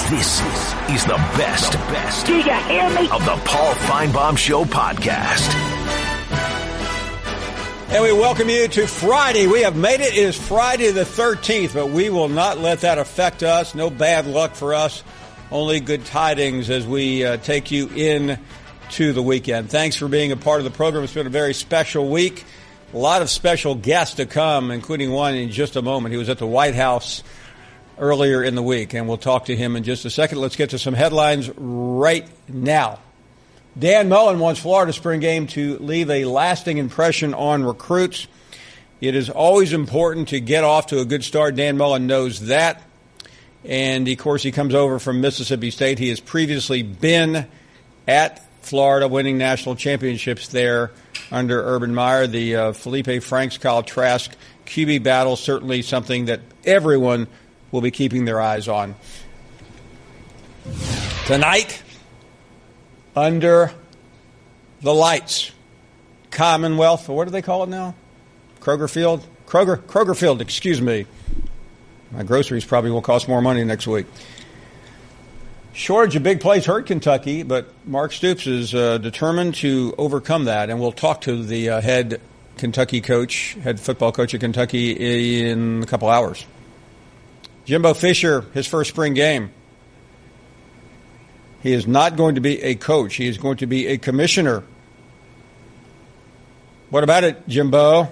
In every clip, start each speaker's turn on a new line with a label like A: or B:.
A: This is the best
B: Do you hear me?
A: of the Paul Finebaum Show podcast.
C: And we welcome you to Friday. We have made it. It is Friday the 13th, but we will not let that affect us. No bad luck for us. Only good tidings as we take you in to the weekend. Thanks for being a part of the program. It's been a very special week. A lot of special guests to come, including one in just a moment. He was at the White House earlier in the week, and we'll talk to him in just a second. Let's get to some headlines right now. Dan Mullen wants Florida spring game to leave a lasting impression on recruits. It is always important to get off to a good start. Dan Mullen knows that. And, of course, he comes over from Mississippi State. He has previously been at Florida, winning national championships there under Urban Meyer. The Felipe Franks, Kyle Trask QB battle, certainly something that everyone will be keeping their eyes on. Tonight, under the lights, Commonwealth, what do they call it now? Kroger Field, excuse me. My groceries probably will cost more money next week. Shortage of big plays hurt Kentucky, but Mark Stoops is determined to overcome that, and we'll talk to the head football coach at Kentucky in a couple hours. Jimbo Fisher, his first spring game. He is not going to be a coach. He is going to be a commissioner. What about it, Jimbo?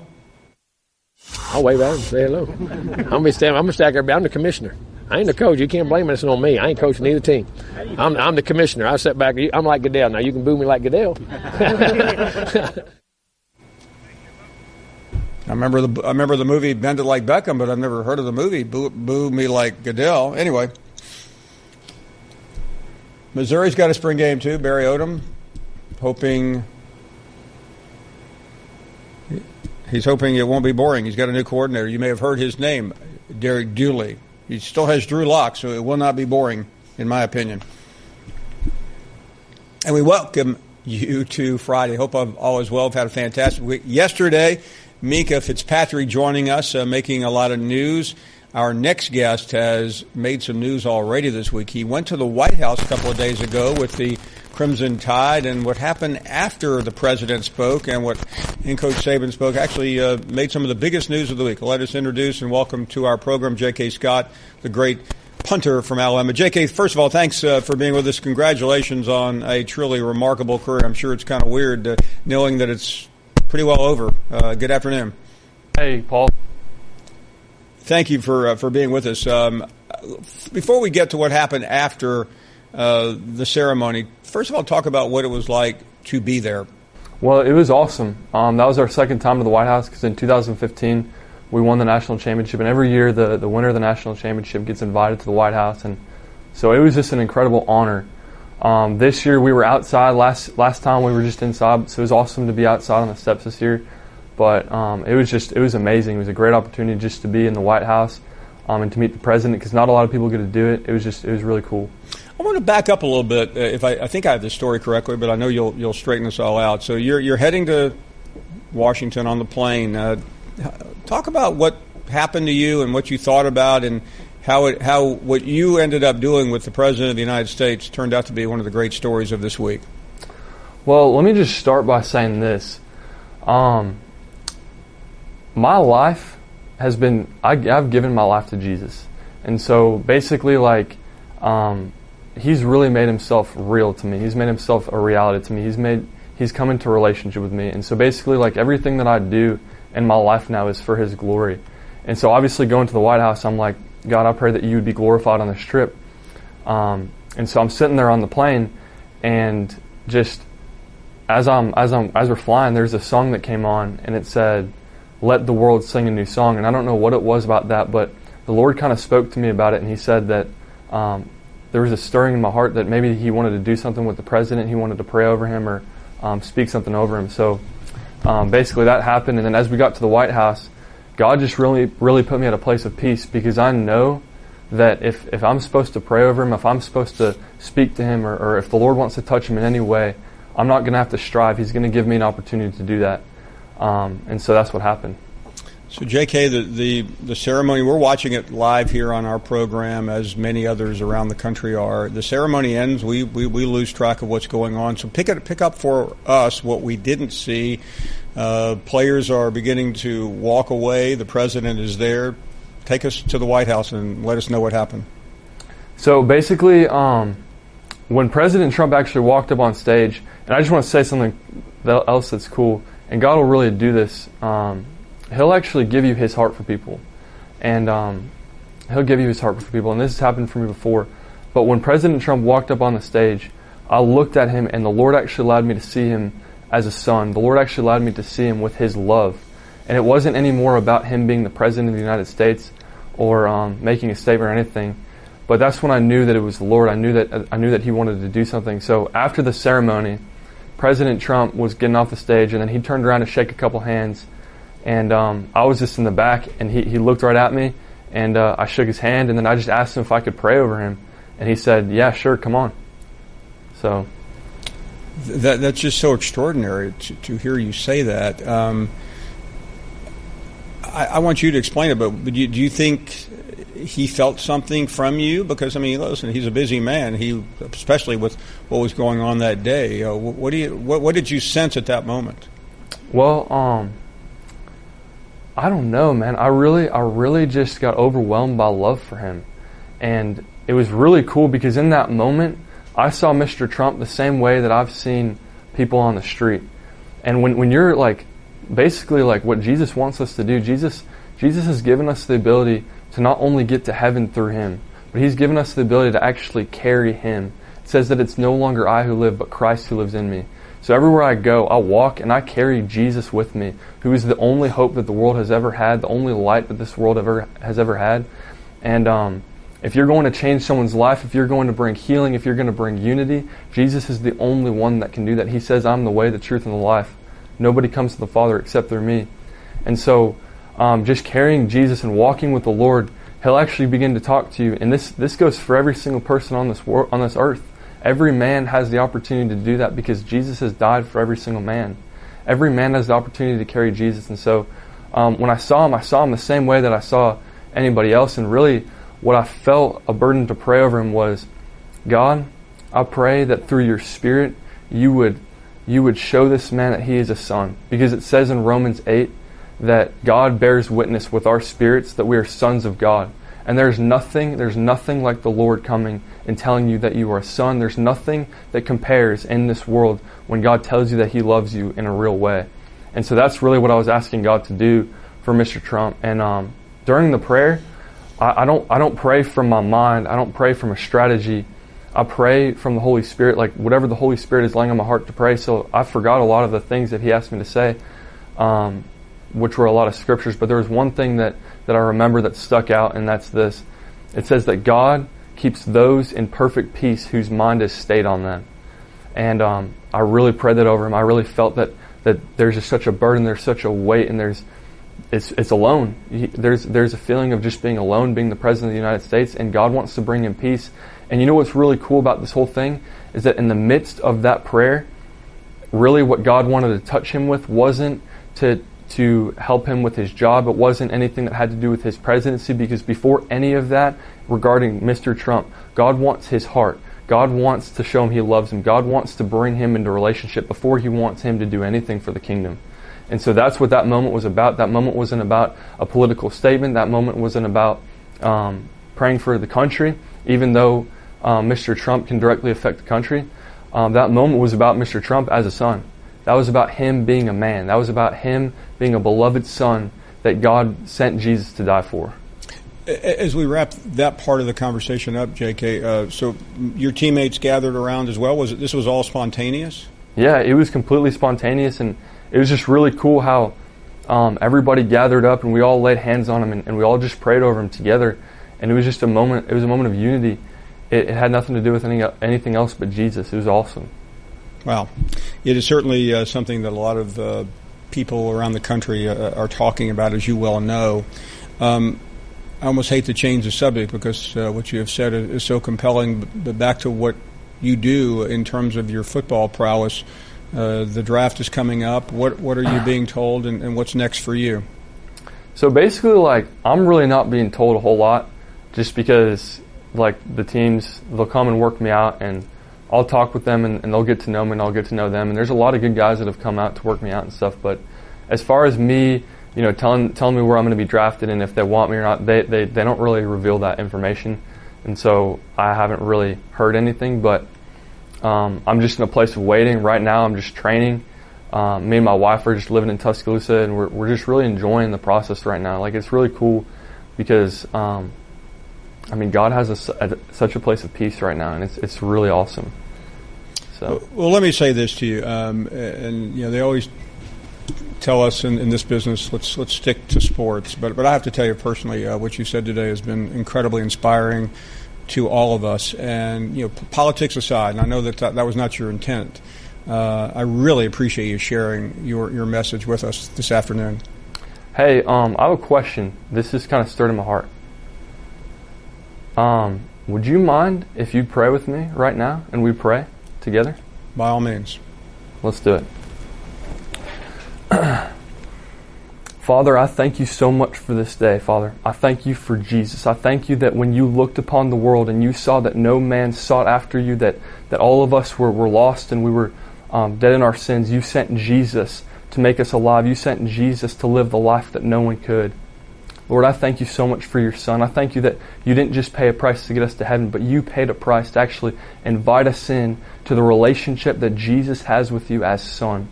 D: I'll wave at him and say hello. I'm going to stack everybody. I'm the commissioner. I ain't the coach. You can't blame this on me. I ain't coaching either team. I'm the commissioner. I sit back. I'm like Goodell. Now, you can boo me like Goodell.
C: I remember the movie Bend It Like Beckham, but I've never heard of the movie Boo Me Like Goodell. Anyway, Missouri's got a spring game too. Barry Odom, he's hoping it won't be boring. He's got a new coordinator. You may have heard his name, Derek Dooley. He still has Drew Lock, so it will not be boring, in my opinion. And we welcome you to Friday. Hope all is well. We've had a fantastic week. Yesterday, Mika Fitzpatrick joining us, making a lot of news. Our next guest has made some news already this week. He went to the White House a couple of days ago with the Crimson Tide, and what happened after the president spoke and Coach Saban spoke actually made some of the biggest news of the week. Let us introduce and welcome to our program J.K. Scott, the great punter from Alabama. J.K., first of all, thanks for being with us. Congratulations on a truly remarkable career. I'm sure it's kind of weird knowing that it's pretty well over. Good afternoon.
E: Hey, Paul.
C: Thank you for being with us. Before we get to what happened after the ceremony, first of all, talk about what it was like to be there.
E: Well, it was awesome. That was our second time to the White House because in 2015 we won the national championship, and every year the winner of the national championship gets invited to the White House, and so it was just an incredible honor. This year we were outside. Last time we were just inside, so it was awesome to be outside on the steps this year. But it was amazing. It was a great opportunity just to be in the White House and to meet the president because not a lot of people get to do it. It was really cool.
C: I want to back up a little bit. If I think I have this story correctly, but I know you'll straighten this all out. So you're heading to Washington on the plane. Talk about what happened to you and what you thought about and how what you ended up doing with the President of the United States turned out to be one of the great stories of this week.
E: Well, let me just start by saying this. My life has been, I've given my life to Jesus. And so basically he's really made himself real to me. He's made himself a reality to me. He's come into a relationship with me. And so basically everything that I do in my life now is for his glory. And so obviously going to the White House, I'm like, God, I pray that you would be glorified on this trip. And so I'm sitting there on the plane, and just as we're flying, there's a song that came on, and it said, "Let the world sing a new song." And I don't know what it was about that, but the Lord kind of spoke to me about it, and he said that there was a stirring in my heart that maybe he wanted to do something with the president. He wanted to pray over him or speak something over him. So basically that happened, and then as we got to the White House, God just really put me at a place of peace, because I know that if I'm supposed to pray over him, if I'm supposed to speak to him, or if the Lord wants to touch him in any way, I'm not going to have to strive. He's going to give me an opportunity to do that. And so that's what happened.
C: So, J.K., the ceremony, we're watching it live here on our program, as many others around the country are. The ceremony ends. We lose track of what's going on. So pick up for us what we didn't see. Players are beginning to walk away. The president is there. Take us to the White House and let us know what happened.
E: So basically, when President Trump actually walked up on stage, and I just want to say something else that's cool, and God will really do this. He'll actually give you his heart for people. And he'll give you his heart for people. And this has happened for me before. But when President Trump walked up on the stage, I looked at him, and the Lord actually allowed me to see him as a son. The Lord actually allowed me to see him with his love. And it wasn't anymore about him being the President of the United States or making a statement or anything. But that's when I knew that it was the Lord. I knew that he wanted to do something. So after the ceremony, President Trump was getting off the stage, and then he turned around to shake a couple hands. And I was just in the back, and he looked right at me, and I shook his hand, and then I just asked him if I could pray over him. And he said, yeah, sure, come on. So
C: that's just so extraordinary to hear you say that. I want you to explain it, but do you think he felt something from you? Because, I mean, listen, he's a busy man, especially with what was going on that day. What did you sense at that moment?
E: Well, I don't know, man. I really just got overwhelmed by love for him. And it was really cool because in that moment, I saw Mr. Trump the same way that I've seen people on the street. And when you're like, basically like what Jesus wants us to do, Jesus has given us the ability to not only get to heaven through him, but he's given us the ability to actually carry him. It says that it's no longer I who live, but Christ who lives in me. So everywhere I go, I walk and I carry Jesus with me, who is the only hope that the world has ever had, the only light that this world has ever had. And if you're going to change someone's life, if you're going to bring healing, if you're going to bring unity, Jesus is the only one that can do that. He says, I'm the way, the truth, and the life. Nobody comes to the Father except through me. And so just carrying Jesus and walking with the Lord, he'll actually begin to talk to you. And this goes for every single person on this world, on this earth. Every man has the opportunity to do that because Jesus has died for every single man. Every man has the opportunity to carry Jesus. And so when I saw him the same way that I saw anybody else. And really what I felt a burden to pray over him was, God, I pray that through your Spirit you would show this man that he is a son. Because it says in Romans 8 that God bears witness with our spirits that we are sons of God. And there's nothing like the Lord coming and telling you that you are a son. There's nothing that compares in this world when God tells you that he loves you in a real way. And so that's really what I was asking God to do for Mr. Trump. And during the prayer, I don't pray from my mind. I don't pray from a strategy. I pray from the Holy Spirit, like whatever the Holy Spirit is laying on my heart to pray. So I forgot a lot of the things that he asked me to say, which were a lot of scriptures. But there was one thing that I remember that stuck out, and that's this. It says that God keeps those in perfect peace whose mind is stayed on them. And I really prayed that over him. I really felt that there's just such a burden, there's such a weight, and it's alone. There's a feeling of just being alone, being the President of the United States, and God wants to bring him peace. And you know what's really cool about this whole thing is that in the midst of that prayer, really what God wanted to touch him with wasn't to help him with his job. It wasn't anything that had to do with his presidency, because before any of that regarding Mr. Trump, God wants his heart. God wants to show him he loves him. God wants to bring him into relationship before he wants him to do anything for the kingdom. And so that's what that moment was about. That moment wasn't about a political statement. That moment wasn't about praying for the country, even though Mr. Trump can directly affect the country. That moment was about Mr. Trump as a son. That was about him being a man. That was about him being a beloved son that God sent Jesus to die for.
C: As we wrap that part of the conversation up, J.K., so your teammates gathered around as well. This was all spontaneous?
E: Yeah, it was completely spontaneous, and it was just really cool how everybody gathered up and we all laid hands on him and we all just prayed over him together. And it was just a moment. It was a moment of unity. It had nothing to do with anything else but Jesus. It was awesome.
C: Wow. It is certainly something that a lot of people around the country are talking about, as you well know. I almost hate to change the subject because what you have said is so compelling, but back to what you do in terms of your football prowess. The draft is coming up. What are you being told, and what's next for you?
E: So basically, like, I'm really not being told a whole lot, just because, like, the teams, they'll come and work me out, and I'll talk with them, and they'll get to know me, and I'll get to know them. And there's a lot of good guys that have come out to work me out and stuff. But as far as me, telling me where I'm going to be drafted and if they want me or not, they don't really reveal that information. And so I haven't really heard anything. But I'm just in a place of waiting. Right now, I'm just training. Me and my wife are just living in Tuscaloosa, and we're just really enjoying the process right now. Like, it's really cool because, God has such a place of peace right now, and it's really awesome. So,
C: well, let me say this to you, and they always tell us in this business, let's stick to sports. But I have to tell you personally, what you said today has been incredibly inspiring to all of us. And politics aside, and I know that was not your intent. I really appreciate you sharing your message with us this afternoon.
E: Hey, I have a question. This is kind of stirred in my heart. Would you mind if you pray with me right now and we pray together?
C: By all means.
E: Let's do it. Father, I thank you so much for this day, Father. I thank you for Jesus. I thank you that when you looked upon the world and you saw that no man sought after you, that all of us were lost and we were dead in our sins, you sent Jesus to make us alive. You sent Jesus to live the life that no one could. Lord, I thank you so much for your Son. I thank you that you didn't just pay a price to get us to heaven, but you paid a price to actually invite us in to the relationship that Jesus has with you as Son.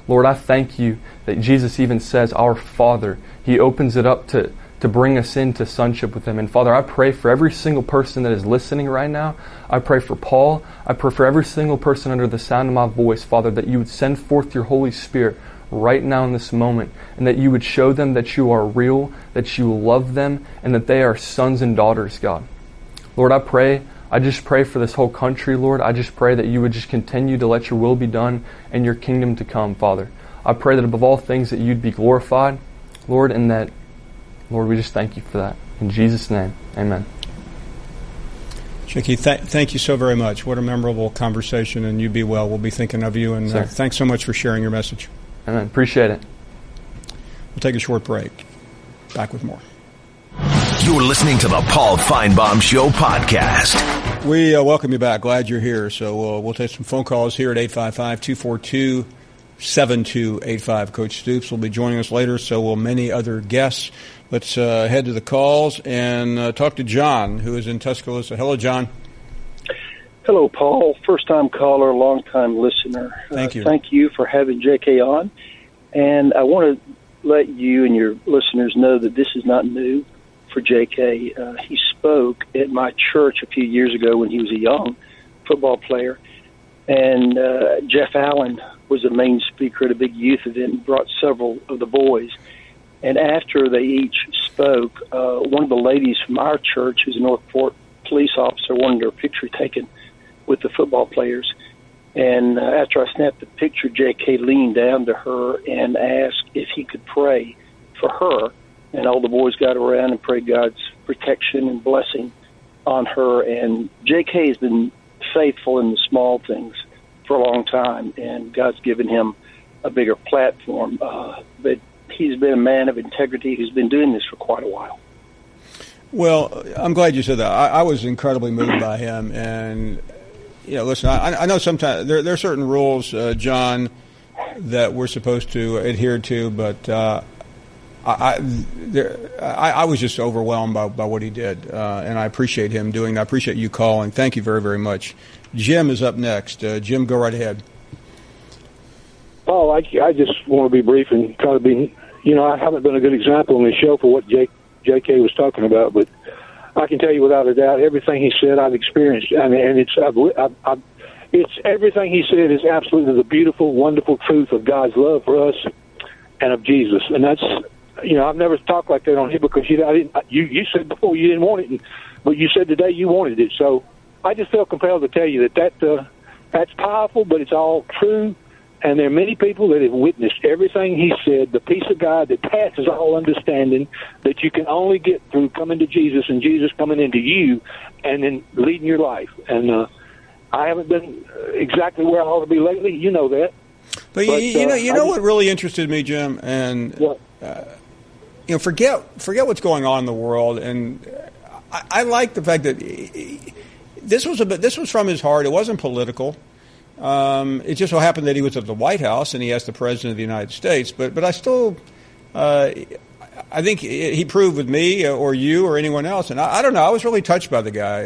E: Lord, I thank you that Jesus even says, our Father. He opens it up to bring us into sonship with Him. And Father, I pray for every single person that is listening right now. I pray for Paul. I pray for every single person under the sound of my voice, Father, that you would send forth your Holy Spirit right now in this moment, and that you would show them that you are real, that you love them, and that they are sons and daughters, God. Lord, I just pray for this whole country, Lord. I just pray that you would just continue to let your will be done and your kingdom to come, Father. I pray that above all things that you'd be glorified, Lord, and that, Lord, we just thank you for that. In Jesus' name, amen.
C: Jakey, thank you so very much. What a memorable conversation, and you be well. We'll be thinking of you, and thanks so much for sharing your message.
E: Amen. Appreciate it.
C: We'll take a short break. Back with more.
A: You're listening to the Paul Finebaum Show podcast.
C: We welcome you back. Glad you're here. So we'll take some phone calls here at 855-242-7285. Coach Stoops will be joining us later, so will many other guests. Let's head to the calls and talk to John, who is in Tuscaloosa. Hello, John.
B: Hello, Paul. First-time caller, long-time listener.
C: Thank you.
B: Thank you for having J.K. on. And I want to let you and your listeners know that this is not new for J.K. He spoke at my church a few years ago when he was a young football player. And Jeff Allen was the main speaker at a big youth event and brought several of the boys. And after they each spoke, one of the ladies from our church, who's a Northport police officer, wanted her picture taken with the football players. And after I snapped the picture, J.K. leaned down to her and asked if he could pray for her. And all the boys got around and prayed God's protection and blessing on her. And J.K. has been faithful in the small things for a long time, and God's given him a bigger platform. But he's been a man of integrity who's been doing this for quite a while.
C: Well, I'm glad you said that. I was incredibly moved by him, and listen, I know sometimes there are certain rules, John, that we're supposed to adhere to, but I was just overwhelmed by what he did, and I appreciate him doing that. I appreciate you calling. Thank you very, very much. Jim is up next. Jim, go right ahead.
F: Oh, I just want to be brief and try to be, I haven't been a good example on the show for what J.K. was talking about, but I can tell you without a doubt, everything he said I've experienced. I mean, and it's everything he said is absolutely the beautiful, wonderful truth of God's love for us and of Jesus. And that's, I've never talked like that on here because you said before you didn't want it, but you said today you wanted it. So I just felt compelled to tell you that's powerful, but it's all true. And there are many people that have witnessed everything he said, the peace of God that passes all understanding, that you can only get through coming to Jesus and Jesus coming into you and then leading your life. And I haven't been exactly where I ought to be lately. You know that.
C: But you know what really interested me, Jim? And forget what's going on in the world. And I like the fact that this was from his heart. It wasn't political. It just so happened that he was at the White House and he asked the President of the United States. But I still, I think he proved with me or you or anyone else. And I don't know. I was really touched by the guy.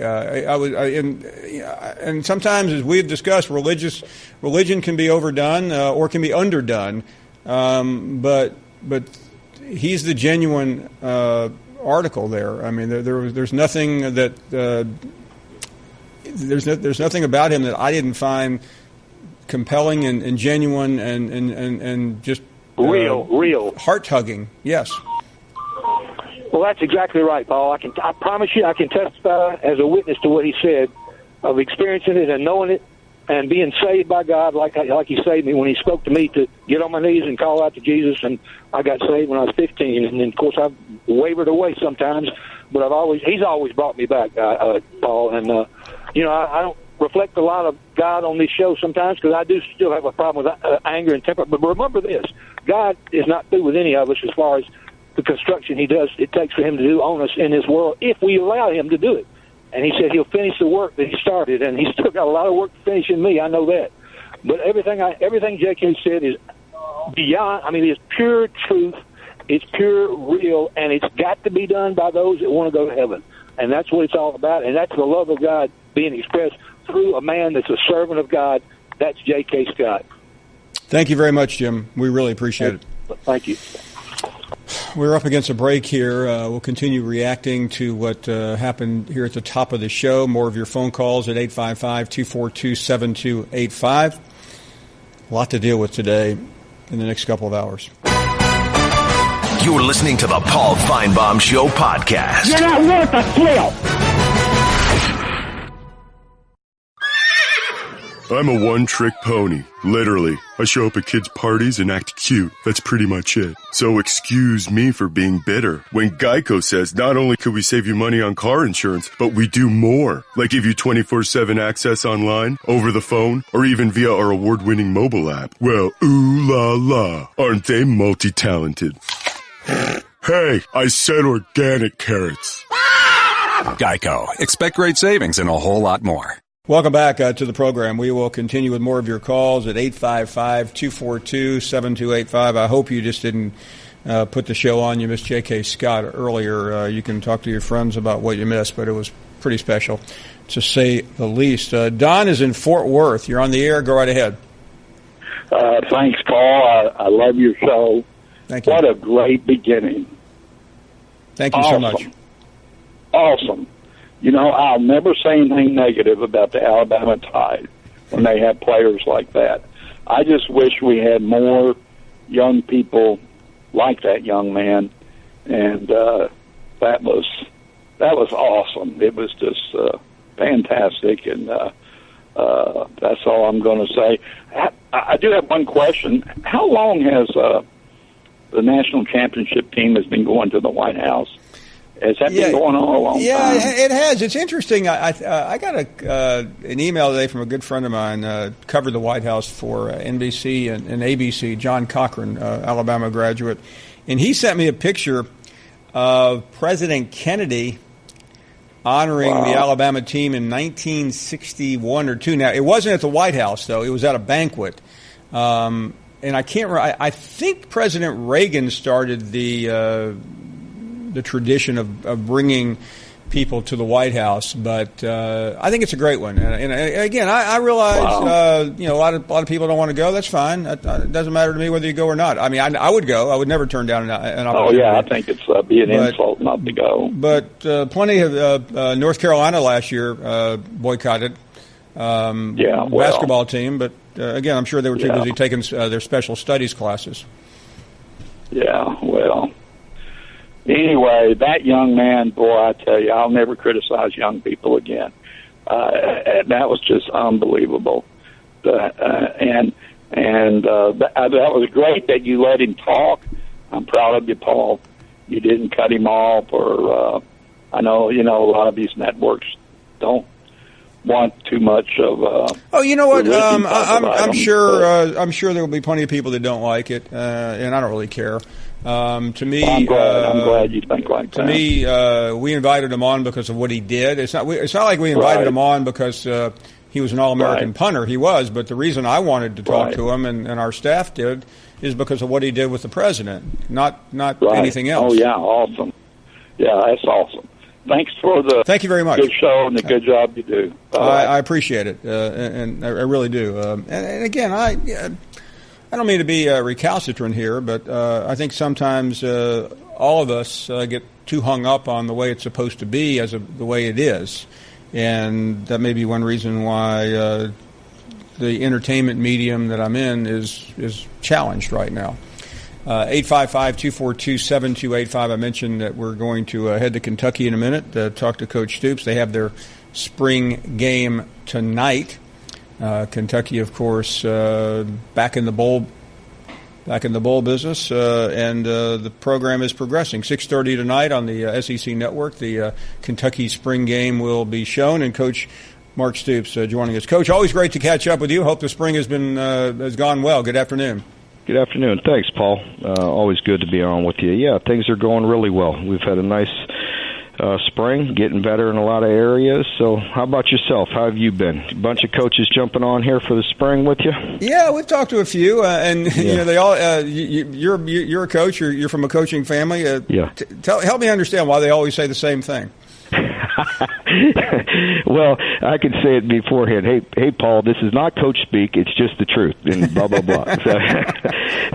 C: And sometimes, as we've discussed, religion can be overdone or can be underdone. But he's the genuine article there. I mean, there's nothing that there's nothing about him that I didn't find compelling and genuine and just
F: real,
C: heart tugging. Yes.
F: Well, that's exactly right, Paul. I promise you, I can testify as a witness to what he said, of experiencing it and knowing it, and being saved by God, like he saved me when he spoke to me to get on my knees and call out to Jesus. And I got saved when I was 15, and then of course I've wavered away sometimes, but he's always brought me back, Paul. And I don't reflect a lot of God on this show sometimes because I do still have a problem with anger and temper. But remember this: God is not through with any of us as far as the construction it takes for him to do on us in this world if we allow him to do it. And he said he'll finish the work that he started, and he's still got a lot of work to finish in me. I know that. But everything J.K. said is beyond. I mean, it's pure truth. It's pure, real, and it's got to be done by those that want to go to heaven. And that's what it's all about. And that's the love of God being expressed through a man that's a servant of God. That's J.K. Scott.
C: Thank you very much, Jim. We really appreciate it.
F: Thank you.
C: We're up against a break here. We'll continue reacting to what happened here at the top of the show. More of your phone calls at 855-242-7285. A lot to deal with today in the next couple of hours.
A: You're listening to the Paul Finebaum Show podcast.
F: You're not worth a flip.
G: I'm a one-trick pony. Literally. I show up at kids' parties and act cute. That's pretty much it. So excuse me for being bitter when Geico says not only could we save you money on car insurance, but we do more. Like give you 24/7 access online, over the phone, or even via our award-winning mobile app. Well, ooh la la. Aren't they multi-talented? Hey, I said organic carrots.
H: Geico. Expect great savings and a whole lot more.
C: Welcome back to the program. We will continue with more of your calls at 855-242-7285. I hope you just didn't put the show on. You missed J.K. Scott earlier. You can talk to your friends about what you missed, but it was pretty special, to say the least. Don is in Fort Worth. You're on the air. Go right ahead.
I: Thanks, Paul. I love your show.
C: Thank you.
I: What a great beginning.
C: Thank you so much.
I: Awesome. You know, I'll never say anything negative about the Alabama Tide when they have players like that. I just wish we had more young people like that young man, and that was awesome. It was just fantastic, and that's all I'm going to say. I do have one question. How long has the national championship team has been going to the White House? Has that been going on a long time?
C: Yeah, it has. It's interesting. I got an email today from a good friend of mine, covered the White House for NBC and ABC, John Cochran, Alabama graduate. And he sent me a picture of President Kennedy honoring the Alabama team in 1961 or 2. Now, it wasn't at the White House, though. It was at a banquet. And I can't remember. I think President Reagan started the tradition of bringing people to the White House, but I think it's a great one. And again, I realize a lot of people don't want to go. That's fine. It doesn't matter to me whether you go or not. I mean, I would go. I would never turn down an opportunity.
I: Oh yeah, I think it's be an insult not to go.
C: But plenty of North Carolina last year boycotted basketball team. But again, I'm sure they were too busy taking their special studies classes.
I: Yeah, well. Anyway, that young man, boy, I tell you, I'll never criticize young people again. That was just unbelievable. And that was great that you let him talk. I'm proud of you, Paul. You didn't cut him off, or I know, a lot of these networks don't want too much of.
C: You know what? I'm sure there will be plenty of people that don't like it, and I don't really care. To me,
I: I'm glad you think like that.
C: To me, we invited him on because of what he did. It's not like we invited him on because he was an All-American punter. He was, but the reason I wanted to talk to him and our staff did is because of what he did with the president, not anything else.
I: Oh yeah, awesome. Yeah, that's awesome. Thanks for the
C: Thank you very much.
I: Good show and the good job you do.
C: I appreciate it, and I really do. And again, I don't mean to be recalcitrant here, but I think sometimes all of us get too hung up on the way it's supposed to be the way it is. And that may be one reason why the entertainment medium that I'm in is challenged right now. 855-242-7285. I mentioned that we're going to head to Kentucky in a minute to talk to Coach Stoops. They have their spring game tonight. Kentucky, of course, back in the bowl business, and the program is progressing. 6:30 tonight on the SEC Network. The Kentucky spring game will be shown, and Coach Mark Stoops joining us. Coach, always great to catch up with you. Hope the spring has gone well. Good afternoon.
J: Good afternoon. Thanks, Paul. Always good to be on with you. Yeah, things are going really well. We've had a nice spring, getting better in a lot of areas. So how about yourself? How have you been? A bunch of coaches jumping on here for the spring with you?
C: Yeah, we've talked to a few, and you know, they all. You're a coach. You're from a coaching family. Help me understand why they always say the same thing.
J: Well, I can say it beforehand. Hey, Paul, this is not coach speak. It's just the truth, and blah blah blah.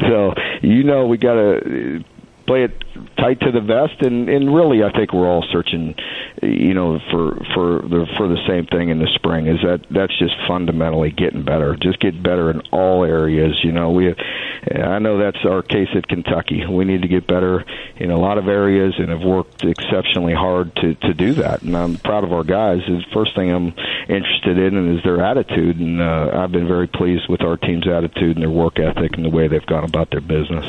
J: So we got to play it tight to the vest, and really, I think we're all searching, for the same thing in the spring. Is that's just fundamentally getting better. Just get better in all areas. I know that's our case at Kentucky. We need to get better in a lot of areas, and have worked exceptionally hard to do that. And I'm proud of our guys. The first thing I'm interested in is their attitude, and I've been very pleased with our team's attitude and their work ethic and the way they've gone about their business.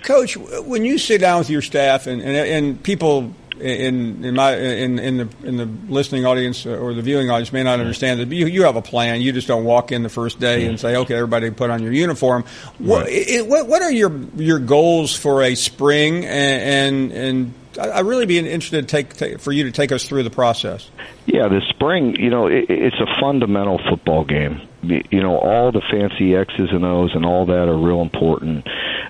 C: Coach, when you sit down with your staff and people in the listening audience or the viewing audience may not understand that you have a plan. You just don't walk in the first day and say, "Okay, everybody put on your uniform." What are your goals for a spring? And I'd really be interested for you to take us through the process.
J: Yeah, the spring, it's a fundamental football game. All the fancy X's and O's and all that are real important,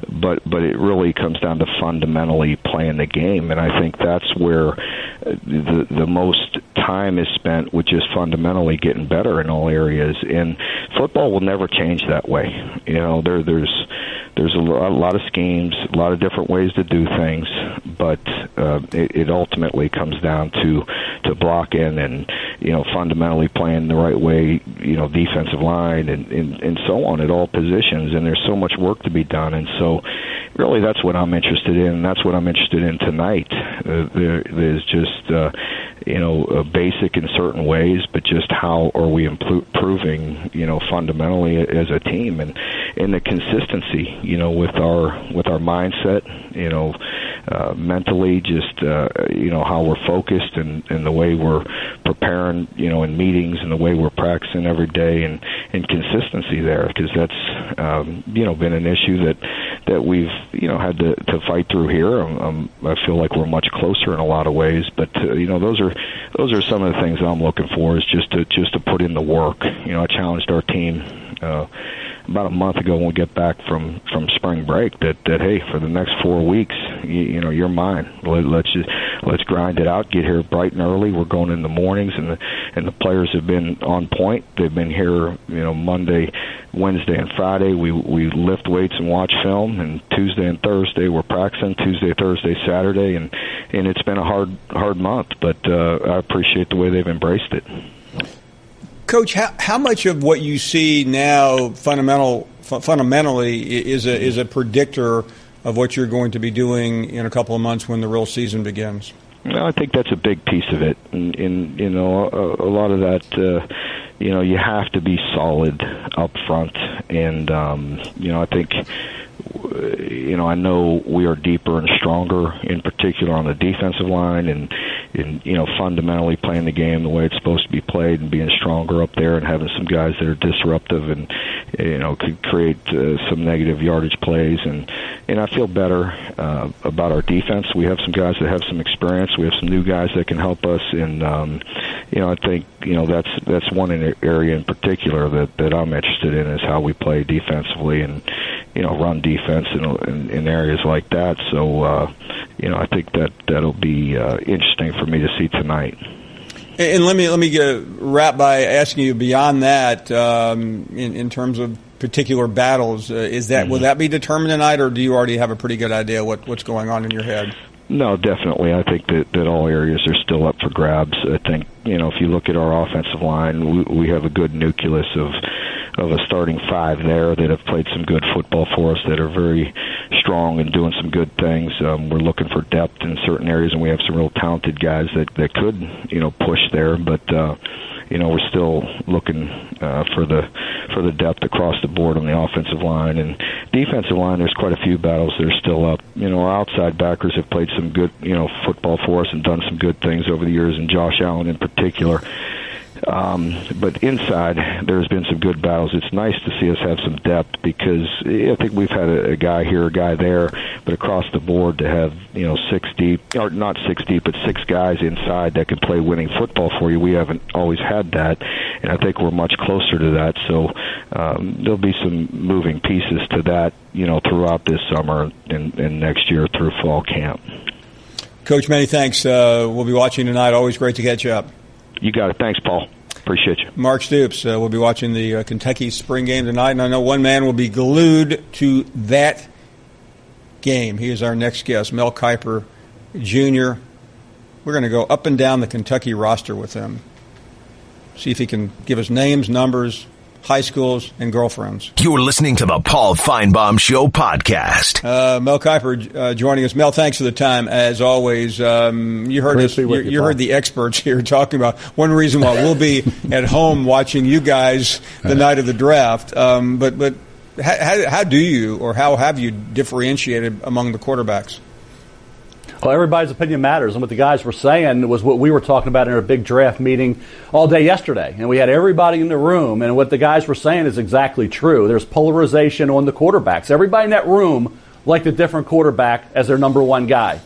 J: but it really comes down to fundamentally playing the game, and I think that's where the most time is spent, with just fundamentally getting better in all areas. And football will never change that way. There's a lot of schemes, a lot of different ways to do things, but it ultimately comes down to blocking and fundamentally playing the right way, defensive line and so on at all positions. And there's so much work to be done, and so really that's what I'm interested in. That's what I'm interested in tonight. There's just basic in certain ways, but just how are we improving, fundamentally as a team, and the consistency, with our mindset, mentally, just how we're focused and the way we're preparing, in meetings, and the way we're practicing every day, and consistency there, because that's been an issue that we've had to fight through here. I feel like we're much closer in a lot of ways, but those are some of the things I'm looking for, is just to put in the work. I challenged our team about a month ago when we get back from spring break that hey, for the next 4 weeks, you're mine. Let's grind it out. Get here bright and early. We're going in the mornings, and the players have been on point. They've been here, Monday, Wednesday, and Friday. We lift weights and watch film, and Tuesday and Thursday we're practicing. Tuesday, Thursday, Saturday, and it's been a hard month, but I appreciate the way they've embraced it.
C: Coach, how much of what you see now fundamentally is a predictor of what you're going to be doing in a couple of months when the real season begins?
J: I think that's a big piece of it, and a lot of that you have to be solid up front. And, I think, I know we are deeper and stronger, in particular on the defensive line, and fundamentally playing the game the way it's supposed to be played, and being stronger up there, and having some guys that are disruptive and could create some negative yardage plays. And I feel better about our defense. We have some guys that have some experience. We have some new guys that can help us, and I think that's one area in particular that I'm interested in, is how we play defensively and run defense in areas like that. So I think that'll be interesting for me to see tonight.
C: And let me wrap by asking you, beyond that, in terms of particular battles, will that be determined tonight, or do you already have a pretty good idea what's going on in your head?
J: No, definitely. I think that all areas are still up for grabs. I think, if you look at our offensive line, we have a good nucleus of a starting five there that have played some good football for us, that are very strong and doing some good things. We're looking for depth in certain areas, and we have some real talented guys that could, push there. But we're still looking for the depth across the board on the offensive line. And defensive line, there's quite a few battles that are still up. Our outside backers have played some good, football for us and done some good things over the years, and Josh Allen in particular. But inside, there's been some good battles. It's nice to see us have some depth, because I think we've had a guy here, a guy there, but across the board to have, 6 deep, or not 6 deep, but 6 guys inside that can play winning football for you. We haven't always had that, and I think we're much closer to that. So there'll be some moving pieces to that, throughout this summer and next year through fall camp.
C: Coach, many thanks. We'll be watching tonight. Always great to catch up.
J: You got it. Thanks, Paul. Appreciate you.
C: Mark Stoops will be watching the Kentucky spring game tonight, and I know one man will be glued to that game. He is our next guest, Mel Kiper, Jr. We're going to go up and down the Kentucky roster with him, see if he can give us names, numbers, high schools, and girlfriends.
A: You're listening to the Paul Finebaum Show podcast.
C: Mel Kiper joining us. Mel, thanks for the time, as always. You heard us. You heard the experts here talking about one reason why we'll be at home watching you guys the night of the draft. But how do you, or how have you differentiated among the quarterbacks?
K: Well, everybody's opinion matters, and what the guys were saying was what we were talking about in our big draft meeting all day yesterday. And we had everybody in the room, and what the guys were saying is exactly true. There's polarization on the quarterbacks. Everybody in that room liked a different quarterback as their number one guy.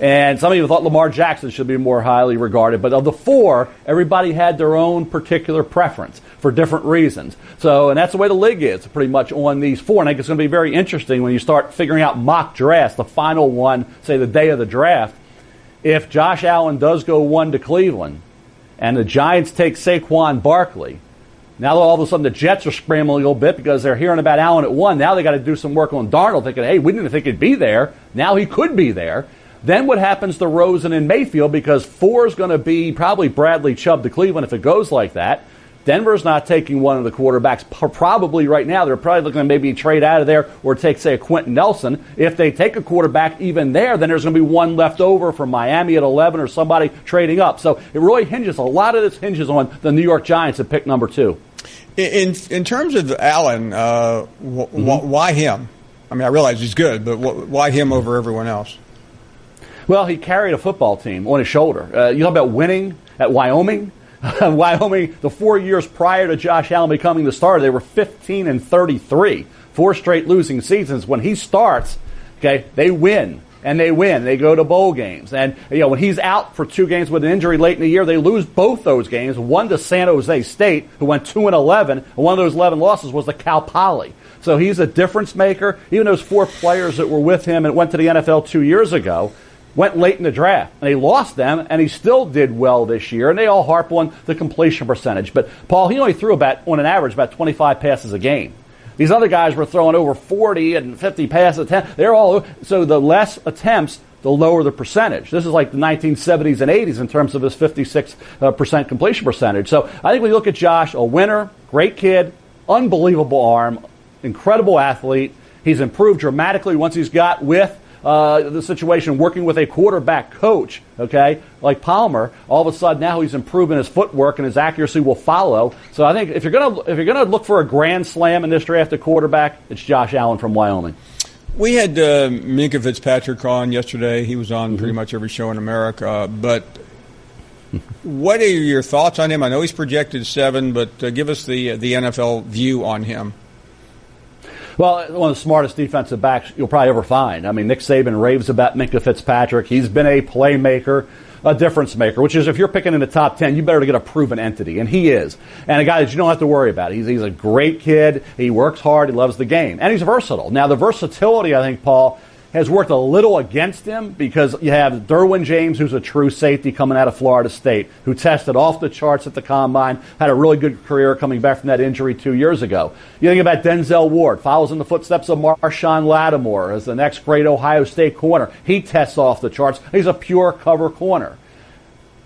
K: And some of you thought Lamar Jackson should be more highly regarded. But of the 4, everybody had their own particular preference for different reasons. So, and that's the way the league is pretty much on these 4. And I think it's going to be very interesting when you start figuring out mock drafts, the final one, say the day of the draft. If Josh Allen does go 1 to Cleveland and the Giants take Saquon Barkley, now all of a sudden the Jets are scrambling a little bit because they're hearing about Allen at 1. Now they got to do some work on Darnold, thinking, hey, we didn't think he'd be there. Now he could be there. Then what happens to Rosen and Mayfield, because 4 is going to be probably Bradley Chubb to Cleveland if it goes like that. Denver's not taking one of the quarterbacks probably right now. They're probably looking to maybe trade out of there or take, say, a Quentin Nelson. If they take a quarterback even there, then there's going to be one left over from Miami at 11 or somebody trading up. So it really hinges, a lot of this hinges on the New York Giants at pick number 2.
C: In terms of Allen, why him? I mean, I realize he's good, but why him over everyone else?
K: Well, he carried a football team on his shoulder. You talk about winning at Wyoming. Wyoming, the 4 years prior to Josh Allen becoming the starter, they were 15-33, 4 straight losing seasons. When he starts, okay, they win. And they win. They go to bowl games. And, when he's out for 2 games with an injury late in the year, they lose both those games. One to San Jose State, who went 2-11. And one of those 11 losses was to Cal Poly. So he's a difference maker. Even those 4 players that were with him and went to the NFL 2 years ago went late in the draft, and they lost them, and he still did well this year, and they all harp on the completion percentage. But, Paul, he only threw on an average, about 25 passes a game. These other guys were throwing over 40 and 50 passes. They're all, so the less attempts, the lower the percentage. This is like the 1970s and 80s in terms of his 56% completion percentage. So I think when you look at Josh, a winner, great kid, unbelievable arm, incredible athlete. He's improved dramatically once he's got with the situation working with a quarterback coach, okay, like Palmer, all of a sudden now he's improving his footwork and his accuracy will follow. So I think if you're gonna look for a grand slam in this draft at quarterback, it's Josh Allen from Wyoming.
C: We had Minkah Fitzpatrick on yesterday. He was on pretty much every show in America. But what are your thoughts on him? I know he's projected 7, but give us the NFL view on him.
K: Well, one of the smartest defensive backs you'll probably ever find. I mean, Nick Saban raves about Minkah Fitzpatrick. He's been a playmaker, a difference maker, which is if you're picking in the top 10, you better to get a proven entity, and he is. And a guy that you don't have to worry about. He's a great kid. He works hard. He loves the game. And he's versatile. Now, the versatility, I think, Paul, has worked a little against him because you have Derwin James, who's a true safety coming out of Florida State, who tested off the charts at the Combine, had a really good career coming back from that injury 2 years ago. You think about Denzel Ward, follows in the footsteps of Marshawn Lattimore as the next great Ohio State corner. He tests off the charts. He's a pure cover corner.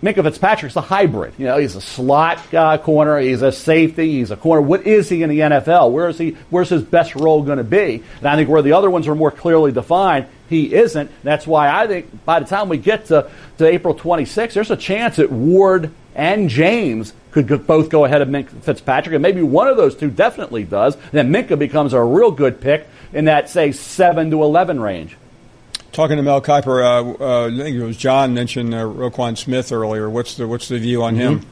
K: Minkah Fitzpatrick's a hybrid. You know, he's a slot corner. He's a safety. He's a corner. What is he in the NFL? Where's his best role going to be? And I think where the other ones are more clearly defined, he isn't. That's why I think by the time we get to April 26th, there's a chance that Ward and James could both go ahead of Minkah Fitzpatrick, and maybe one of those two definitely does. And then Minkah becomes a real good pick in that, say, 7 to 11 range.
C: Talking to Mel Kiper, I think it was John mentioned Roquan Smith earlier. What's the view on him?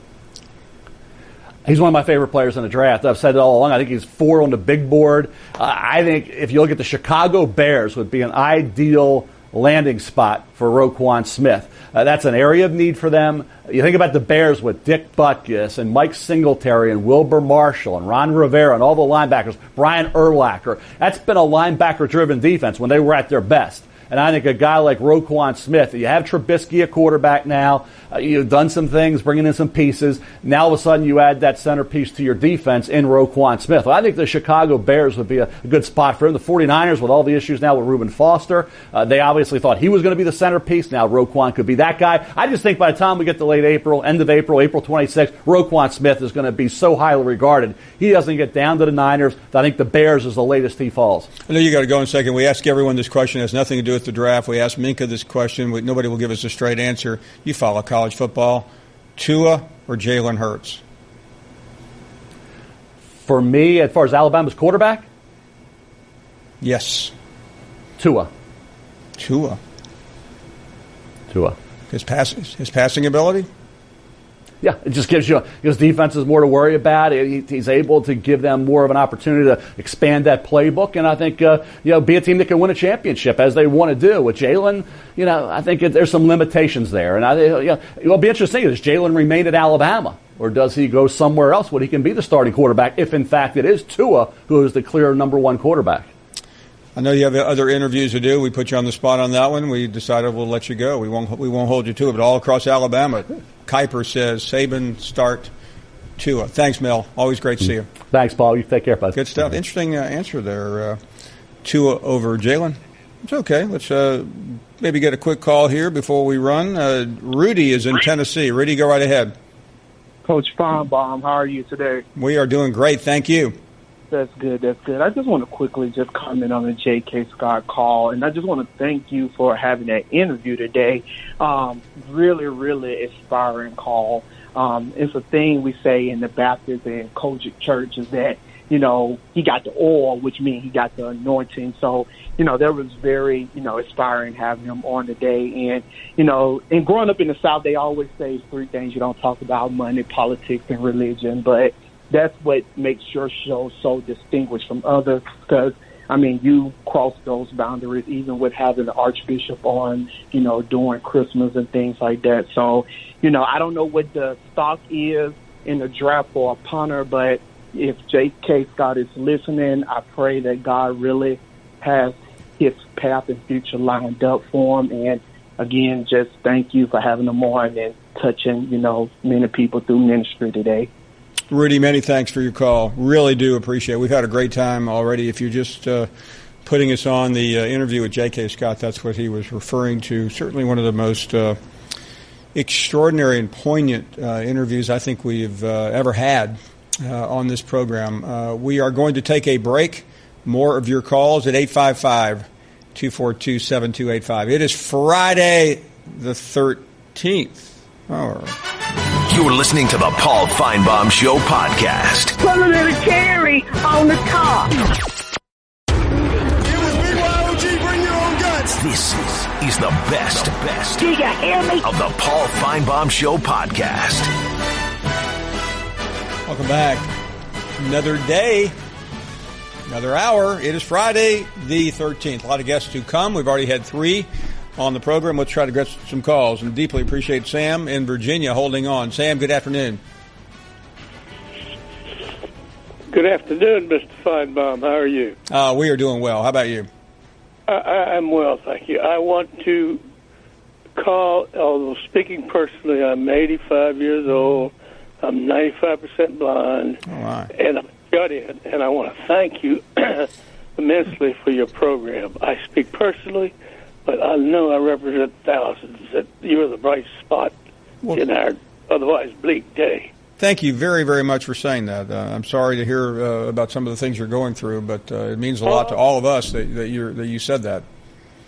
K: He's one of my favorite players in the draft. I've said it all along. I think he's 4 on the big board. I think if you look at the Chicago Bears, would be an ideal landing spot for Roquan Smith. That's an area of need for them. You think about the Bears with Dick Butkus and Mike Singletary and Wilbur Marshall and Ron Rivera and all the linebackers, Brian Urlacher. That's been a linebacker-driven defense when they were at their best. And I think a guy like Roquan Smith, you have Trubisky a quarterback now. You've done some things, bringing in some pieces. Now all of a sudden you add that centerpiece to your defense in Roquan Smith. Well, I think the Chicago Bears would be a good spot for him. The 49ers, with all the issues now with Reuben Foster, they obviously thought he was going to be the centerpiece. Now Roquan could be that guy. I just think by the time we get to late April, end of April, April 26th, Roquan Smith is going to be so highly regarded. He doesn't get down to the Niners. I think the Bears is the latest he falls.
C: I know you got to go in a second. We ask everyone this question. It has nothing to do with the draft. We asked Minkah this question. Nobody will give us a straight answer. You follow college football. Tua or Jalen Hurts?
K: For me, as far as Alabama's quarterback?
C: Yes.
K: Tua.
C: His passing ability?
K: Yeah, it just gives you his defense is more to worry about. He's able to give them more of an opportunity to expand that playbook, and I think be a team that can win a championship as they want to do. With Jalen, I think there's some limitations there, and it'll be interesting. Does Jalen remain at Alabama, or does he go somewhere else where he can be the starting quarterback? If in fact it is Tua who is the clear number one quarterback.
C: I know you have other interviews to do. We put you on the spot on that one. We decided we'll let you go. We won't hold you to it. But all across Alabama, Kiper says Saban start Tua. Thanks, Mel. Always great to see you.
K: Thanks, Paul. You take care, bud.
C: Good stuff. Interesting answer there. Tua over Jalen. It's okay. Let's maybe get a quick call here before we run. Rudy is in Tennessee. Rudy, go right ahead.
L: Coach Finebaum, how are you today?
C: We are doing great. Thank you.
L: That's good. I just want to quickly just comment on the J.K. Scott call, and I just want to thank you for having that interview today. Really, really inspiring call. It's a thing we say in the Baptist and Kojic church is that, he got the oil, which means he got the anointing. So, that was very, inspiring having him on today. And, and growing up in the South, they always say 3 things you don't talk about: money, politics, and religion. But that's what makes your show so distinguished from others because, you cross those boundaries even with having the Archbishop on, during Christmas and things like that. So, I don't know what the stock is in the draft for a punter, but if J.K. Scott is listening, I pray that God really has his path and future lined up for him. And, again, just thank you for having him on and touching, many people through ministry today.
C: Rudy, many thanks for your call. Really do appreciate it. We've had a great time already. If you're just putting us on the interview with J.K. Scott, that's what he was referring to. Certainly one of the most extraordinary and poignant interviews I think we've ever had on this program. We are going to take a break. More of your calls at 242-7285. It is Friday the 13th.
A: You're listening to the Paul Finebaum Show podcast.
M: Put a little cherry on the top.
A: This is the best
M: Do you hear me?
A: of the Paul Finebaum Show podcast.
C: Welcome back. Another day, another hour. It is Friday the 13th. A lot of guests to come. We've already had 3 on the program. Let's try to get some calls, and deeply appreciate Sam in Virginia holding on. Sam, good afternoon.
N: Good afternoon, Mr. Finebaum. How are you?
C: We are doing well. How about you?
N: I'm well, thank you. I want to call, although speaking personally, I'm 85 years old. I'm 95% blind, and I'm shut in, and I want to thank you immensely for your program. I speak personally, but I know I represent thousands, that you're the bright spot in our otherwise bleak day.
C: Thank you very, very much for saying that. I'm sorry to hear about some of the things you're going through, but it means a lot to all of us that you said that.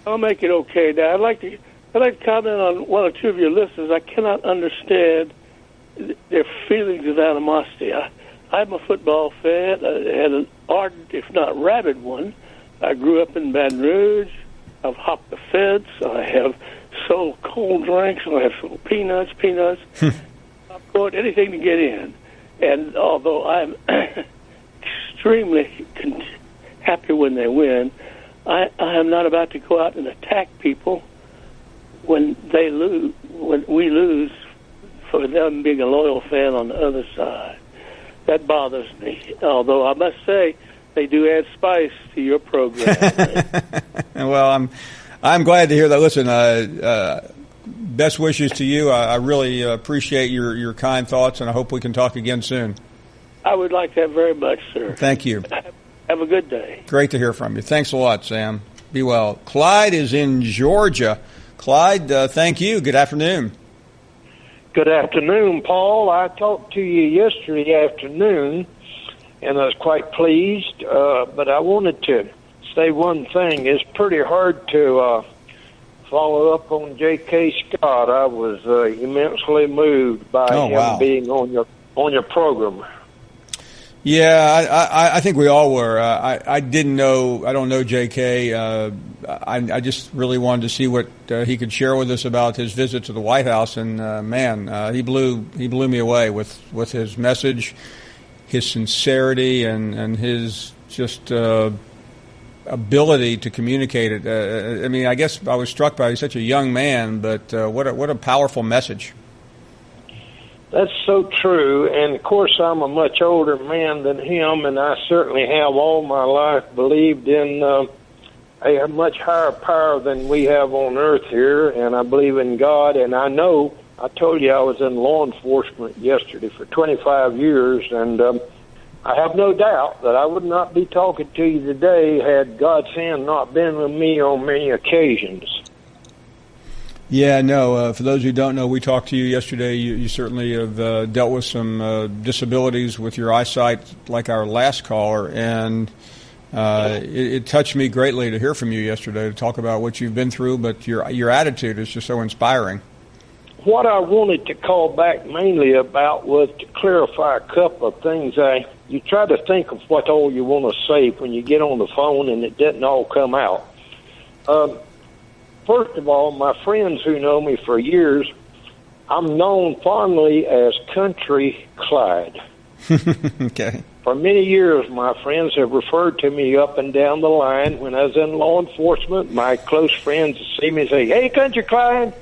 N: I'll make it okay. Now, I'd like to comment on one or two of your listeners. I cannot understand their feelings of animosity. I'm a football fan. I had an ardent, if not rabid one. I grew up in Baton Rouge. I've hopped the fence. I have sold cold drinks. I have sold peanuts. I've bought anything to get in. And although I'm extremely happy when they win, I am not about to go out and attack people when they lose, when we lose, for them being a loyal fan on the other side. That bothers me. Although I must say, they do add spice to your program.
C: Well, I'm glad to hear that. Listen, best wishes to you. I really appreciate your kind thoughts, and I hope we can talk again soon.
N: I would like that very much, sir.
C: Thank you.
N: Have a good day.
C: Great to hear from you. Thanks a lot, Sam. Be well. Clyde is in Georgia. Clyde, thank you. Good afternoon.
O: Good afternoon, Paul. I talked to you yesterday afternoon, and I was quite pleased, but I wanted to say one thing. It's pretty hard to follow up on J.K. Scott. I was immensely moved by him being on your program.
C: Yeah, I think we all were. I didn't know. I don't know J.K. I just really wanted to see what he could share with us about his visit to the White House, and man, he blew me away with his message, his sincerity, and his just ability to communicate it. I mean, I guess I was struck by he's such a young man, but what a powerful message.
O: That's so true, and of course I'm a much older man than him, and I certainly have all my life believed in a much higher power than we have on earth here, and I believe in God, and I know, I told you I was in law enforcement yesterday for 25 years, and I have no doubt that I would not be talking to you today had God's hand not been with me on many occasions.
C: Yeah, no, for those who don't know, we talked to you yesterday. You certainly have dealt with some disabilities with your eyesight like our last caller, and it touched me greatly to hear from you yesterday, to talk about what you've been through, but your attitude is just so inspiring.
O: What I wanted to call back mainly about was to clarify a couple of things. You try to think of what all you want to say when you get on the phone and it doesn't all come out. First of all, my friends who know me for years, I'm known fondly as Country Clyde.
C: Okay.
O: For many years, my friends have referred to me up and down the line. When I was in law enforcement, my close friends see me and say, "Hey, Country Clyde."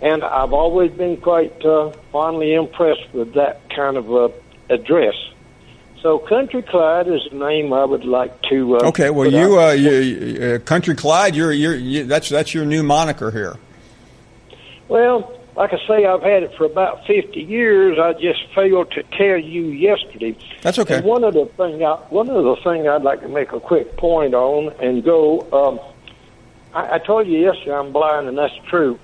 O: And I've always been quite fondly impressed with that kind of address. So Country Clyde is a name I would like to.
C: Okay, well, you Country Clyde, that's your new moniker here.
O: Well, like I say, I've had it for about 50 years. I just failed to tell you yesterday.
C: That's okay.
O: And one other thing I'd like to make a quick point on and go. I told you yesterday I'm blind, and that's true.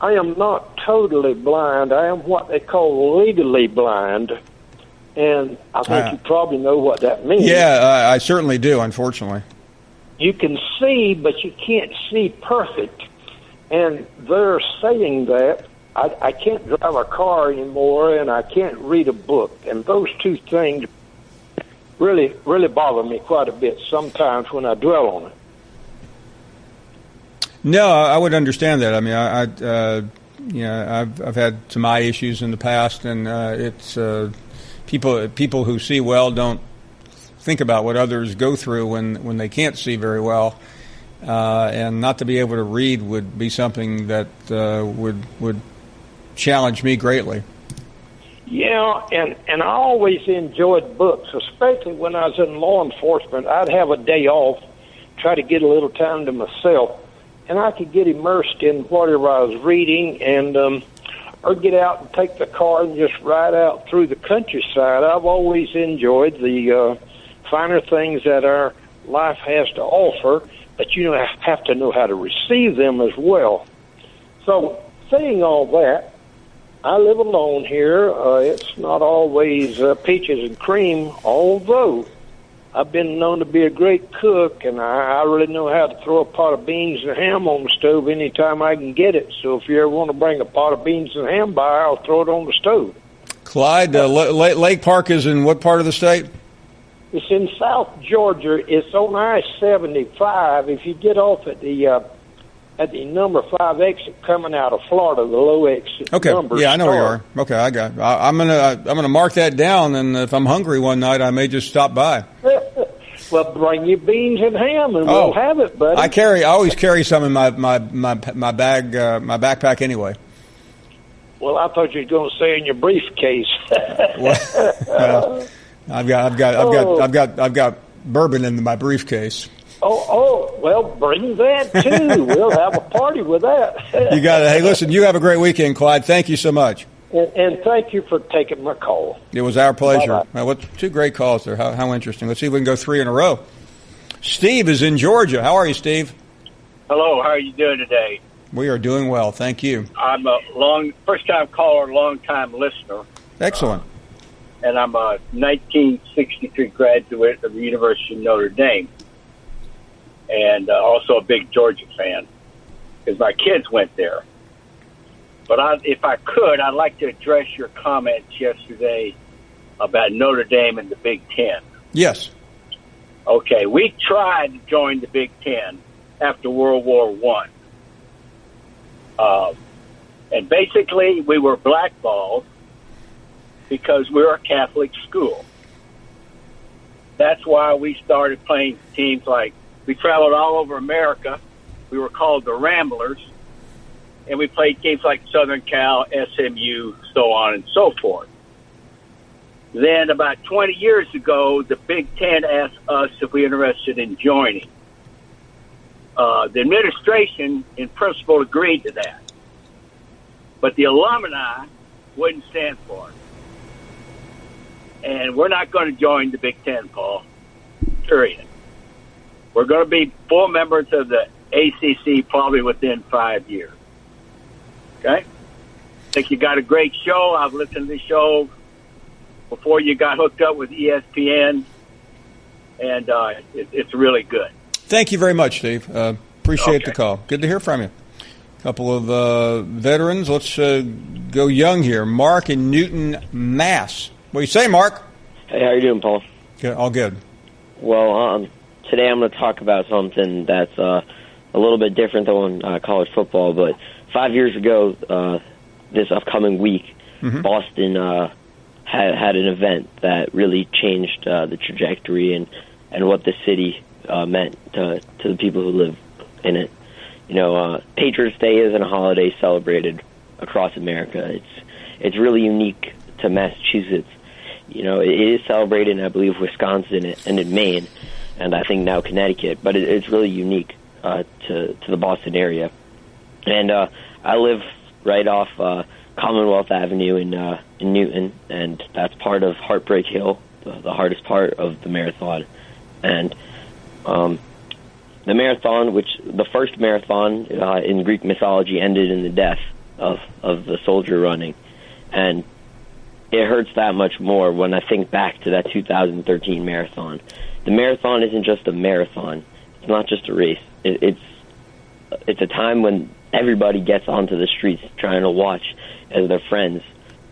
O: I am not totally blind. I am what they call legally blind. And I think you probably know what that means.
C: Yeah, I certainly do, unfortunately.
O: you can see, but you can't see perfect. And they're saying that I can't drive a car anymore, and I can't read a book. And those two things really bother me quite a bit sometimes when I dwell on it.
C: No, I would understand that. I mean, I've had some eye issues in the past, and it's people who see well don't think about what others go through when they can't see very well, and not to be able to read would be something that would challenge me greatly.
O: Yeah, and I always enjoyed books, especially when I was in law enforcement. I'd have a day off, try to get a little time to myself, and I could get immersed in whatever I was reading, and or get out and take the car and just ride out through the countryside. I've always enjoyed the finer things that our life has to offer, but you have to know how to receive them as well. So, saying all that, I live alone here. It's not always peaches and cream, although I've been known to be a great cook, and I really know how to throw a pot of beans and ham on the stove anytime I can get it. So if you ever want to bring a pot of beans and ham by, I'll throw it on the stove.
C: Clyde, Lake Park is in what part of the state?
O: It's in South Georgia. It's on I-75. If you get off at the number 5 exit coming out of Florida, the low exit.
C: Okay, yeah, I know where you are. Okay, I got it. I'm gonna mark that down, and if I'm hungry one night, I may just stop by.
O: Well, bring your beans and ham, and we'll have it, buddy.
C: I always carry some in my bag, my backpack anyway.
O: Well, I thought you were going to say in your briefcase.
C: Well, I've got bourbon in my briefcase.
O: Well, bring that too. We'll have a party with that.
C: You got it. Hey, listen, you have a great weekend, Clyde. Thank you so much.
O: And thank you for taking my call.
C: It was our pleasure.
O: Bye-bye.
C: Well, two great calls there. How interesting. Let's see if we can go 3 in a row. Steve is in Georgia. How are you, Steve?
P: Hello. How are you doing today?
C: We are doing well. Thank you.
P: I'm a first-time caller, long-time listener.
C: Excellent.
P: And I'm a 1963 graduate of the University of Notre Dame. And also a big Georgia fan because my kids went there. But if I could, I'd like to address your comments yesterday about Notre Dame and the Big Ten.
C: Yes.
P: Okay, we tried to join the Big Ten after World War I. And basically, we were blackballed because we were a Catholic school. That's why we started playing teams like, we traveled all over America. We were called the Ramblers. And we played teams like Southern Cal, SMU, so on and so forth. Then about 20 years ago, the Big Ten asked us if we were interested in joining. The administration, in principle, agreed to that. But the alumni wouldn't stand for it. And we're not going to join the Big Ten, Paul. Period. We're going to be full members of the ACC probably within 5 years. Okay? I think you got a great show. I've listened to the show before you got hooked up with ESPN, and it's really good.
C: Thank you very much, Steve. Appreciate the call. Good to hear from you. A couple of veterans. Let's go young here. Mark in Newton, Mass. What do you say, Mark?
Q: Hey, how you doing, Paul?
C: Good, all good.
Q: Well, today I'm going to talk about something that's a little bit different than college football, but 5 years ago, this upcoming week, Boston had an event that really changed the trajectory and what the city meant to the people who live in it. You know, Patriots Day isn't a holiday celebrated across America. It's really unique to Massachusetts. You know, it is celebrated in, I believe, Wisconsin and in Maine, and I think now Connecticut, but it's really unique to the Boston area. And I live right off Commonwealth Avenue in Newton, and that's part of Heartbreak Hill, the hardest part of the marathon. And the marathon, which the first marathon in Greek mythology ended in the death of the soldier running. And it hurts that much more when I think back to that 2013 marathon. The marathon isn't just a marathon. It's not just a race. It's a time when everybody gets onto the streets trying to watch as their friends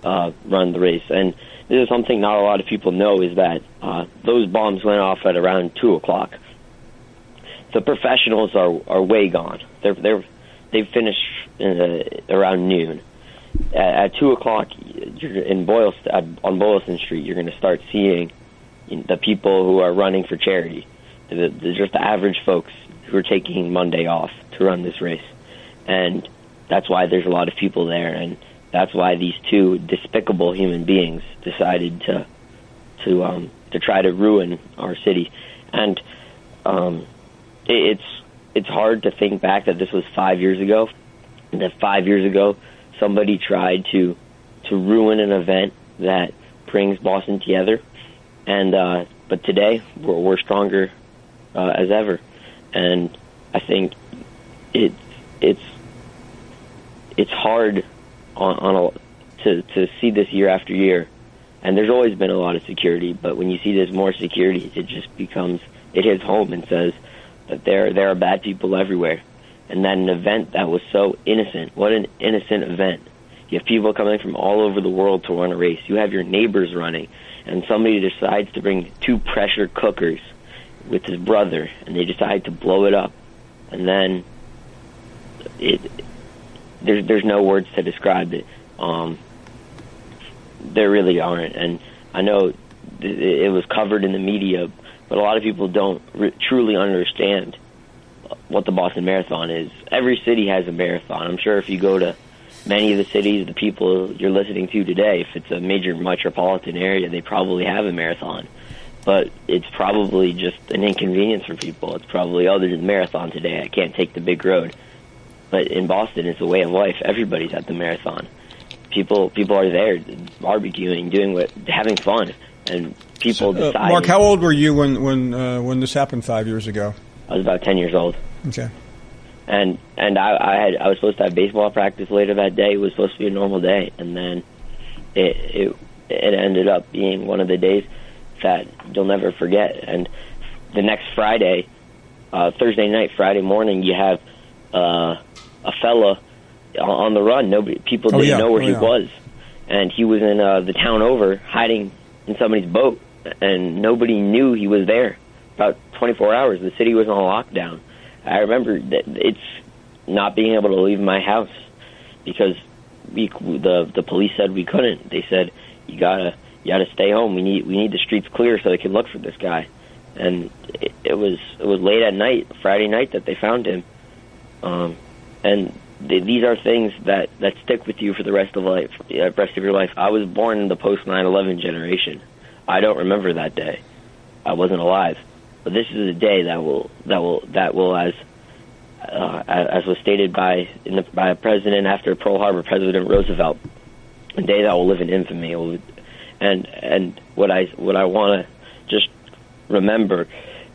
Q: run the race. And this is something not a lot of people know, is that those bombs went off at around 2 o'clock. The professionals are way gone. They've finished around noon. At 2 o'clock, you're on Boylston Street, you're going to start seeing the people who are running for charity. Just the average folks who are taking Monday off to run this race. And that's why there's a lot of people there, and that's why these two despicable human beings decided to try to ruin our city. And it's hard to think back that this was 5 years ago, and that 5 years ago somebody tried to ruin an event that brings Boston together. And but today we're stronger as ever, and I think it's hard to see this year after year. And there's always been a lot of security, but when you see there's more security, it just it hits home and says that there are bad people everywhere. And that an event that was so innocent, what an innocent event. You have people coming from all over the world to run a race. You have your neighbors running, and somebody decides to bring 2 pressure cookers with his brother, and they decide to blow it up. And then there's no words to describe it. There really aren't. And I know it was covered in the media, but a lot of people don't truly understand what the Boston Marathon is. Every city has a marathon. I'm sure if you go to many of the cities, the people you're listening to today, if it's a major metropolitan area, they probably have a marathon. But it's probably just an inconvenience for people. It's probably, there's a marathon today, I can't take the big road. But in Boston, it's a way of life. Everybody's at the marathon. People are there barbecuing, having fun, and people decide.
C: Mark, how old were you when this happened 5 years ago?
Q: I was about 10 years old.
C: Okay.
Q: And I was supposed to have baseball practice later that day. It was supposed to be a normal day, and then it ended up being one of the days that you'll never forget. And the next Friday, Thursday night, Friday morning, you have a fella on the run. People didn't know where he was, and he was in the town over, hiding in somebody's boat, and nobody knew he was there. About 24 hours, the city was on lockdown. I remember that it's not being able to leave my house because the police said we couldn't. They said you gotta stay home. We need the streets clear so they can look for this guy. And it was late at night, Friday night, that they found him. And these are things that stick with you for the rest of your life. I was born in the post 9/11 generation. I don't remember that day. I wasn't alive. But this is a day that will as was stated by a president after Pearl Harbor, President Roosevelt, a day that will live in infamy. And what I want to just remember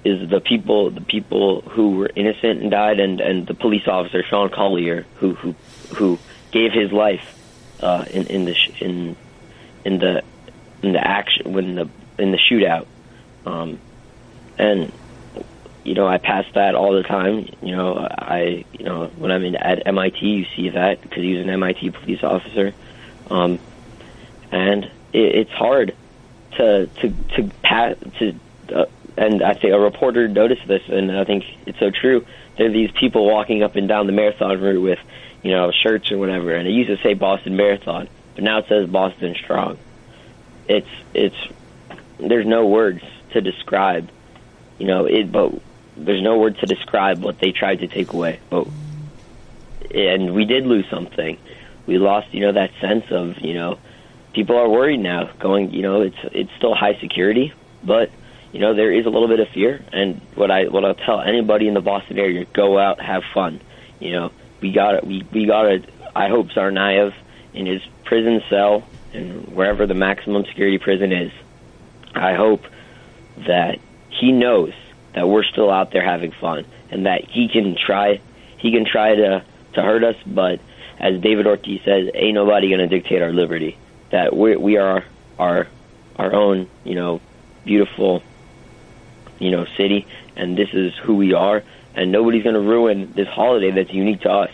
Q: is the people who were innocent and died, and the police officer Sean Collier who gave his life in the action in the shootout. And I pass that all the time. When I'm at MIT, you see that because he was an MIT police officer, and it's hard to pass to. And I think a reporter noticed this, and I think it's so true. There are these people walking up and down the marathon route with, shirts or whatever, and it used to say Boston Marathon, but now it says Boston Strong. There's no words to describe, but there's no word to describe what they tried to take away. And we did lose something. We lost, that sense of, people are worried now. It's still high security, but there is a little bit of fear. And what I'll tell anybody in the Boston area: go out, have fun. We got it. I hope Tsarnaev in his prison cell and wherever the maximum security prison is, I hope that he knows that we're still out there having fun, and that he can try to hurt us, but as David Ortiz says, ain't nobody going to dictate our liberty. That we are our own, beautiful city, and this is who we are, and nobody's going to ruin this holiday that's unique to us.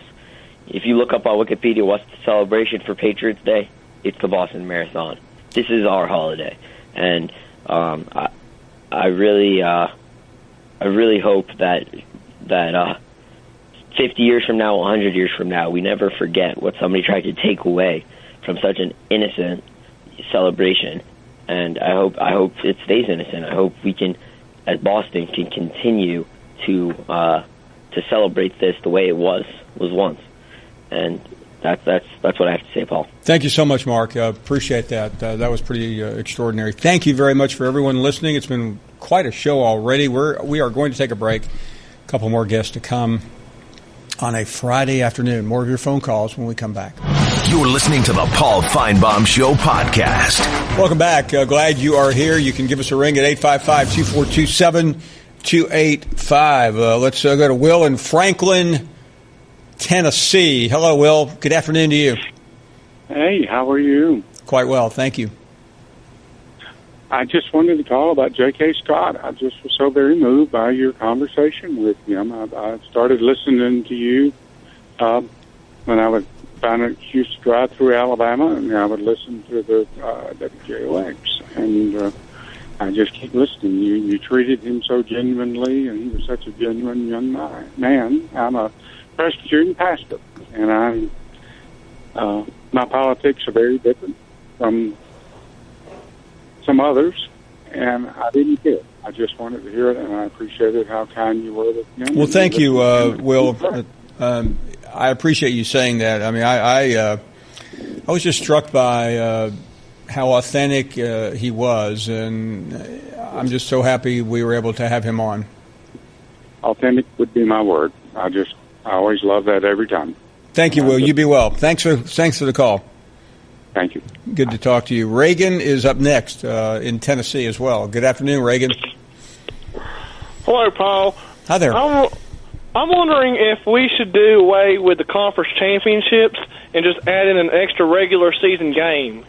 Q: If you look up on Wikipedia what's the celebration for Patriots Day, it's the Boston Marathon. This is our holiday, and I really hope that 50 years from now, 100 years from now, we never forget what somebody tried to take away from such an innocent celebration. And I hope it stays innocent. I hope we can, as Boston, can continue to celebrate this the way it was once. And that's what I have to say, Paul.
C: Thank you so much, Mark. Appreciate that. That was pretty extraordinary. Thank you very much for everyone listening. It's been quite a show already. We are going to take a break. A couple more guests to come on a Friday afternoon. More of your phone calls when we come back.
A: You're listening to the Paul Finebaum Show podcast.
C: Welcome back. Glad you are here. You can give us a ring at 855-242-7285. Let's go to Will in Franklin, Tennessee. Hello, Will. Good afternoon to you.
R: Hey, how are you?
C: Quite well, thank you.
R: I just wanted to call about J.K. Scott. I just was so very moved by your conversation with him. I started listening to you when I would used to drive through Alabama, and I would listen to the WJOX. And I just keep listening. You treated him so genuinely, and he was such a genuine young man. I'm a Presbyterian pastor, and my politics are very different from some others, and I didn't care. I just wanted to hear it, and I appreciated how kind you were with him.
C: Well, thank you, Will. I appreciate you saying that. I mean, I was just struck by how authentic he was, and I'm just so happy we were able to have him on.
R: Authentic would be my word. I always love that every time.
C: Thank you, Will. You be well. Thanks for the call.
R: Thank you.
C: Good to talk to you. Reagan is up next in Tennessee as well. Good afternoon, Reagan.
S: Hello, Paul.
C: Hi there.
S: I'm wondering if we should do away with the conference championships and just add in an extra regular season game.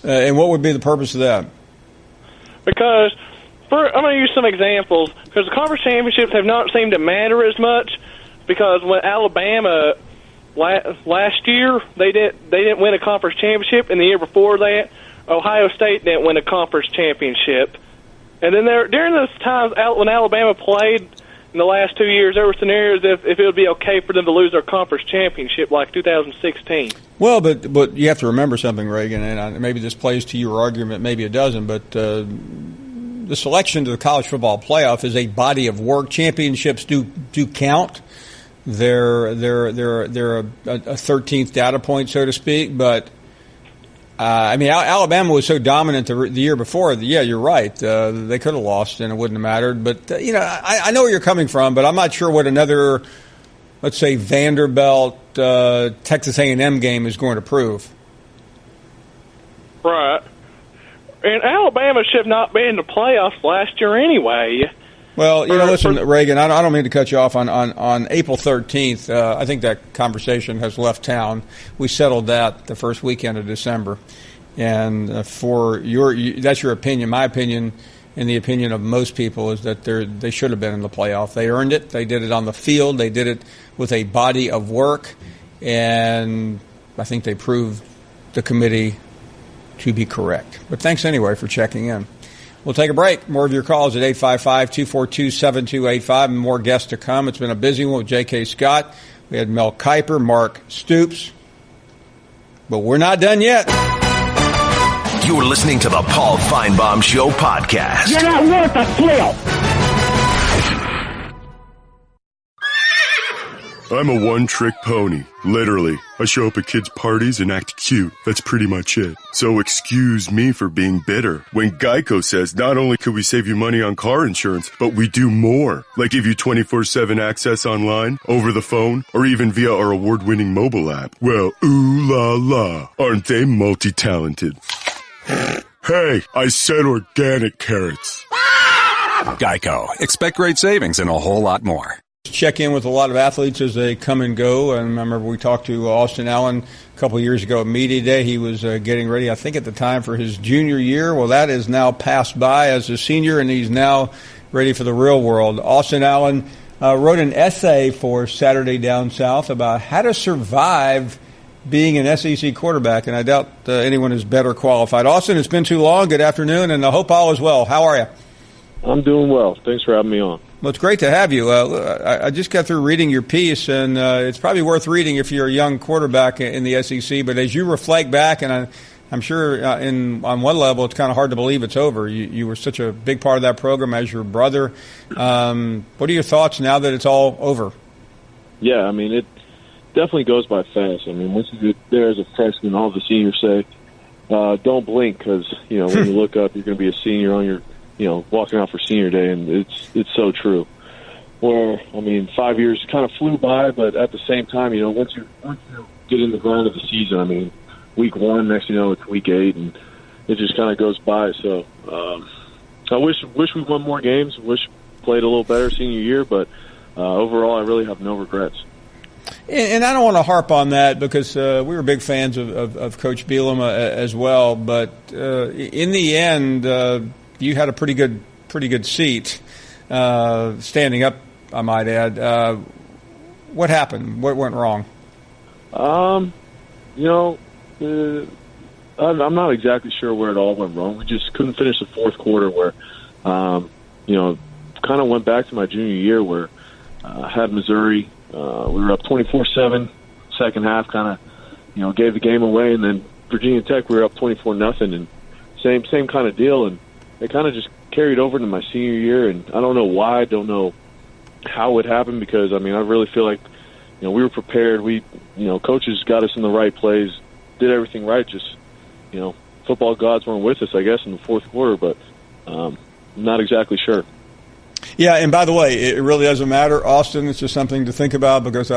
C: And what would be the purpose of that?
S: Because, I'm going to use some examples, because the conference championships have not seemed to matter as much, because when Alabama last year, they didn't win a conference championship, and the year before that, Ohio State didn't win a conference championship. And then during those times when Alabama played in the last 2 years, there were scenarios if it would be okay for them to lose their conference championship, like 2016.
C: Well, but you have to remember something, Reagan, and maybe this plays to your argument, maybe it doesn't, but the selection to the college football playoff is a body of work. Championships do count. They're a 13th data point, so to speak, but I mean, Alabama was so dominant the year before. Yeah, you're right. They could have lost, and it wouldn't have mattered. But I know where you're coming from, but I'm not sure what another, let's say, Vanderbilt, Texas A&M game is going to prove.
S: Right. And Alabama should not be in the playoffs last year anyway.
C: Well, listen, Reagan, I don't mean to cut you off. On April 13th, I think that conversation has left town. We settled that the first weekend of December. And that's your opinion. My opinion, and the opinion of most people, is that they should have been in the playoff. They earned it. They did it on the field. They did it with a body of work. And I think they proved the committee to be correct. But thanks anyway for checking in. We'll take a break. More of your calls at 855-242-7285. And more guests to come. It's been a busy one with J.K. Scott. We had Mel Kiper, Mark Stoops. But we're not done yet.
A: You're listening to the Paul Finebaum Show podcast.
M: You're not worth a flip.
G: I'm a one-trick pony. Literally. I show up at kids' parties and act cute. That's pretty much it. So excuse me for being bitter when Geico says not only could we save you money on car insurance, but we do more. Like give you 24/7 access online, over the phone, or even via our award-winning mobile app. Well, ooh la la. Aren't they multi-talented? Hey, I said organic carrots.
H: Geico. Expect great savings and a whole lot more.
C: check in with a lot of athletes as they come and go. And I remember we talked to Austin Allen a couple of years ago at Media Day. He was getting ready, I think at the time, for his junior year. Well, that is now passed by as a senior, and he's now ready for the real world. Austin Allen wrote an essay for Saturday Down South about how to survive being an SEC quarterback, and I doubt anyone is better qualified. Austin, it's been too long. Good afternoon, and I hope all is well. How are you?
T: I'm doing well. Thanks for having me on.
C: Well, it's great to have you. I just got through reading your piece, and it's probably worth reading if you're a young quarterback in the SEC. But as you reflect back, and I'm sure on one level it's kind of hard to believe it's over. You were such a big part of that program as your brother. What are your thoughts now that it's all over?
T: Yeah, I mean, it definitely goes by fast. I mean, once you get there as a freshman, all the seniors say, don't blink because, when you look up, you're going to be a senior on your walking out for senior day, and it's so true. Where, 5 years kind of flew by, but at the same time, once you get in the grind of the season, week 1, next it's week 8, and it just kind of goes by. So I wish we won more games, wish we played a little better senior year, but overall I really have no regrets.
C: And I don't want to harp on that because we were big fans of Coach Bielema as well, but in the end, you had a pretty good seat, standing up, I might add. What happened? What went wrong?
T: I'm not exactly sure where it all went wrong. We just couldn't finish the fourth quarter where, kind of went back to my junior year where I had Missouri. We were up 24-7, second half, kind of, gave the game away. And then Virginia Tech, we were up 24-0, and same kind of deal. And it kind of just carried over to my senior year, and I don't know why. I don't know how it happened because, I really feel like, we were prepared. We, coaches got us in the right plays, did everything right. Just, football gods weren't with us, I guess, in the fourth quarter, but I'm not exactly sure.
C: Yeah, and by the way, it really doesn't matter, Austin. It's just something to think about because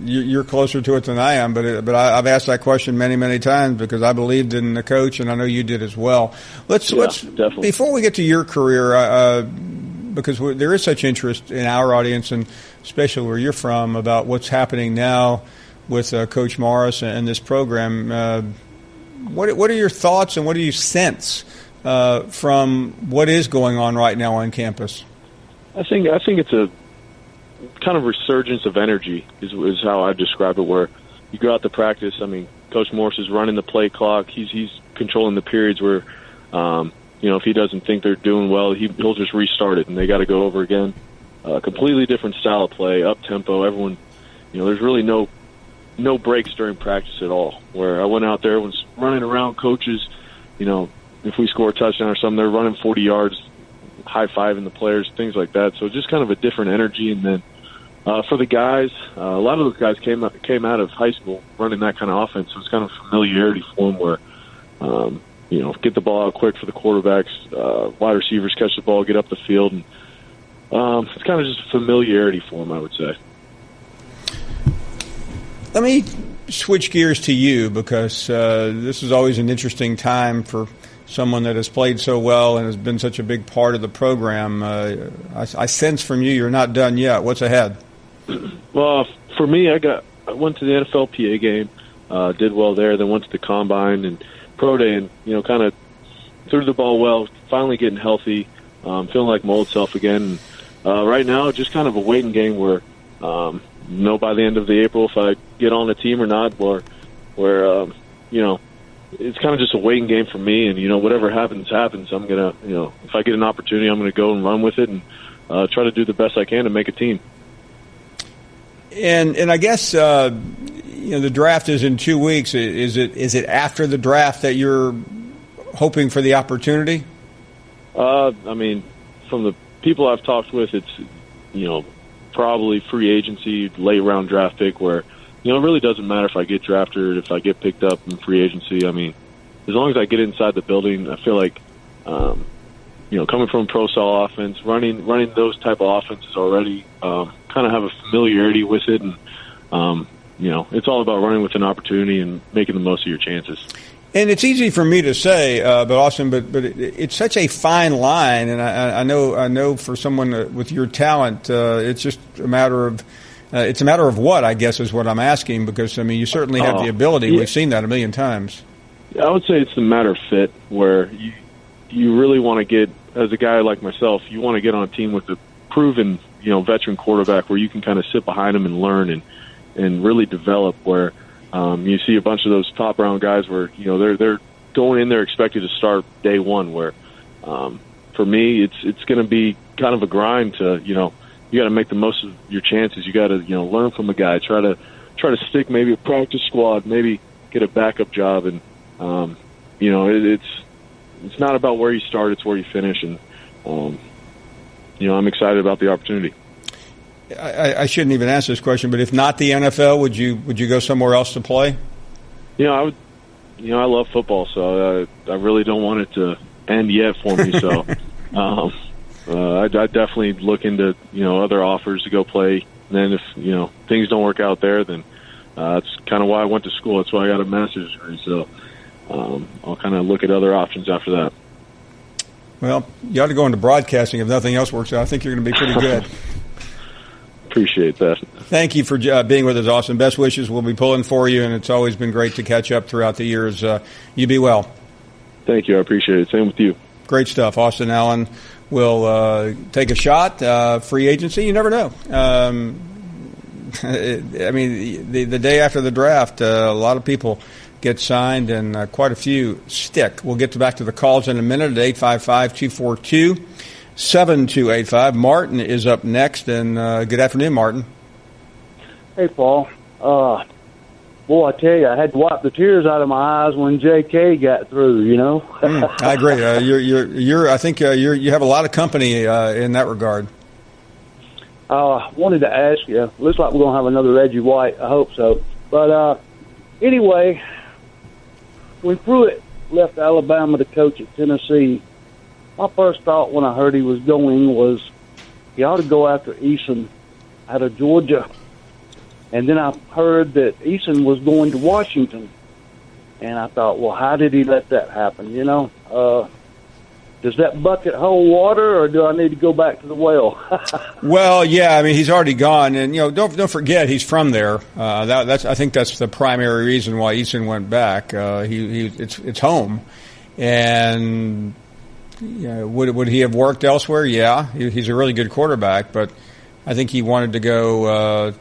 C: you're closer to it than I am. But I've asked that question many, many times because I believed in the coach, and I know you did as well. Let's
T: definitely.
C: Before we get to your career, because there is such interest in our audience, and especially where you're from, about what's happening now with Coach Morris and this program. What are your thoughts and what do you sense from what is going on right now on campus?
T: I think it's a kind of resurgence of energy is how I describe it, where you go out to practice. Coach Morris is running the play clock. He's controlling the periods where, if he doesn't think they're doing well, he'll just restart it, and they got to go over again. Completely different style of play, up-tempo. Everyone, there's really no breaks during practice at all. Where I went out there, was running around coaches, if we score a touchdown or something, they're running 40 yards, high-fiving the players, things like that. So just kind of a different energy. And then for the guys, a lot of those guys came out of high school running that kind of offense. So it's kind of familiarity for them where, get the ball out quick for the quarterbacks, wide receivers catch the ball, get up the field. And it's kind of just familiarity for them, I would say.
C: Let me switch gears to you because this is always an interesting time for someone that has played so well and has been such a big part of the program. I sense from you're not done yet. What's ahead?
T: Well, for me, I went to the NFLPA game, did well there, then went to the Combine and Pro Day and, kind of threw the ball well, finally getting healthy, feeling like my old self again. Right now, just kind of a waiting game where know by the end of the April if I get on a team or not, or where, it's kind of just a waiting game for me, and, whatever happens. I'm going to, if I get an opportunity, I'm going to go and run with it and try to do the best I can to make a team.
C: And I guess, the draft is in 2 weeks. Is it after the draft that you're hoping for the opportunity?
T: From the people I've talked with, it's, probably free agency, late round draft pick where, it really doesn't matter if I get drafted or if I get picked up in free agency. As long as I get inside the building, I feel like, coming from pro style offense, running those type of offenses already, kind of have a familiarity with it. And, it's all about running with an opportunity and making the most of your chances.
C: And it's easy for me to say, but Austin, but it's such a fine line, and I know for someone with your talent, it's just a matter of it's a matter of what, I guess, is what I'm asking, because I mean you certainly have the ability. Yeah. We've seen that a million times.
T: I would say it's a matter of fit, where you really want to get, as a guy like myself, you want to get on a team with a proven veteran quarterback where you can kind of sit behind him and learn and really develop. Where you see a bunch of those top round guys where they're going in there expected to start day one. Where for me, it's going to be kind of a grind to you got to make the most of your chances. You got to learn from a guy, try to stick maybe a practice squad, maybe get a backup job, and it's not about where you start, it's where you finish, and I'm excited about the opportunity.
C: I shouldn't even ask this question, but if not the NFL, would you go somewhere else to play?
T: I would. I love football, so I really don't want it to end yet for me. So I definitely look into other offers to go play. And then if things don't work out there, then that's kind of why I went to school. That's why I got a master's degree. So I'll kind of look at other options after that.
C: Well, you ought to go into broadcasting if nothing else works out. I think you're going to be pretty good.
T: Appreciate that.
C: Thank you for being with us, Austin. Best wishes. We'll be pulling for you, and it's always been great to catch up throughout the years. You be well.
T: Thank you. I appreciate it. Same with you.
C: Great stuff. Austin Allen will take a shot. Free agency, you never know. I mean, the day after the draft, a lot of people get signed, and quite a few stick. We'll get back to the calls in a minute at 855-242-7285. Martin is up next, and good afternoon, Martin.
U: Hey, Paul. Boy, I tell you, I had to wipe the tears out of my eyes when J.K. got through.
C: I agree. I think you have a lot of company in that regard.
U: Wanted to ask you. Looks like we're gonna have another Reggie White. I hope so. But anyway, when Pruitt left Alabama to coach at Tennessee, my first thought when I heard he was going was he ought to go after Eason out of Georgia. And then I heard that Eason was going to Washington. And I thought, well, how did he let that happen? Does that bucket hold water, or do I need to go back to the well?
C: Well, yeah, I mean, he's already gone. And, don't forget he's from there. I think that's the primary reason why Eason went back. It's home. And would he have worked elsewhere? Yeah, he's a really good quarterback, but I think he wanted to go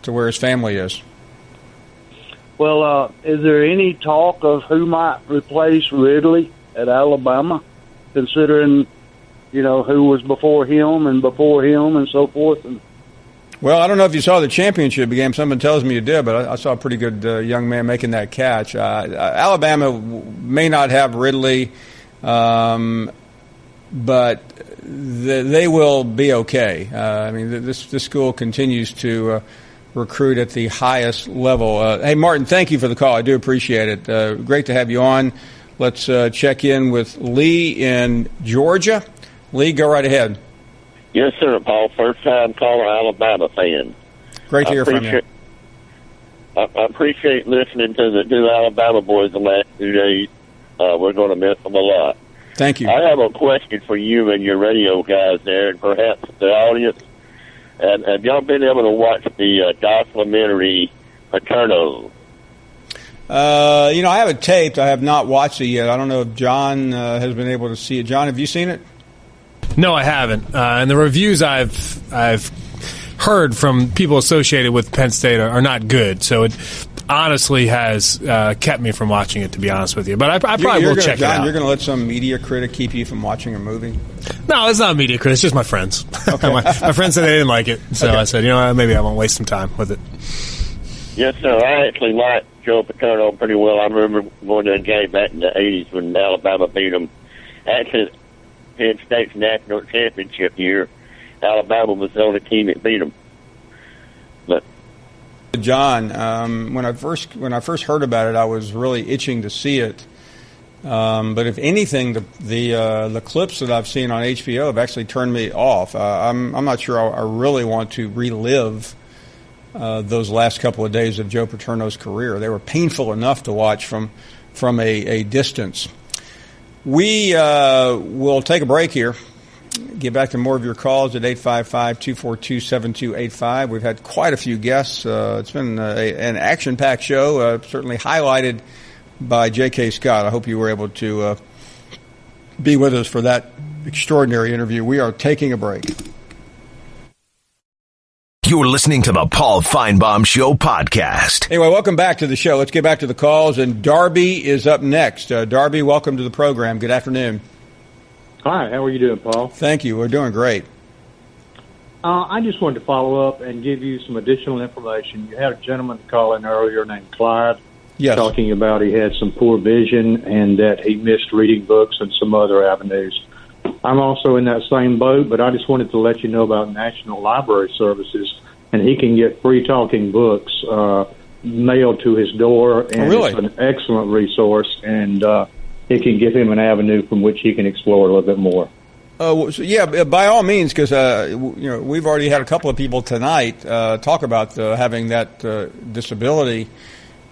C: to where his family is.
U: Well, is there any talk of who might replace Ridley at Alabama, considering, who was before him and so forth?
C: Well, I don't know if you saw the championship game. Someone tells me you did, but I saw a pretty good young man making that catch. Alabama may not have Ridley, but they will be okay. I mean, this school continues to recruit at the highest level. Hey, Martin, thank you for the call. I do appreciate it. Great to have you on. Let's check in with Lee in Georgia. Lee, go right ahead.
V: Yes, sir, Paul. First time caller, Alabama fan.
C: Great to hear from you.
V: I appreciate listening to the two Alabama boys the last 2 days. We're going to miss them a lot.
C: Thank you.
V: I have a question for you and your radio guys there, and perhaps the audience. And have y'all been able to watch the documentary Paterno?
C: I have it taped. I have not watched it yet. I don't know if John has been able to see it. John, have you seen it?
W: No, I haven't. And the reviews I've heard from people associated with Penn State are not good. So it honestly has kept me from watching it, to be honest with you. But I probably will check it out.
C: You're going to let some media critic keep you from watching a movie?
W: No, it's not a media critic. It's just my friends.
C: Okay.
W: my friends said they didn't like it. So okay. I said, maybe I won't waste some time with it.
V: Yes, sir. I actually like Joe Paterno pretty well. I remember going to a game back in the 80s when Alabama beat them. Actually, Penn State's national championship year, Alabama was the only team that beat them. But
C: John, when I first heard about it, I was really itching to see it. But if anything, the clips that I've seen on HBO have actually turned me off. I'm not sure I really want to relive those last couple of days of Joe Paterno's career. They were painful enough to watch from from a distance. We will take a break here. Get back to more of your calls at 855-242-7285. We've had quite a few guests. It's been an action-packed show, certainly highlighted by J.K. Scott. I hope you were able to be with us for that extraordinary interview. We are taking a break.
A: You're listening to the Paul Finebaum Show podcast.
C: Anyway, welcome back to the show. Let's get back to the calls, and Darby is up next. Darby, welcome to the program. Good afternoon.
B: Hi, how are you doing, Paul?
C: Thank you. We're doing great.
B: I just wanted to follow up and give you some additional information. You had a gentleman call in earlier named Clyde,
C: yes,
B: talking about he had some poor vision and that he missed reading books and some other avenues. I'm also in that same boat, but I just wanted to let you know about National Library Services, and he can get free talking books mailed to his door, and It's an excellent resource, and it can give him an avenue from which he can explore a little bit more.
C: Yeah, by all means, because we've already had a couple of people tonight talk about having that disability,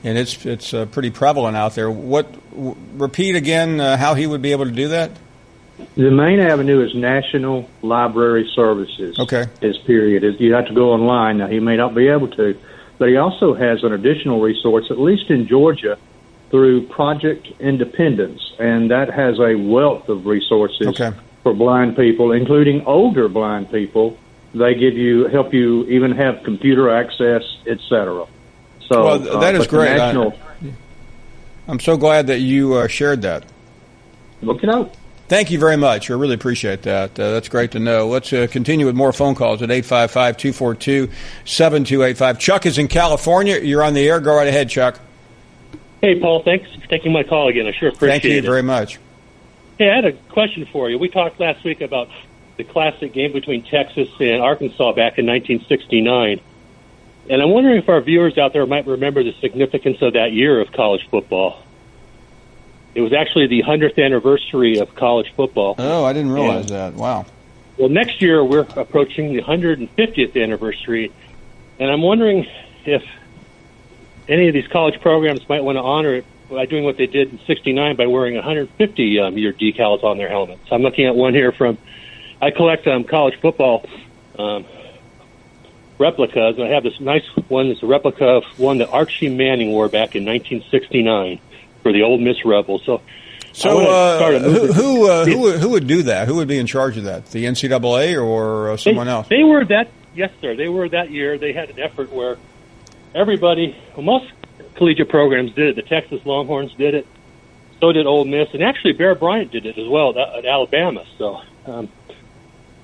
C: and it's pretty prevalent out there. Repeat again how he would be able to do that?
B: The main avenue is National Library Services.
C: Okay.
B: You have to go online. Now, he may not be able to, but he also has an additional resource, at least in Georgia, through Project Independence, and that has a wealth of resources for blind people, including older blind people. They help you even have computer access, etc. So
C: that is great. I'm so glad that you shared that.
B: Look it up.
C: Thank you very much. I really appreciate that. That's great to know. Let's continue with more phone calls at 855-242-7285. Chuck is in California. You're on the air. Go right ahead, Chuck.
D: Hey, Paul. Thanks for taking my call again. I sure appreciate it.
C: Thank you very much.
D: Hey, I had a question for you. We talked last week about the classic game between Texas and Arkansas back in 1969. And I'm wondering if our viewers out there might remember the significance of that year of college football. It was actually the 100th anniversary of college football.
C: Oh, I didn't realize that. Wow.
D: Well, next year we're approaching the 150th anniversary, and I'm wondering if any of these college programs might want to honor it by doing what they did in 69 by wearing 150-year decals on their helmets. I'm looking at one here I collect college football replicas, and I have this nice one that's a replica of one that Archie Manning wore back in 1969. For the Ole Miss Rebels. So
C: who would do that? Who would be in charge of that? The NCAA or someone else?
D: They were that. Yes, sir. They were that year. They had an effort where most collegiate programs did it. The Texas Longhorns did it. So did Ole Miss, and actually Bear Bryant did it as well at Alabama. So I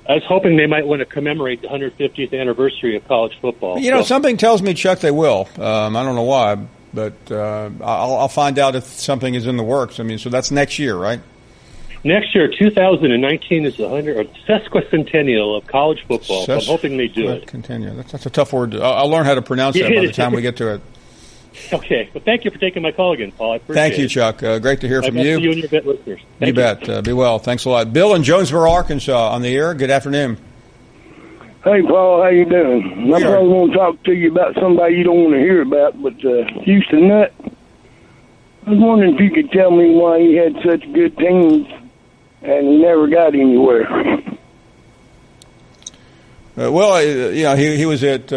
D: was hoping they might want to commemorate the 150th anniversary of college football.
C: Something tells me, Chuck, they will. I don't know why. But I'll find out if something is in the works. I mean, so that's next year, right?
D: Next year, 2019, is the sesquicentennial of college football. So I'm hoping they do it.
C: That's a tough word. I'll learn how to pronounce that by the time we get to it.
D: Okay. Well, thank you for taking my call again, Paul. I appreciate it.
C: Thank you, Chuck. Great to hear from you.
D: You and your vet listeners.
C: You bet. Be well. Thanks a lot. Bill in Jonesboro, Arkansas, on the air. Good afternoon.
E: Hey, Paul, how you doing? I probably want to talk to you about somebody you don't want to hear about, but Houston Nutt. I was wondering if you could tell me why he had such good teams and he never got anywhere.
C: He was at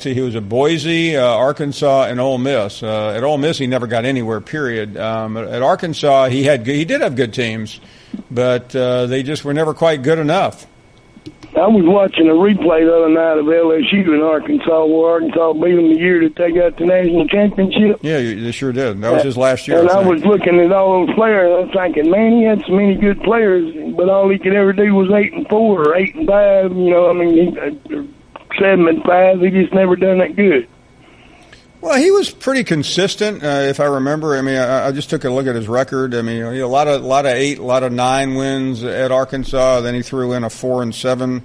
C: he was at Boise, Arkansas, and Ole Miss. At Ole Miss, he never got anywhere. Period. At Arkansas, he did have good teams, but they just were never quite good enough.
E: I was watching a replay the other night of LSU in Arkansas, where Arkansas beat them the year that they got the national championship.
C: Yeah, they sure did. That was his last year.
E: And I was looking at all those players, and I was thinking, man, he had so many good players, but all he could ever do was 8-4 or 8-5. 7-5. He just never done that good.
C: Well, he was pretty consistent, if I remember. I mean, I just took a look at his record. I mean, a lot of 8, a lot of 9 wins at Arkansas. Then he threw in a 4-7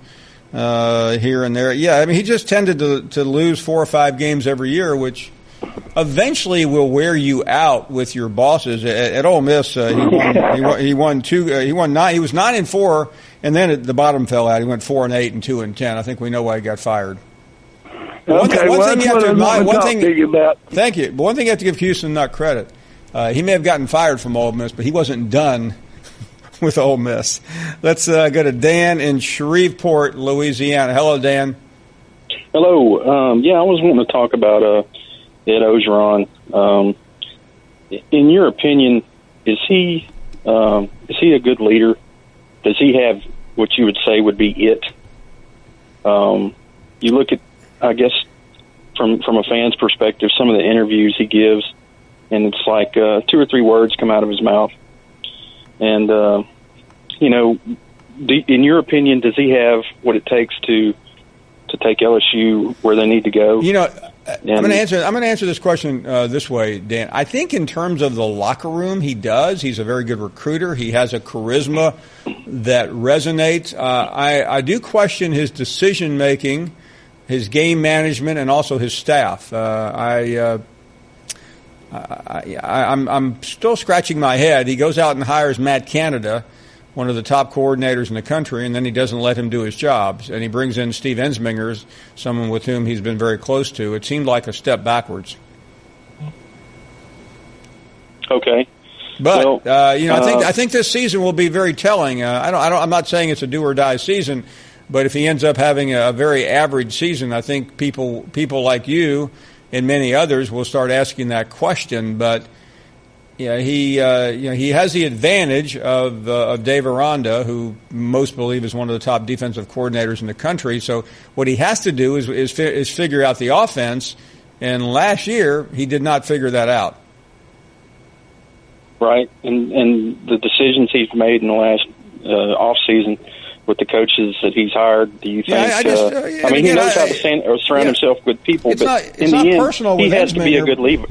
C: here and there. Yeah, I mean, he just tended to lose 4 or 5 games every year, which eventually will wear you out with your bosses. At Ole Miss, he won 9. He was 9-4, and then at the bottom fell out. He went 4-8 and 2-10. I think we know why he got fired.
E: Thank you. But one thing you have to give Houston Nutt credit.
C: He may have gotten fired from Ole Miss, but he wasn't done with Ole Miss. Let's go to Dan in Shreveport, Louisiana. Hello, Dan.
F: Hello. I was wanting to talk about Ed Ogeron. In your opinion, is he a good leader? Does he have what you would say would be it? You look at, I guess, from a fan's perspective, some of the interviews he gives, and it's like 2 or 3 words come out of his mouth. And, in your opinion, does he have what it takes to take LSU where they need to go?
C: I'm going to answer this question this way, Dan. I think in terms of the locker room, he does. He's a very good recruiter. He has a charisma that resonates. I do question his decision making, his game management, and also his staff. I'm still scratching my head. He goes out and hires Matt Canada, one of the top coordinators in the country, and then he doesn't let him do his jobs. And he brings in Steve Ensminger, someone with whom he's been very close to. It seemed like a step backwards.
F: Okay.
C: But I think this season will be very telling. I'm not saying it's a do or die season, but if he ends up having a very average season, I think people like you and many others will start asking that question. But he has the advantage of Dave Aranda, who most believe is one of the top defensive coordinators in the country. So what he has to do is figure out the offense. And last year he did not figure that out.
F: Right, and the decisions he's made in the last off season with the coaches that he's hired, do you think? He knows how to surround himself with people, but in the end, he has to be a good leader.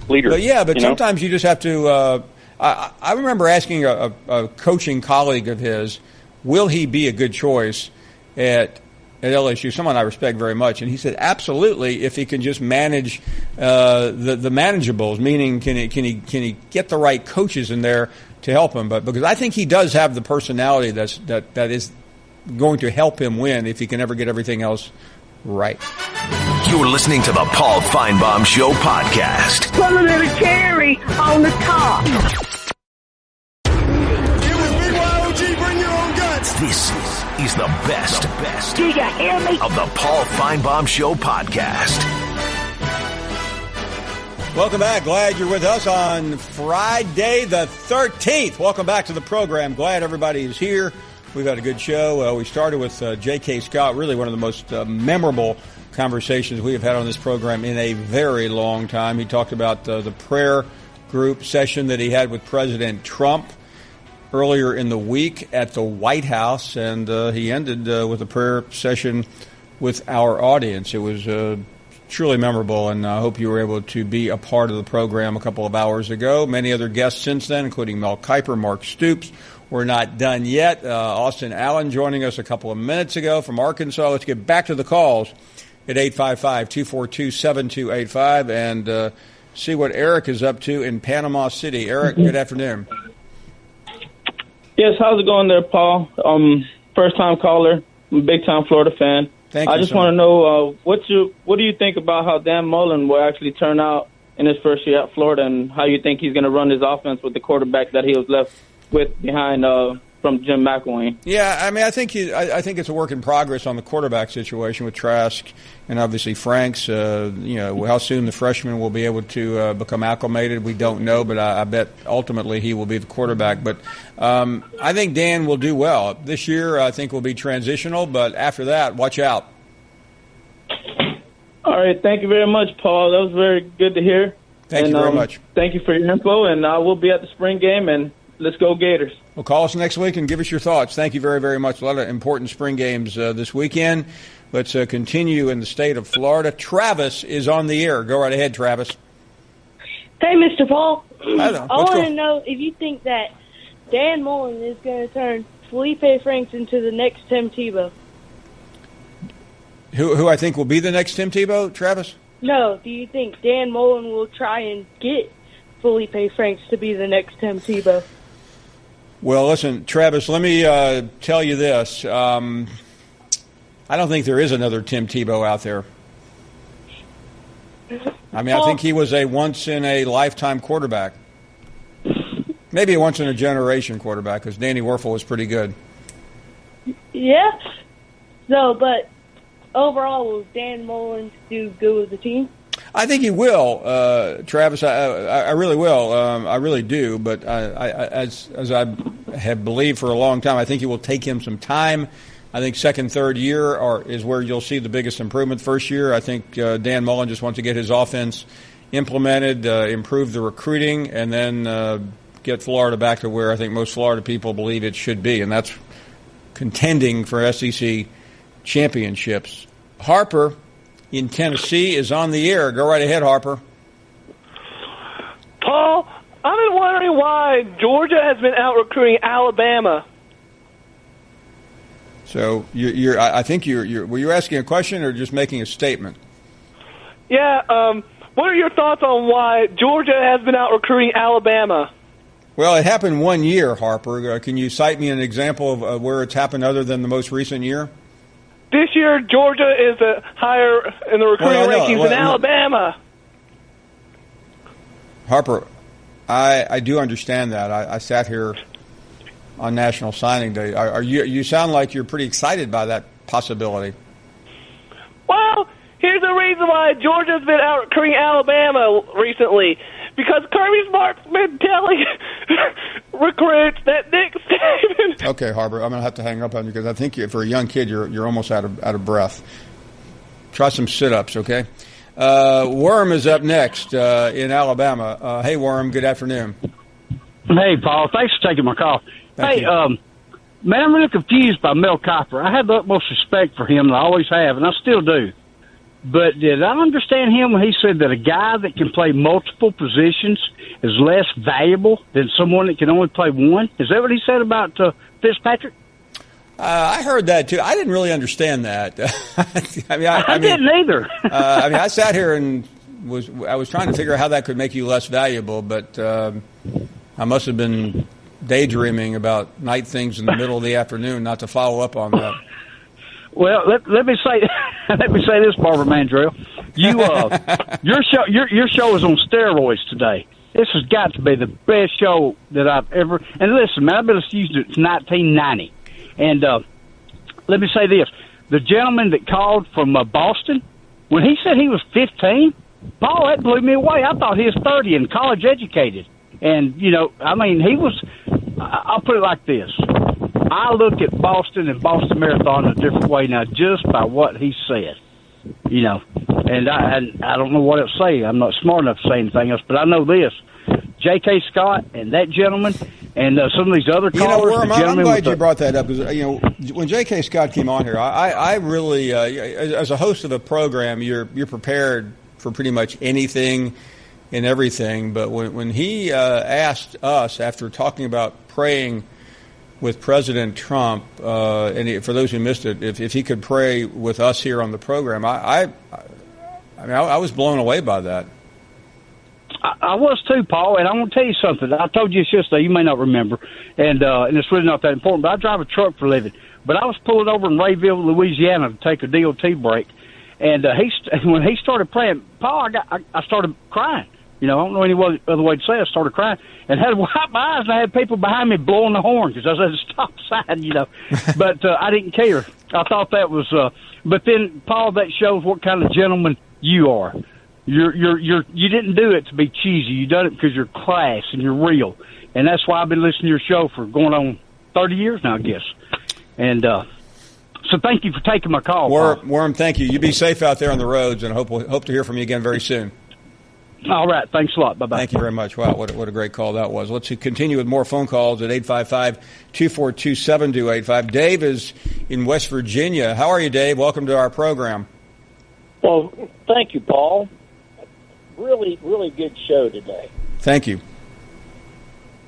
C: But sometimes you just have to. I remember asking a coaching colleague of his, will he be a good choice at LSU, someone I respect very much, and he said absolutely if he can just manage the manageables, meaning can he get the right coaches in there to help him. But because I think he does have the personality that is going to help him win if he can ever get everything else right.
A: You're listening to the Paul Finebaum Show podcast.
M: Put a little cherry on the top.
A: It was BYOG, bring your own guts. This is the best
M: Do you hear me?
A: of the Paul Finebaum Show podcast.
C: Welcome back. Glad you're with us on Friday the 13th. Welcome back to the program. Glad everybody is here. We've had a good show. We started with J.K. Scott, really one of the most memorable conversations we have had on this program in a very long time. He talked about the prayer group session that he had with President Trump earlier in the week at the White House, and he ended with a prayer session with our audience. It was truly memorable, and I hope you were able to be a part of the program a couple of hours ago. Many other guests since then, including Mel Kiper, Mark Stoops. We're not done yet. Austin Allen joining us a couple of minutes ago from Arkansas. Let's get back to the calls at 855-242-7285 and see what Eric is up to in Panama City. Eric, good afternoon.
I: Yes, how's it going there, Paul? First-time caller. I'm a big-time Florida fan.
C: Thank you.
I: I just want to know what do you think about how Dan Mullen will actually turn out in his first year at Florida, and how you think he's going to run his offense with the quarterback that he was left with behind from Jim McElwain?
C: Yeah, I mean, I think it's a work in progress on the quarterback situation with Trask and obviously Franks. How soon the freshman will be able to become acclimated, we don't know, but I bet ultimately he will be the quarterback. But I think Dan will do well. This year I think will be transitional, but after that, watch out.
I: All right, thank you very much, Paul. That was very good to hear.
C: Thank you very much.
I: Thank you for your info, and we'll be at the spring game, and let's go Gators.
C: Well, call us next week and give us your thoughts. Thank you very, very much. A lot of important spring games this weekend. Let's continue in the state of Florida. Travis is on the air. Go right ahead, Travis.
J: Hey, Mr. Paul.
C: Hello.
J: I want to know if you think that Dan Mullen is going to turn Felipe Franks into the next Tim Tebow.
C: Who I think will be the next Tim Tebow, Travis?
J: No, do you think Dan Mullen will try and get Felipe Franks to be the next Tim Tebow?
C: Well, listen, Travis, let me tell you this. I don't think there is another Tim Tebow out there. I mean, I think he was a once-in-a-lifetime quarterback. Maybe a once-in-a-generation quarterback, because Danny Werfel was pretty good.
J: Yeah. So, but overall, will Dan Mullen do good with the team?
C: I think he will, Travis. I really will. I really do. But as I have believed for a long time, I think it will take him some time. I think second, third year is where you'll see the biggest improvement. First year, I think Dan Mullen just wants to get his offense implemented, improve the recruiting, and then get Florida back to where I think most Florida people believe it should be, and that's contending for SEC championships. Harper in Tennessee is on the air. Go right ahead, Harper.
S: Paul, I've been wondering why Georgia has been out-recruiting Alabama.
C: So I think were you asking a question or just making a statement?
S: Yeah, what are your thoughts on why Georgia has been out-recruiting Alabama?
C: Well, it happened 1 year, Harper. Can you cite me an example of where it's happened other than the most recent year?
S: This year, Georgia is higher in the recruiting rankings than Alabama.
C: Harper, I do understand that. I sat here on National Signing Day. You sound like you're pretty excited by that possibility.
S: Well, here's the reason why Georgia's been out recruiting Alabama recently. Because Kirby Smart's been telling recruits that Nick Saban.
C: Okay, Harper, I'm going to have to hang up on you because I think for a young kid, you're almost out of breath. Try some sit-ups, okay? Worm is up next in Alabama. Hey, Worm, good afternoon.
U: Hey, Paul, thanks for taking my call.
C: Thank you.
U: Man, I'm really confused by Mel Kiper. I have the utmost respect for him, and I always have, and I still do. But did I understand him when he said that a guy that can play multiple positions is less valuable than someone that can only play one? Is that what he said about Fitzpatrick?
C: I heard that too. I didn't really understand that.
U: I didn't either.
C: I sat here and I was trying to figure out how that could make you less valuable, but I must have been daydreaming about night things in the middle of the afternoon, not to follow up on that.
U: Well, let me say this, Barbara Mandrell. Your show is on steroids today. This has got to be the best show that I've ever. And listen, man, I've been listening to you since 1990. And let me say this: the gentleman that called from Boston, when he said he was 15, Paul, that blew me away. I thought he was 30 and college educated. And he was. I'll put it like this. I look at Boston and Boston Marathon in a different way now just by what he said, and I don't know what else to say. I'm not smart enough to say anything else, but I know this. J.K. Scott and that gentleman and some of these other callers.
C: I'm glad you brought that up because, when J.K. Scott came on here, I really, as a host of a program, you're prepared for pretty much anything and everything. But when he asked us, after talking about praying with President Trump, and for those who missed it, if he could pray with us here on the program, I was blown away by that.
U: I was too, Paul, and I want to tell you something. I told you this yesterday. You may not remember, and it's really not that important, but I drive a truck for a living. But I was pulling over in Rayville, Louisiana to take a DOT break, and when he started praying, Paul, I started crying. I don't know any other way to say it. I started crying and had to wipe my eyes, and I had people behind me blowing the horn because I was at a stop sign, But I didn't care. I thought that was. But then, Paul, that shows what kind of gentleman you are. You didn't do it to be cheesy. You done it because you're class and you're real, and that's why I've been listening to your show for going on 30 years now, I guess. And so, thank you for taking my call,
C: Worm. Thank you. You be safe out there on the roads, and hope to hear from you again very soon.
U: All right. Thanks a lot. Bye-bye.
C: Thank you very much. Wow, what a great call that was. Let's continue with more phone calls at 855-242-7285. Dave is in West Virginia. How are you, Dave? Welcome to our program.
K: Well, thank you, Paul. Really, really good show today.
C: Thank you.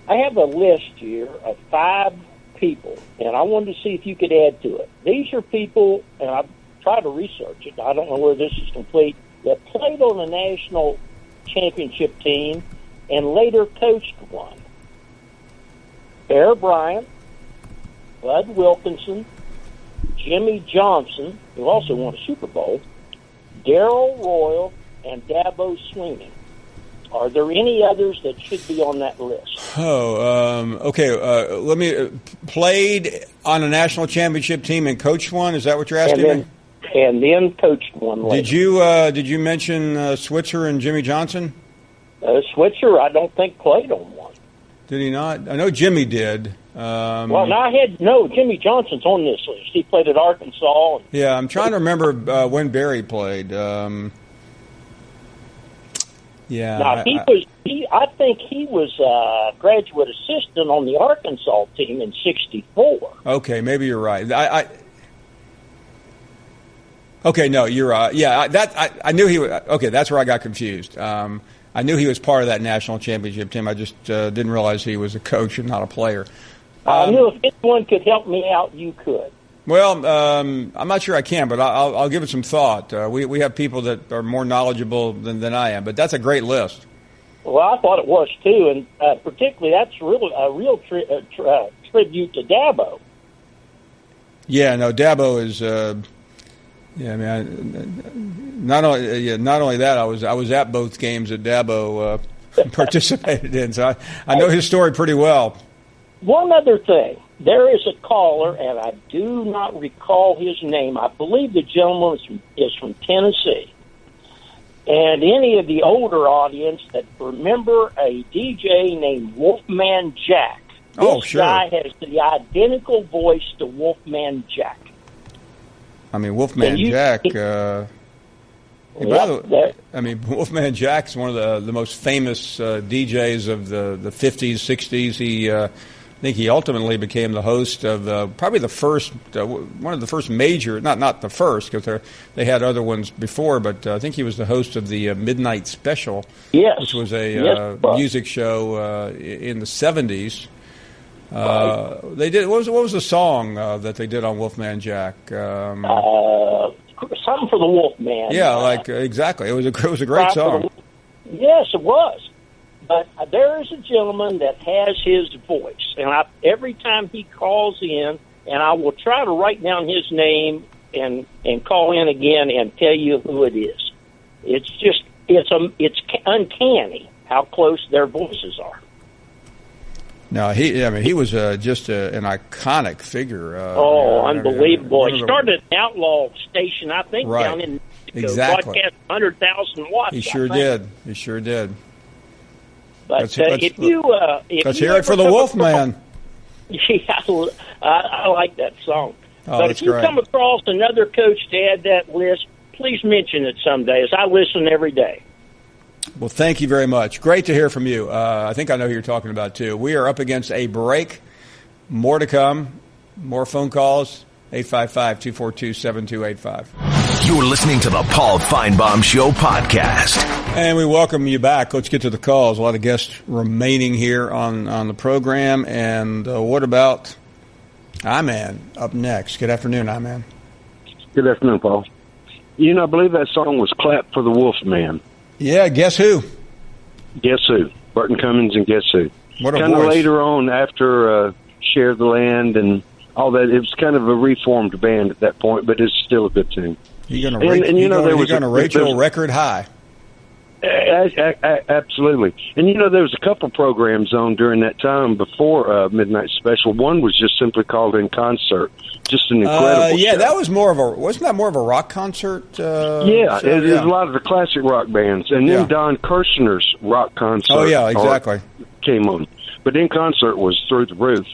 K: I have a list here of 5 people, and I wanted to see if you could add to it. These are people, and I've tried to research it. I don't know where this is complete, that played on the national championship team and later coached one. Bear Bryant, Bud Wilkinson, Jimmy Johnson, who also won a Super Bowl, Darrell Royal, and Dabo Swinney. Are there any others that should be on that list?
C: Okay. Let me played on a national championship team and coached one. Is that what you're asking me?
K: And then coached one later.
C: Did you mention Switzer and Jimmy Johnson?
K: Switzer, I don't think played on one.
C: Did he not? I know Jimmy did.
K: Jimmy Johnson's on this list. He played at Arkansas.
C: Yeah, I'm trying to remember when Barry played. I
K: think he was a graduate assistant on the Arkansas team in '64.
C: Okay, maybe you're right. Okay, no, you're right. I knew he was. Okay, that's where I got confused. I knew he was part of that national championship team. I just didn't realize he was a coach and not a player.
K: I knew if anyone could help me out, you could.
C: Well, I'm not sure I can, but I'll give it some thought. We have people that are more knowledgeable than I am, but that's a great list.
K: Well, I thought it was too, and particularly that's really a real tribute to Dabo.
C: Yeah, no, Dabo is. Not only that, I was at both games that Dabo participated in, so I know his story pretty well.
K: One other thing. There is a caller, and I do not recall his name. I believe the gentleman is from Tennessee. And any of the older audience that remember a DJ named Wolfman Jack. This guy has the identical voice to Wolfman Jack.
C: I mean, Wolfman Jack. Wolfman Jack's one of the most famous DJs of the 50s, 60s. I think he ultimately became the host of probably the first, one of the first major, not the first, because they had other ones before, but I think he was the host of the Midnight Special, which was a music show in the 70s. They did. What was the song that they did on Wolfman Jack?
K: Something for the Wolfman.
C: Yeah, exactly. It was a great song.
K: Yes, it was. But there is a gentleman that has his voice, and every time he calls in, and I will try to write down his name and call in again and tell you who it is. It's uncanny how close their voices are.
C: No, he was just an iconic figure.
K: Unbelievable! He started an outlaw station, I think, down in Mexico, broadcast 100,000 watts.
C: He sure did.
K: But
C: let's hear it for the Wolfman.
K: Yeah, I like that song.
C: But
K: if you come across another coach to add that list, please mention it someday, as I listen every day.
C: Well, thank you very much. Great to hear from you. I think I know who you're talking about, too. We are up against a break. More to come. More phone calls. 855-242-7285.
A: You're listening to the Paul Finebaum Show podcast.
C: And we welcome you back. Let's get to the calls. A lot of guests remaining here on the program. And what about I-Man up next? Good afternoon, I-Man.
L: Good afternoon, Paul. I believe that song was Clap for the Wolfman.
C: Yeah, guess who?
L: Guess who? Burton Cummings and Guess Who.
C: What a
L: kind
C: voice.
L: of later on, after Share the Land and all that, it was kind of a reformed band at that point, but it's still a good tune.
C: You're going to rate your record high.
L: Absolutely. And there was a couple programs on during that time before Midnight Special. One was just simply called In Concert. Just an incredible show.
C: That was wasn't that more of a rock concert?
L: It was a lot of the classic rock bands. And then Don Kirshner's rock concert.
C: Oh, yeah, exactly.
L: Came on. But In Concert was through the roof.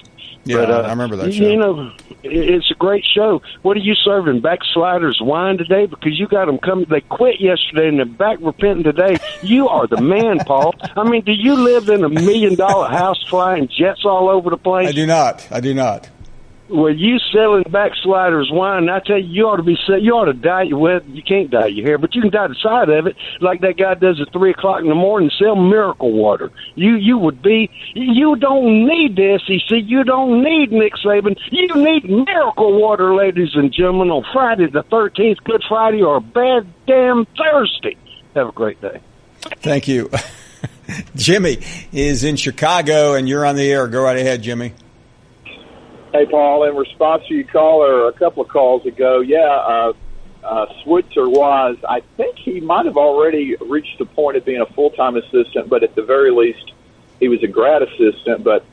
C: Yeah,
L: but,
C: I remember that show.
L: It's a great show. What are you serving? Backsliders wine today? Because you got them coming. They quit yesterday and they're back repenting today. You are the man, Paul. I mean, do you live in $1 million house flying jets all over the place?
C: I do not.
L: Well, you selling backsliders wine, I tell you, you ought to dye you can't dye your hair, but you can dye the side of it like that guy does at 3 o'clock in the morning, sell miracle water. You don't need the SEC. You don't need Nick Saban. You need miracle water, ladies and gentlemen, on Friday the 13th, Good Friday, or a bad damn Thursday. Have a great day.
C: Thank you. Jimmy is in Chicago, and you're on the air. Go right ahead, Jimmy.
N: Hey, Paul, in response to your caller a couple of calls ago, Switzer-wise, I think he might have already reached the point of being a full-time assistant, but at the very least, he was a grad assistant. But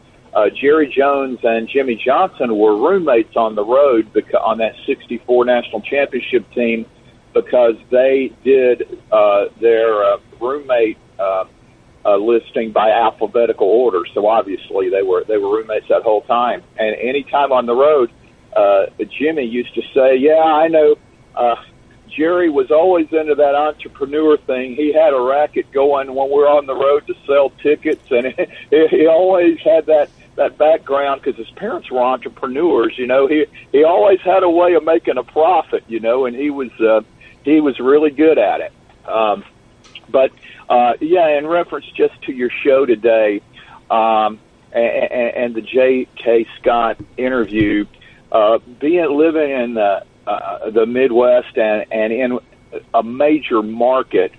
N: Jerry Jones and Jimmy Johnson were roommates on the road on that 64 national championship team because they did their roommate listing by alphabetical order. So obviously they were roommates that whole time. And any time on the road, Jimmy used to say, "Yeah, I know." Jerry was always into that entrepreneur thing. He had a racket going when we were on the road to sell tickets, and he always had that background because his parents were entrepreneurs. He always had a way of making a profit. And he was really good at it. But in reference just to your show today, and the J.K. Scott interview, living in the Midwest and in a major market,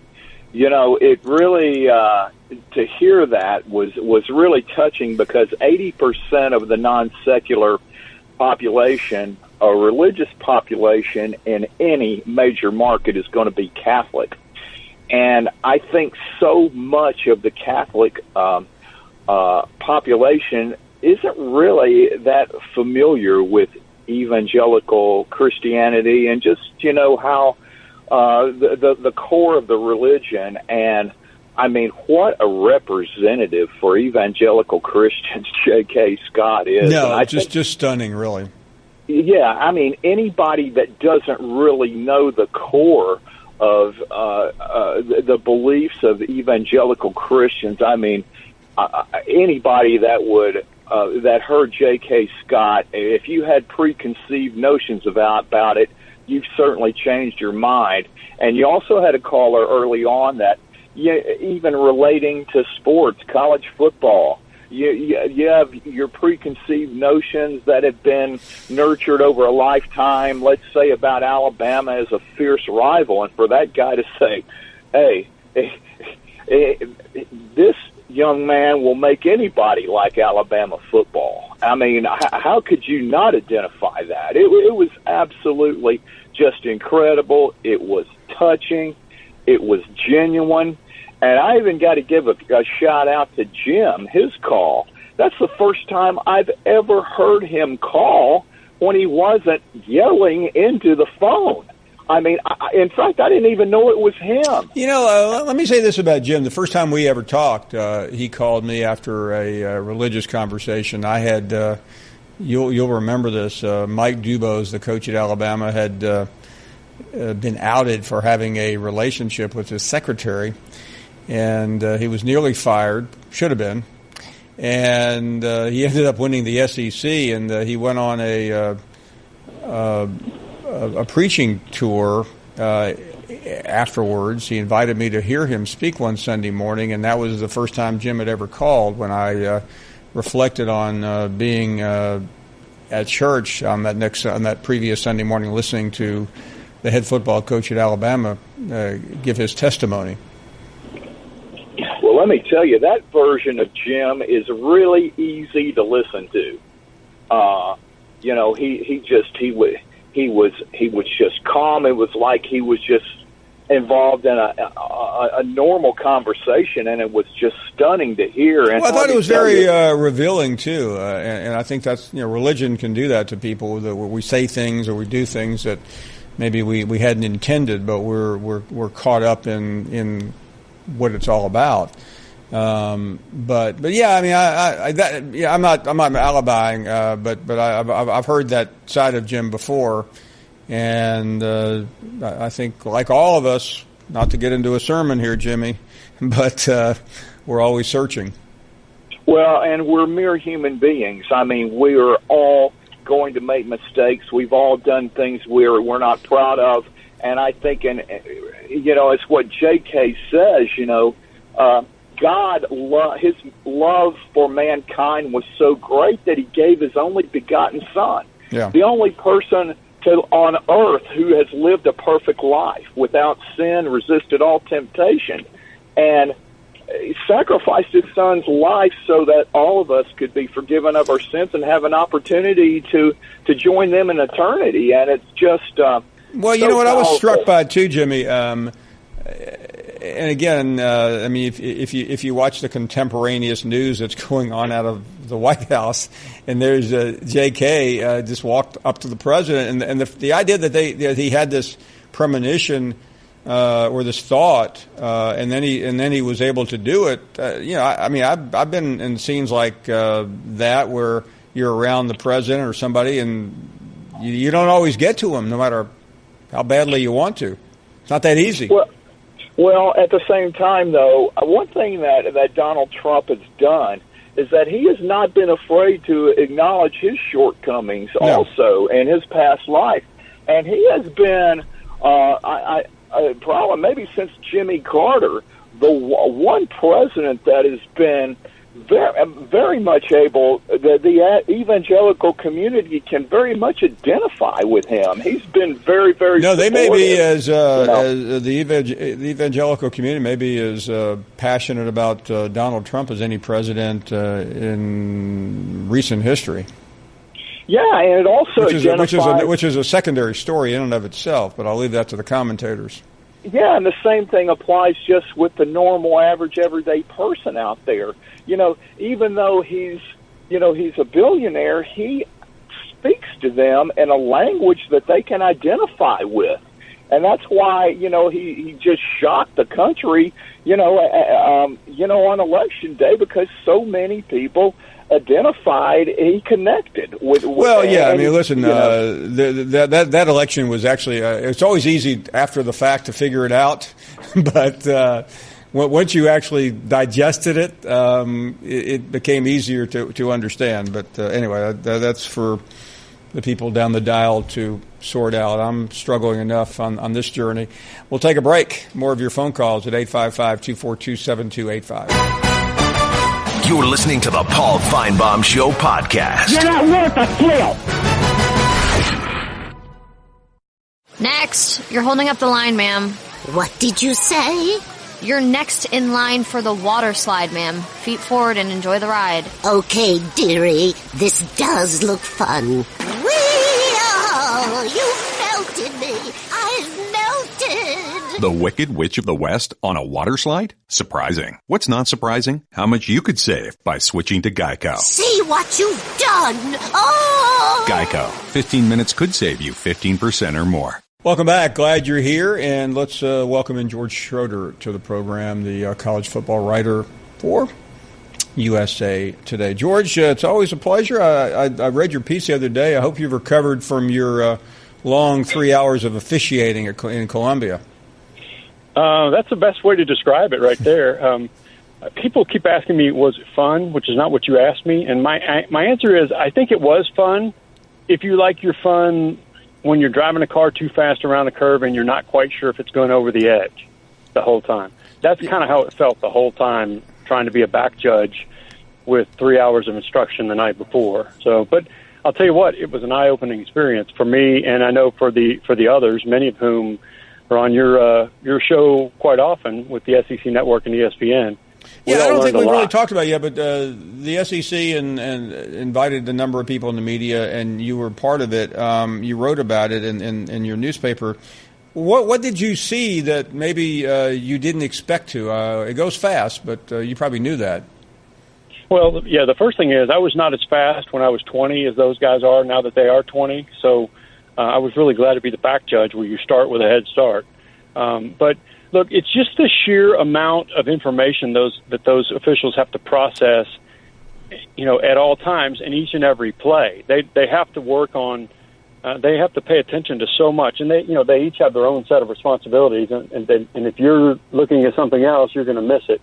N: it really to hear that was really touching because 80% of the non-secular population or religious population in any major market is going to be Catholic. And I think so much of the Catholic population isn't really that familiar with evangelical Christianity and just, how the core of the religion. And, I mean, what a representative for evangelical Christians J.K. Scott is.
C: No, just stunning, really.
N: Yeah, I mean, anybody that doesn't really know the core of the beliefs of evangelical Christians, I mean, anybody that would that heard J.K. Scott, if you had preconceived notions about it, you've certainly changed your mind. And you also had a caller early on that, even relating to sports, college football, you have your preconceived notions that have been nurtured over a lifetime, let's say about Alabama as a fierce rival, and for that guy to say, hey, this young man will make anybody like Alabama football. I mean, how could you not identify that? It was absolutely just incredible. It was touching. It was genuine. And I even got to give a shout out to Jim, his call. That's the first time I've ever heard him call when he wasn't yelling into the phone. I mean, in fact, I didn't even know it was him.
C: Let me say this about Jim. The first time we ever talked, he called me after a religious conversation. I had, you'll remember this, Mike Dubose, the coach at Alabama, had been outed for having a relationship with his secretary, and he was nearly fired, should have been, and he ended up winning the SEC, and he went on a preaching tour afterwards. He invited me to hear him speak one Sunday morning, and that was the first time Jim had ever called. When I reflected on being at church on that previous Sunday morning, listening to the head football coach at Alabama give his testimony.
N: Well, let me tell you, that version of Jim is really easy to listen to. He was just calm. It was like he was just involved in a normal conversation, and it was just stunning to hear. And
C: I thought it was very revealing too, and I think that's religion can do that to people. That we say things or we do things that maybe we hadn't intended, but we're caught up in what it's all about. But yeah, I mean, I'm not alibiing, but I've heard that side of Jim before, and I think, like all of us, not to get into a sermon here, Jimmy, but we're always searching.
N: Well, and we're mere human beings. I mean, we are all going to make mistakes. We've all done things we're not proud of, and I think, it's what J.K. says. God, his love for mankind was so great that he gave his only begotten Son.
C: Yeah.
N: The only person on earth who has lived a perfect life without sin, resisted all temptation, and sacrificed his Son's life so that all of us could be forgiven of our sins and have an opportunity to join them in eternity. And it's just
C: Well, you know what I was struck by too, Jimmy. And again, I mean, if you watch the contemporaneous news that's going on out of the White House, and there's J.K. Just walked up to the president, and the idea that he had this premonition or this thought, and then he was able to do it. I mean, I've been in scenes like that where you're around the president or somebody, and you don't always get to him, no matter how badly you want to. It's not that easy.
N: Well, at the same time, though, one thing that Donald Trump has done is that he has not been afraid to acknowledge his shortcomings also in his past life. And he has been, probably maybe since Jimmy Carter, the one president that has been very much able, the evangelical community can very much identify with him. He's been very, very supportive.
C: They may be as the evangelical community may be as passionate about Donald Trump as any president in recent history.
N: Yeah, and it also
C: which is a secondary story in and of itself, but I'll leave that to the commentators.
N: Yeah, and the same thing applies just with the normal, average, everyday person out there. Even though he's a billionaire, he speaks to them in a language that they can identify with. And that's why, he just shocked the country, on Election Day, because so many people identified, he connected with.
C: Well, yeah, I mean, listen, that election was actually, it's always easy after the fact to figure it out, but once you actually digested it, it became easier to understand. But anyway, that's for the people down the dial to sort out. I'm struggling enough on this journey. We'll take a break. More of your phone calls at 855-242-7285.
A: You're listening to the Paul Finebaum Show podcast.
M: You're not worth a flip.
O: Next. You're holding up the line, ma'am.
P: What did you say?
O: You're next in line for the water slide, ma'am. Feet forward and enjoy the ride.
P: Okay, dearie. This does look fun. You melted me. I've melted.
H: The Wicked Witch of the West on a water slide? Surprising. What's not surprising? How much you could save by switching to Geico.
P: See what you've done. Oh!
H: Geico. 15 minutes could save you 15% or more.
C: Welcome back. Glad you're here. And let's welcome in George Schroeder to the program, the college football writer for USA Today. George, it's always a pleasure. I read your piece the other day. I hope you've recovered from your long 3 hours of officiating in Columbia.
Q: That's the best way to describe it right there. People keep asking me, was it fun, which is not what you asked me. And my answer is, I think it was fun if you like your fun when you're driving a car too fast around a curve and you're not quite sure if it's going over the edge the whole time. That's kind of how it felt the whole time, trying to be a back judge with 3 hours of instruction the night before. So, but I'll tell you what, it was an eye-opening experience for me, and I know for the others, many of whom are on your show quite often with the SEC Network and ESPN.
C: Yeah, I don't think we've really talked about it yet, but the SEC and invited a number of people in the media, and you were part of it. You wrote about it in your newspaper. What did you see that maybe you didn't expect to? It goes fast, but you probably knew that.
Q: Well, yeah, the first thing is I was not as fast when I was 20 as those guys are now that they are 20. So I was really glad to be the back judge where you start with a head start. But look, it's just the sheer amount of information that those officials have to process, at all times in each and every play. They have to work on. They have to pay attention to so much, and they each have their own set of responsibilities. And if you're looking at something else, you're going to miss it.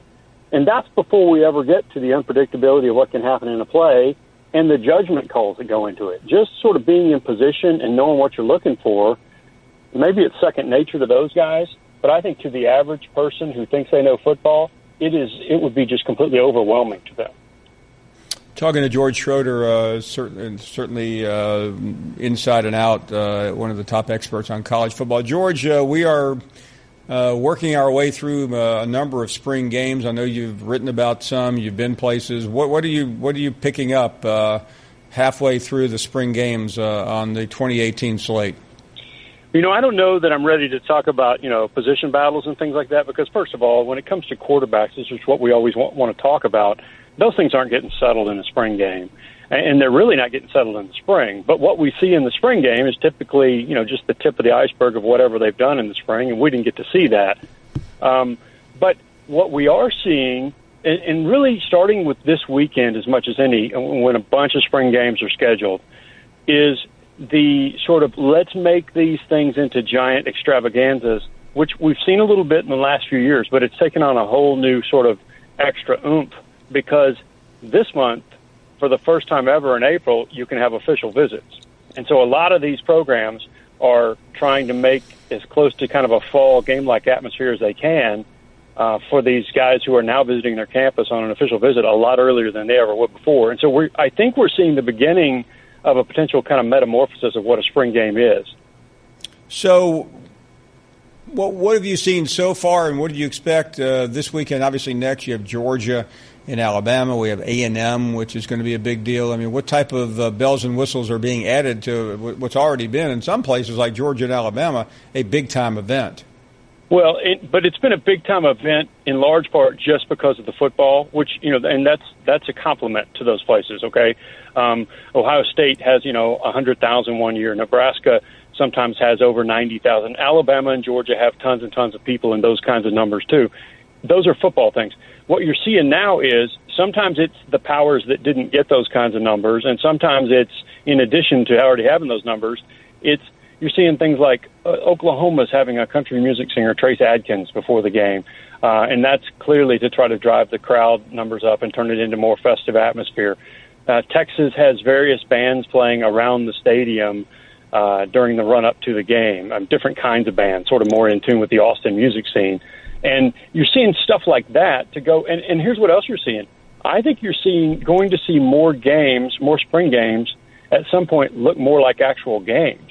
Q: And that's before we ever get to the unpredictability of what can happen in a play and the judgment calls that go into it. Just sort of being in position and knowing what you're looking for, maybe it's second nature to those guys, but I think to the average person who thinks they know football, it would be just completely overwhelming to them.
C: Talking to George Schroeder, certainly inside and out, one of the top experts on college football. George, we are working our way through a number of spring games. I know you've written about some. You've been places. What are you picking up halfway through the spring games on the 2018 slate?
Q: I don't know that I'm ready to talk about, position battles and things like that, because, first of all, when it comes to quarterbacks, this is what we always want to talk about. Those things aren't getting settled in a spring game, and they're really not getting settled in the spring. But what we see in the spring game is typically, just the tip of the iceberg of whatever they've done in the spring, and we didn't get to see that. But what we are seeing, and really starting with this weekend as much as any, when a bunch of spring games are scheduled, is the sort of let's make these things into giant extravaganzas, which we've seen a little bit in the last few years, but it's taken on a whole new sort of extra oomph, because this month, for the first time ever in April, you can have official visits. And so a lot of these programs are trying to make as close to kind of a fall game-like atmosphere as they can for these guys who are now visiting their campus on an official visit a lot earlier than they ever would before. And so I think we're seeing the beginning of a potential kind of metamorphosis of what a spring game is.
C: So what have you seen so far, and what do you expect this weekend? Obviously, next you have Georgia and Alabama. We have A&M, which is going to be a big deal. I mean, what type of bells and whistles are being added to what's already been, in some places like Georgia and Alabama, a big-time event?
Q: Well, but it's been a big-time event in large part just because of the football, which, and that's a compliment to those places, okay? Ohio State has, 100,000 one year. Nebraska sometimes has over 90,000. Alabama and Georgia have tons and tons of people and those kinds of numbers, too. Those are football things. What you're seeing now is sometimes it's the powers that didn't get those kinds of numbers, and sometimes it's, in addition to already having those numbers, you're seeing things like Oklahoma's having a country music singer, Trace Adkins, before the game. And that's clearly to try to drive the crowd numbers up and turn it into more festive atmosphere. Texas has various bands playing around the stadium during the run-up to the game, different kinds of bands, sort of more in tune with the Austin music scene. And you're seeing stuff like that to go. And here's what else you're seeing. I think you're going to see more games, more spring games, at some point look more like actual games.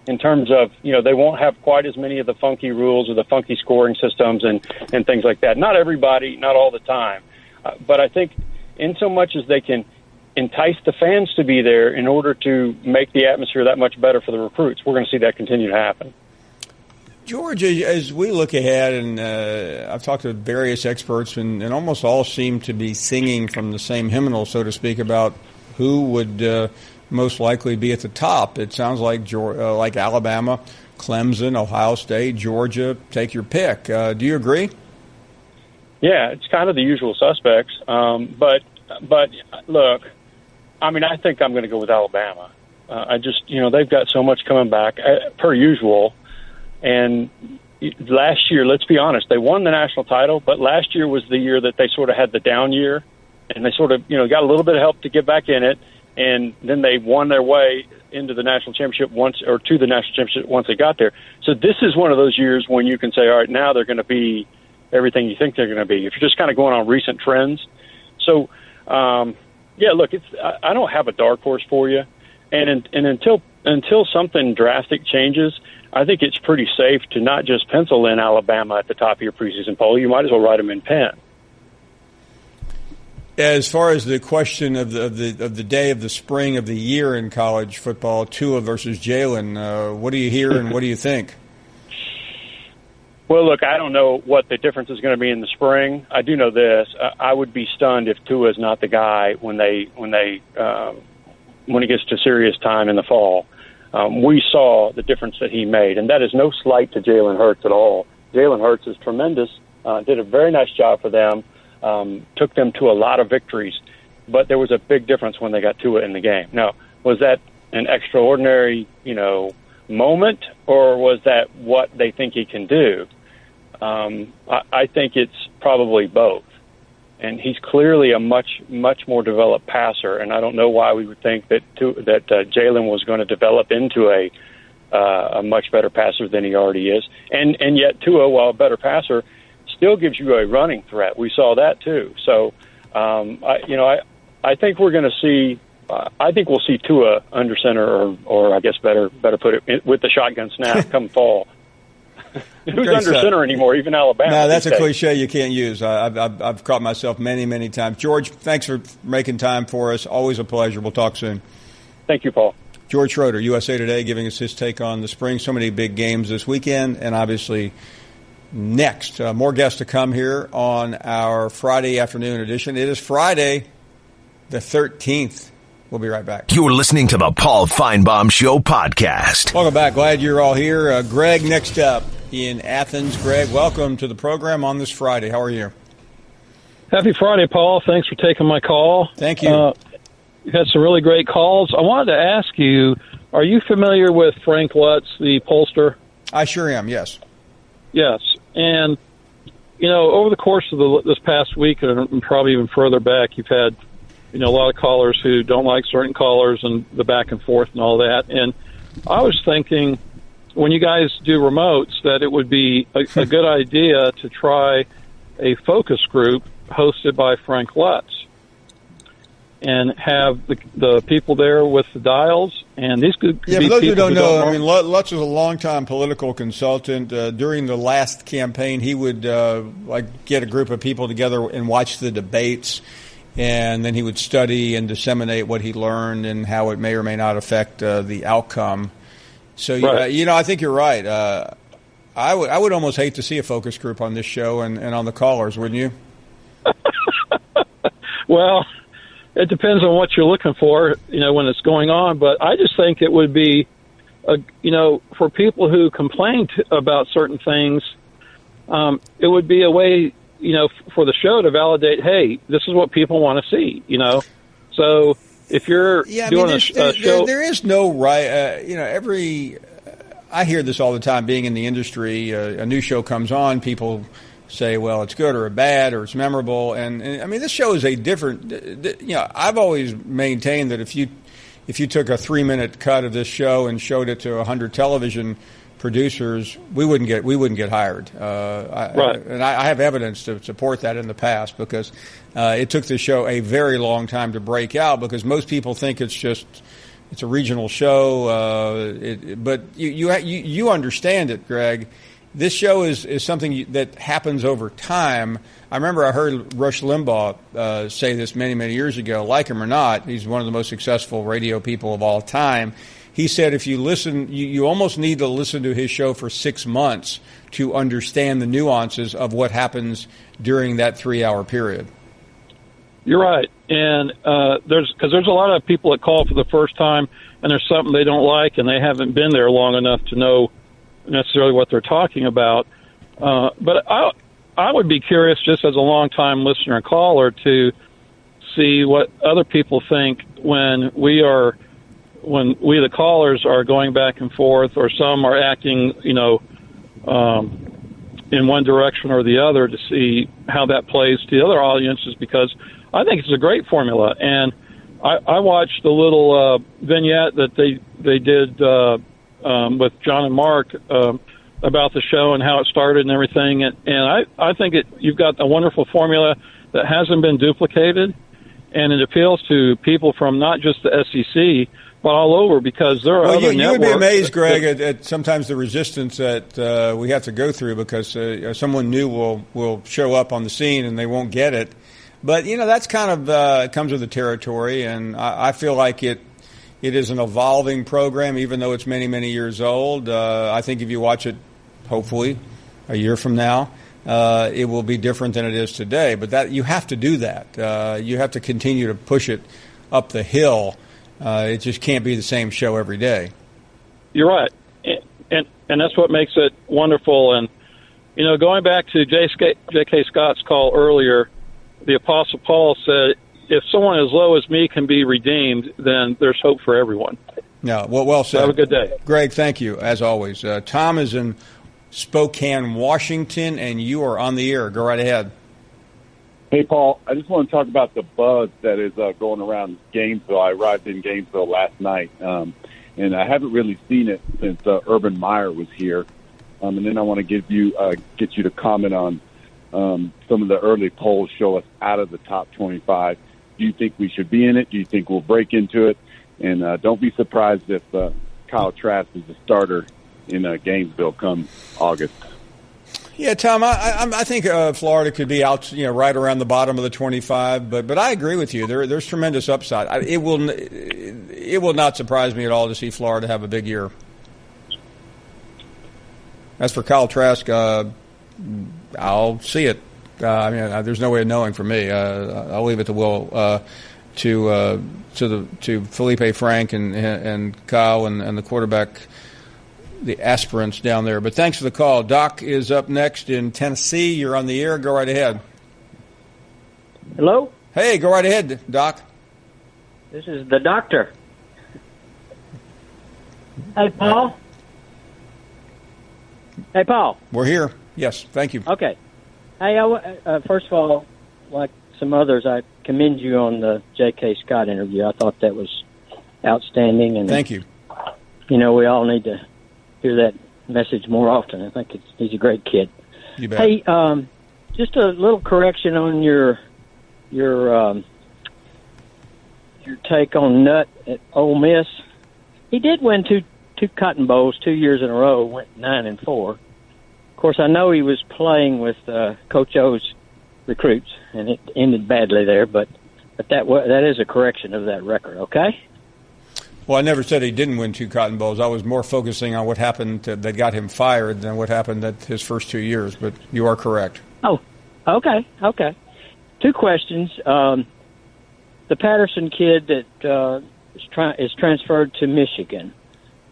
Q: In terms of, they won't have quite as many of the funky rules or the funky scoring systems and things like that. Not everybody, not all the time. But I think in so much as they can entice the fans to be there in order to make the atmosphere that much better for the recruits, we're going to see that continue to happen.
C: George, as we look ahead, and I've talked to various experts, and almost all seem to be singing from the same hymnal, so to speak, about who would most likely be at the top. It sounds like Alabama, Clemson, Ohio State, Georgia. Take your pick. Do you agree?
Q: Yeah, it's kind of the usual suspects. But look, I think I'm going to go with Alabama. They've got so much coming back per usual. And last year, let's be honest, they won the national title, but last year was the year that they sort of had the down year, and they sort of got a little bit of help to get back in it. And then they won their way into the national championship to the national championship once they got there. So this is one of those years when you can say, all right, now they're going to be everything you think they're going to be, if you're just kind of going on recent trends. So, look, I don't have a dark horse for you. And until something drastic changes, I think it's pretty safe to not just pencil in Alabama at the top of your preseason poll. You might as well write them in pen.
C: As far as the question of the day of the spring of the year in college football, Tua versus Jalen, what do you hear and what do you think?
Q: Well, look, I don't know what the difference is going to be in the spring. I do know this: I would be stunned if Tua is not the guy when he gets to serious time in the fall. We saw the difference that he made, and that is no slight to Jalen Hurts at all. Jalen Hurts is tremendous. Did a very nice job for them. Took them to a lot of victories, but there was a big difference when they got Tua in the game. Now, was that an extraordinary, moment, or was that what they think he can do? I think it's probably both. And he's clearly a much more developed passer, and I don't know why we would think that Jalen was going to develop into a much better passer than he already is. And yet Tua, while a better passer, still gives you a running threat. We saw that too. So, I think we're going to see. I think we'll see Tua under center, or I guess better put it, with the shotgun snap come fall. Who's under center anymore? Even Alabama.
C: No, that's a cliche you can't use. I've caught myself many times. George, thanks for making time for us. Always a pleasure. We'll talk soon.
Q: Thank you, Paul.
C: George Schroeder, USA Today, giving us his take on the spring. So many big games this weekend, and obviously next. More guests to come here on our Friday afternoon edition. It is Friday the 13th. We'll be right back.
A: You're listening to the Paul Finebaum Show podcast.
C: Welcome back. Glad you're all here. Greg next up in Athens. Greg, welcome to the program on this Friday. How are you?
G: Happy Friday, Paul. Thanks for taking my call.
C: Thank you.
G: You had some really great calls. I wanted to ask you, are you familiar with Frank Lutz, the pollster?
C: I sure am, yes.
G: Yes. And, over the course of this past week, and probably even further back, you've had, a lot of callers who don't like certain callers and the back and forth and all that. And I was thinking, when you guys do remotes, that it would be a good idea to try a focus group hosted by Frank Lutz and have the people there with the dials. And these could be
C: for those who don't know,
G: don't
C: I mean, Lutz was a longtime political consultant. During the last campaign, he would get a group of people together and watch the debates, and then he would study and disseminate what he learned and how it may or may not affect the outcome. So,
G: right.
C: I think you're right. I would almost hate to see a focus group on this show and on the callers, wouldn't you?
G: Well, it depends on what you're looking for, when it's going on. But I just think it would be, for people who complain about certain things, it would be a way, for the show to validate, hey, this is what people want to see, So if you're doing a show...
C: There is no right, I hear this all the time being in the industry. A new show comes on, people say, well, it's good or bad or it's memorable. And I mean, this show is a different, I've always maintained that if you took a 3-minute cut of this show and showed it to 100 television producers, we wouldn't get hired.
G: Right.
C: And I have evidence to support that in the past, because it took the show a very long time to break out, because most people think it's a regional show. But you understand it, Greg. This show is something that happens over time. I remember I heard Rush Limbaugh say this many, many years ago. Like him or not, he's one of the most successful radio people of all time. He said if you listen, you almost need to listen to his show for 6 months to understand the nuances of what happens during that 3-hour period.
G: You're right. And there's a lot of people that call for the first time, and there's something they don't like, and they haven't been there long enough to know necessarily what they're talking about. But I would be curious, just as a long-time listener and caller, to see what other people think when we the callers are going back and forth, or some are acting, in one direction or the other, to see how that plays to the other audiences, because I think it's a great formula. And I watched the little vignette that they did with John and Mark about the show and how it started and everything. And I think you've got a wonderful formula that hasn't been duplicated, and it appeals to people from not just the SEC, but all over, because there are other networks.
C: You would be amazed, Greg, at sometimes the resistance that we have to go through, because someone new will show up on the scene and they won't get it. But, that's kind of comes with the territory, and I feel like it is an evolving program, even though it's many, many years old. I think if you watch it, hopefully, a year from now, it will be different than it is today. But that you have to do that. You have to continue to push it up the hill. It just can't be the same show every day.
G: You're right. And that's what makes it wonderful. And, going back to J.K. Scott's call earlier, the Apostle Paul said, if someone as low as me can be redeemed, then there's hope for everyone.
C: Yeah, well said.
G: Have a good day.
C: Greg, thank you, as always. Tom is in Spokane, Washington, and you are on the air. Go right ahead.
R: Hey, Paul, I just want to talk about the buzz that is going around Gainesville. I arrived in Gainesville last night, and I haven't really seen it since Urban Meyer was here. And then I want to get you to comment on some of the early polls show us out of the top 25. Do you think we should be in it? Do you think we'll break into it? And don't be surprised if Kyle Trask is the starter in Gainesville come August.
C: Yeah, Tom, I think Florida could be out, right around the bottom of the 25. But I agree with you. There's tremendous upside. It will not surprise me at all to see Florida have a big year. As for Kyle Trask, I'll see it. There's no way of knowing for me. I'll leave it to Will, to Felipe Frank and Kyle and the quarterback, the aspirants down there. But thanks for the call. Doc is up next in Tennessee. You're on the air. Go right ahead.
T: Hello?
C: Hey, go right ahead, Doc.
T: This is the doctor. Hey, Paul. Hey, Paul.
C: We're here. Yes, thank you.
T: Okay. Hey, first of all, like some others, I commend you on the J.K. Scott interview. I thought that was outstanding. And
C: thank you.
T: We all need to hear that message more often. I think he's a great kid.
C: You bet.
T: Hey, just a little correction on your take on Nutt at Ole Miss. He did win two Cotton Bowls 2 years in a row, went 9-4. Of course, I know he was playing with Coach O's recruits, and it ended badly there. But that is a correction of that record. Okay.
C: Well, I never said he didn't win 2 Cotton Bowls. I was more focusing on what happened that got him fired than what happened at his first 2 years. But you are correct.
T: Oh, okay. 2 questions. The Patterson kid that is transferred to Michigan.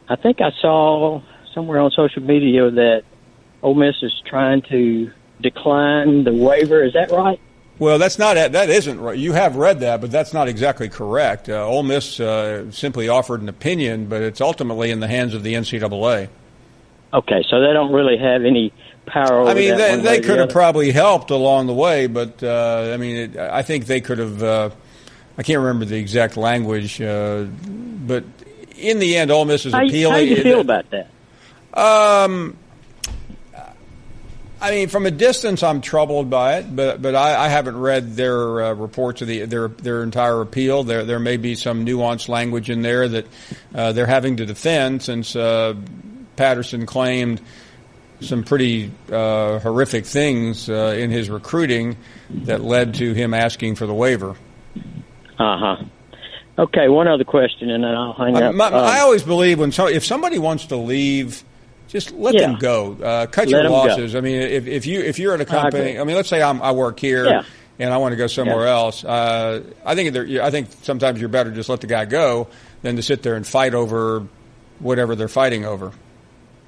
T: I think I saw somewhere on social media that Ole Miss is trying to decline the waiver. Is that right?
C: Well, that isn't right. You have read that, but that's not exactly correct. Ole Miss simply offered an opinion, but it's ultimately in the hands of the NCAA.
T: Okay, so they don't really have any power over that.
C: They could have probably helped along the way, but I think they could have. I can't remember the exact language, but in the end, Ole Miss is appealing.
T: How do you feel about that?
C: From a distance, I'm troubled by it, but I haven't read their reports of their entire appeal. There may be some nuanced language in there that they're having to defend, since Patterson claimed some pretty horrific things in his recruiting that led to him asking for the waiver.
T: Okay, one other question, and then I'll hang up.
C: I always believe if somebody wants to leave, just let them go. Cut your losses. Go. If you're at a company, let's say I work here and I want to go somewhere else. I think sometimes you're better just let the guy go than to sit there and fight over whatever they're fighting over.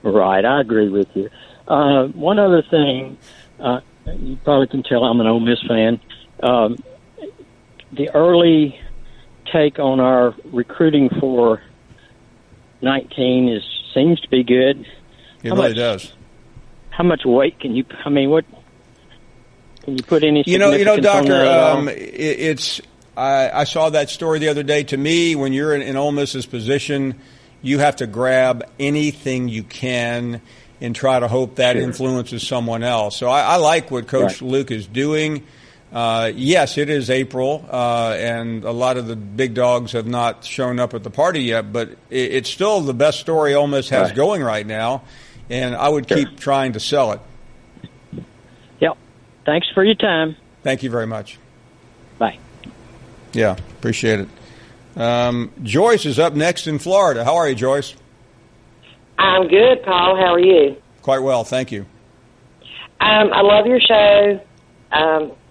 T: Right, I agree with you. One other thing, you probably can tell I'm an Ole Miss fan. The early take on our recruiting for 19 seems to be good.
C: It really does.
T: How much weight can you? What can you put any?
C: Doctor. I saw that story the other day. To me, when you're in Ole Miss's position, you have to grab anything you can and try to hope that influences someone else. So I like what Coach Luke is doing. Yes, it is April, and a lot of the big dogs have not shown up at the party yet, but it's still the best story Ole Miss has going right now, and I would keep trying to sell it.
T: Yep. Thanks for your time.
C: Thank you very much.
T: Bye.
C: Yeah, appreciate it. Joyce is up next in Florida. How are you, Joyce?
V: I'm good, Paul. How are you?
C: Quite well, thank you.
V: I love your show.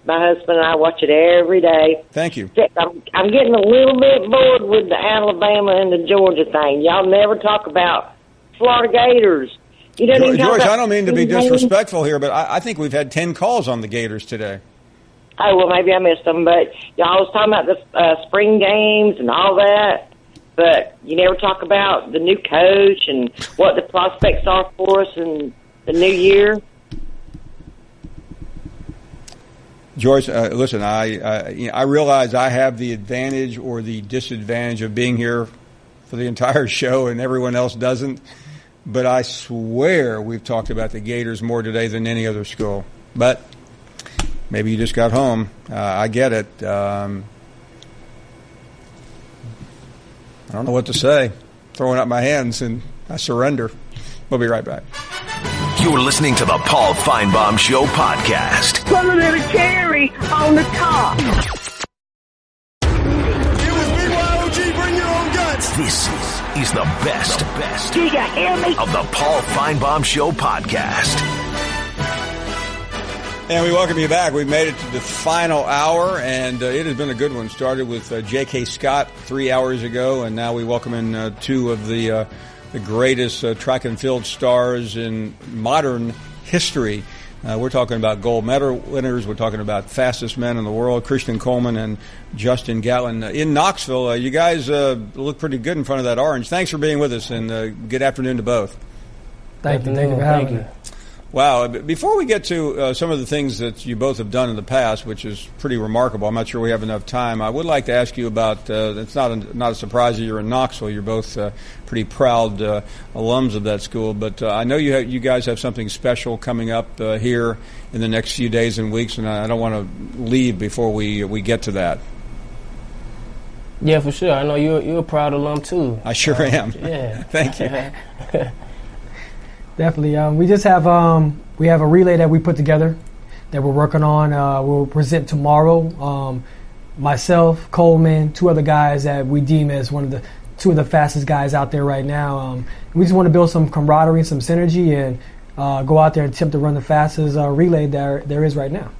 V: My husband and I watch it every day.
C: Thank you.
V: I'm getting a little bit bored with the Alabama and the Georgia thing. Y'all never talk about Florida Gators.
C: Joyce, I don't mean to be disrespectful here, but I think we've had 10 calls on the Gators today.
V: Oh, well, maybe I missed them, but y'all was talking about the spring games and all that, but you never talk about the new coach and what the prospects are for us in the new year.
C: Joyce, listen, I realize I have the advantage or the disadvantage of being here for the entire show and everyone else doesn't, but I swear we've talked about the Gators more today than any other school. But maybe you just got home. I get it. I don't know what to say. Throwing up my hands and I surrender. We'll be right back.
A: You're listening to the Paul Finebaum Show podcast.
M: Put a little cherry on the top.
A: Bring your own guts. This is the best
M: Do you hear me?
A: of the Paul Finebaum Show podcast.
C: And we welcome you back. We've made it to the final hour, and it has been a good one. Started with J.K. Scott 3 hours ago, and now we welcome in two of the greatest track and field stars in modern history. We're talking about gold medal winners. We're talking about fastest men in the world, Christian Coleman and Justin Gatlin. In Knoxville, you guys look pretty good in front of that orange. Thanks for being with us, and good afternoon to both.
B: Thank you for having me.
C: Wow. Before we get to some of the things that you both have done in the past, which is pretty remarkable, I'm not sure we have enough time, I would like to ask you about, it's not a surprise that you're in Knoxville. You're both pretty proud alums of that school, but I know you guys have something special coming up here in the next few days and weeks, and I don't want to leave before we get to that.
B: Yeah, for sure. I know you're a proud alum, too.
C: I sure am.
B: Yeah.
C: Thank you.
D: Definitely. We just have we have a relay that we put together that we're working on. We'll present tomorrow. Myself, Coleman, two other guys that we deem as two of the fastest guys out there right now. We just want to build some camaraderie, some synergy, and go out there and attempt to run the fastest relay there is right now.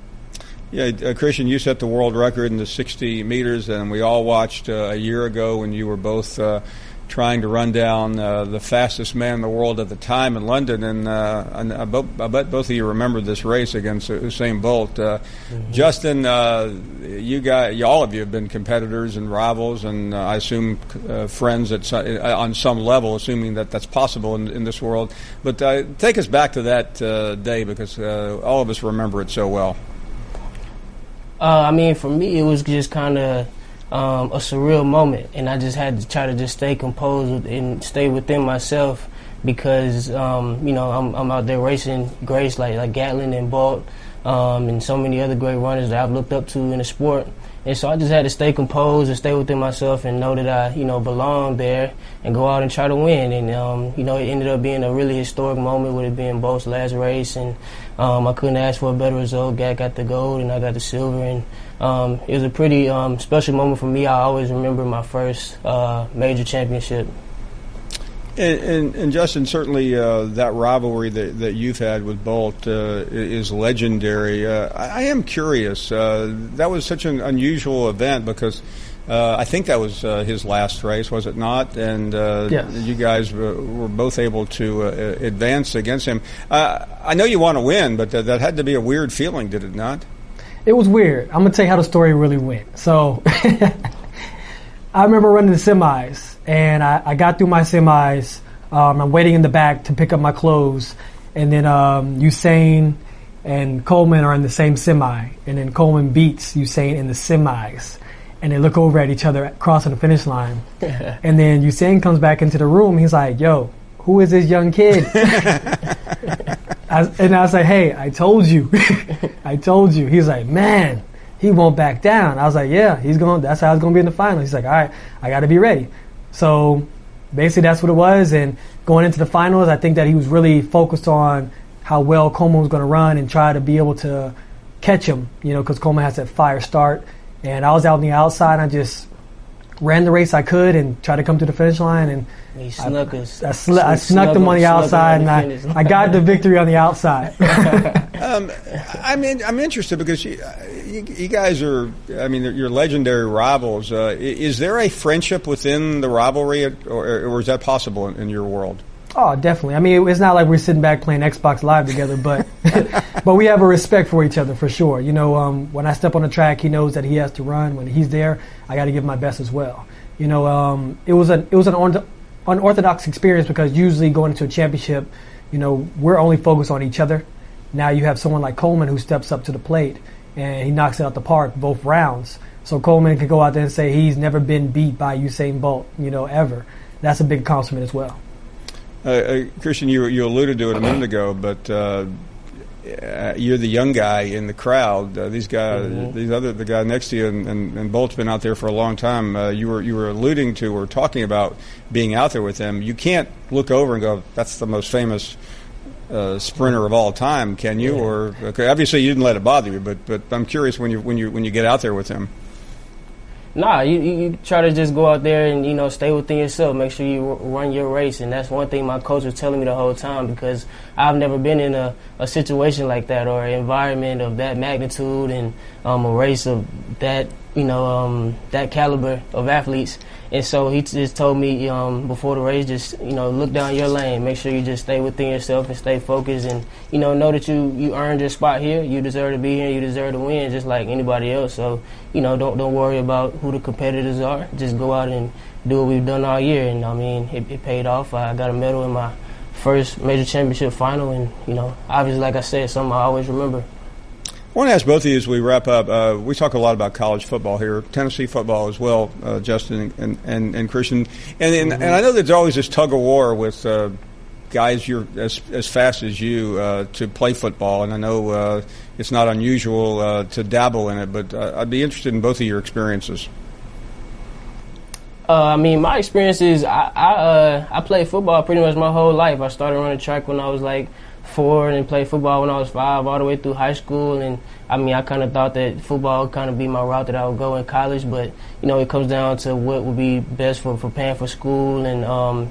C: Yeah, Christian, you set the world record in the 60 meters, and we all watched a year ago when you were both trying to run down the fastest man in the world at the time in London, and I bet both of you remember this race against Usain Bolt. Justin, all of you have been competitors and rivals, and I assume friends on some level, assuming that's possible in this world. But take us back to that day, because all of us remember it so well.
B: I mean, for me, it was just kind of a surreal moment, and I just had to try to just stay composed and stay within myself, because I'm out there racing greats like Gatlin and Bolt, and so many other great runners that I've looked up to in the sport. And so I just had to stay composed and stay within myself and know that I belong there and go out and try to win. And it ended up being a really historic moment with it being Bolt's last race, and I couldn't ask for a better result. Gat got the gold and I got the silver, and it was a pretty special moment for me. I always remember my first major championship.
C: And Justin, certainly that rivalry that you've had with Bolt is legendary. I am curious. That was such an unusual event, because I think that was his last race, was it not? And
D: yes.
C: You guys were both able to advance against him. I know you want to win, but that had to be a weird feeling, did it not?
D: It was weird. I'm going to tell you how the story really went. So I remember running the semis, and I got through my semis. I'm waiting in the back to pick up my clothes, and then Usain and Coleman are in the same semi, and then Coleman beats Usain in the semis, and they look over at each other crossing the finish line. And then Usain comes back into the room. He's like, "Yo, who is this young kid?" And I was like, "Hey, I told you." I told you. He's like, "Man, he won't back down." I was like, "Yeah, that's how it's going to be in the final." He's like, "All right, I got to be ready." So basically that's what it was. And going into the finals, I think that he was really focused on how well Coleman was going to run and try to be able to catch him, because Coleman has that fire start. And I was out on the outside, and I just ran the race I could and tried to come to the finish line. And
B: he snuck us.
D: I snuck him on the outside, and I got the victory on the outside.
C: I'm interested, because you guys are, you're legendary rivals. Is there a friendship within the rivalry, or is that possible in your world?
D: Oh, definitely. I mean, it's not like we're sitting back playing Xbox Live together, but but we have a respect for each other for sure. When I step on the track, he knows that he has to run. When he's there, I got to give my best as well. It was an unorthodox experience, because usually going into a championship, we're only focused on each other. Now you have someone like Coleman who steps up to the plate and he knocks it out the park both rounds. So Coleman could go out there and say he's never been beat by Usain Bolt, ever. That's a big accomplishment as well.
C: Christian, you alluded to it a minute ago, but you're the young guy in the crowd. These guys, the guy next to you, and Bolt's been out there for a long time. You were alluding to or talking about being out there with them. You can't look over and go, "That's the most famous sprinter of all time, can you? Or okay, obviously you didn't let it bother you, but I'm curious when you get out there with him.
B: Nah, you try to just go out there and, you know, stay within yourself. Make sure you run your race. And that's one thing my coach was telling me the whole time, because I've never been in a situation like that, or an environment of that magnitude, and a race of that, you know, that caliber of athletes. And so he just told me before the race, just, you know, look down your lane. Make sure you just stay within yourself and stay focused, and, you know that you earned your spot here. You deserve to be here. You deserve to win just like anybody else. So, you know, don't worry about who the competitors are. Just go out and do what we've done all year. And, I mean, it paid off. I got a medal in my first major championship final, and, you know, obviously, like I said, something I always remember.
C: I want to ask both of you as we wrap up. We talk a lot about college football here, Tennessee football as well, Justin and Christian. And I know there's always this tug of war with guys you're as fast as you to play football. And I know it's not unusual to dabble in it, but I'd be interested in both of your experiences.
B: I mean, my experience is I played football pretty much my whole life. I started running track when I was like 4, and then played football when I was 5, all the way through high school. And I mean, I kind of thought that football would kind of be my route that I would go in college, but, you know, it comes down to what would be best for paying for school, and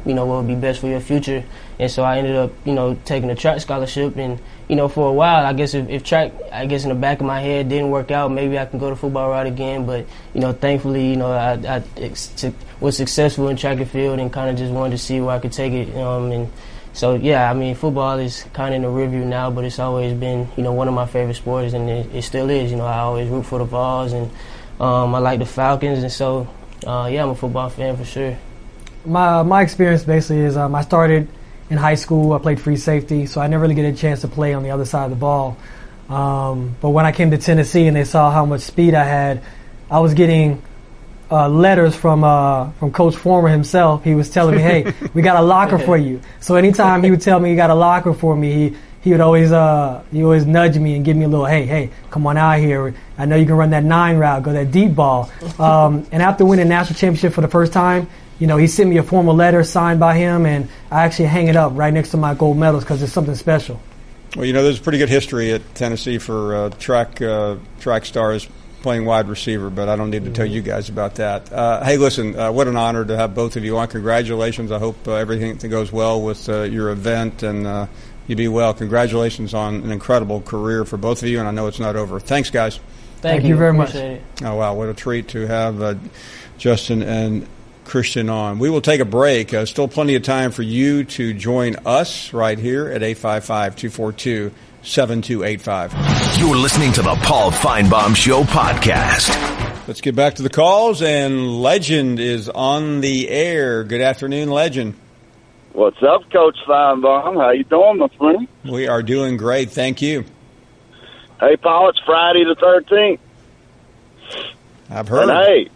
B: you know, what would be best for your future. And so I ended up, you know, taking a track scholarship. And, you know, for a while, I guess if track, I guess in the back of my head, didn't work out, maybe I can go the football route again. But, you know, thankfully, you know, I was successful in track and field, and kind of just wanted to see where I could take it. And so, yeah, I mean, football is kind of in the rearview now, but it's always been, you know, one of my favorite sports, and it still is. You know, I always root for the Vols, and I like the Falcons, and so, yeah, I'm a football fan for sure.
D: My experience basically is I started in high school. I played free safety, so I never really get a chance to play on the other side of the ball. But when I came to Tennessee and they saw how much speed I had, I was getting letters from Coach Former himself. He was telling me, hey, we got a locker for you. So anytime he would tell me he got a locker for me, he would always nudge me and give me a little, hey, come on out here. I know you can run that 9 route, go that deep ball. And after winning national championship for the first time, you know, he sent me a formal letter signed by him, and I actually hang it up right next to my gold medals because it's something special.
C: Well, you know, there's a pretty good history at Tennessee for track stars playing wide receiver, but I don't need to tell you guys about that. Hey, listen, what an honor to have both of you on. Congratulations. I hope everything goes well with your event, and you be well. Congratulations on an incredible career for both of you, and I know it's not over. Thanks, guys.
D: Thank you very much.
B: It.
C: Oh, wow, what a treat to have Justin and Christian on. We will take a break. Still plenty of time for you to join us right here at 855-242-7285.
A: You're listening to the Paul Finebaum Show podcast.
C: Let's get back to the calls, and Legend is on the air. Good afternoon, Legend.
E: What's up, Coach Finebaum? How you doing, my friend?
C: We are doing great, thank you.
E: Hey, Paul, it's Friday the 13th.
C: I've heard.
E: And hey,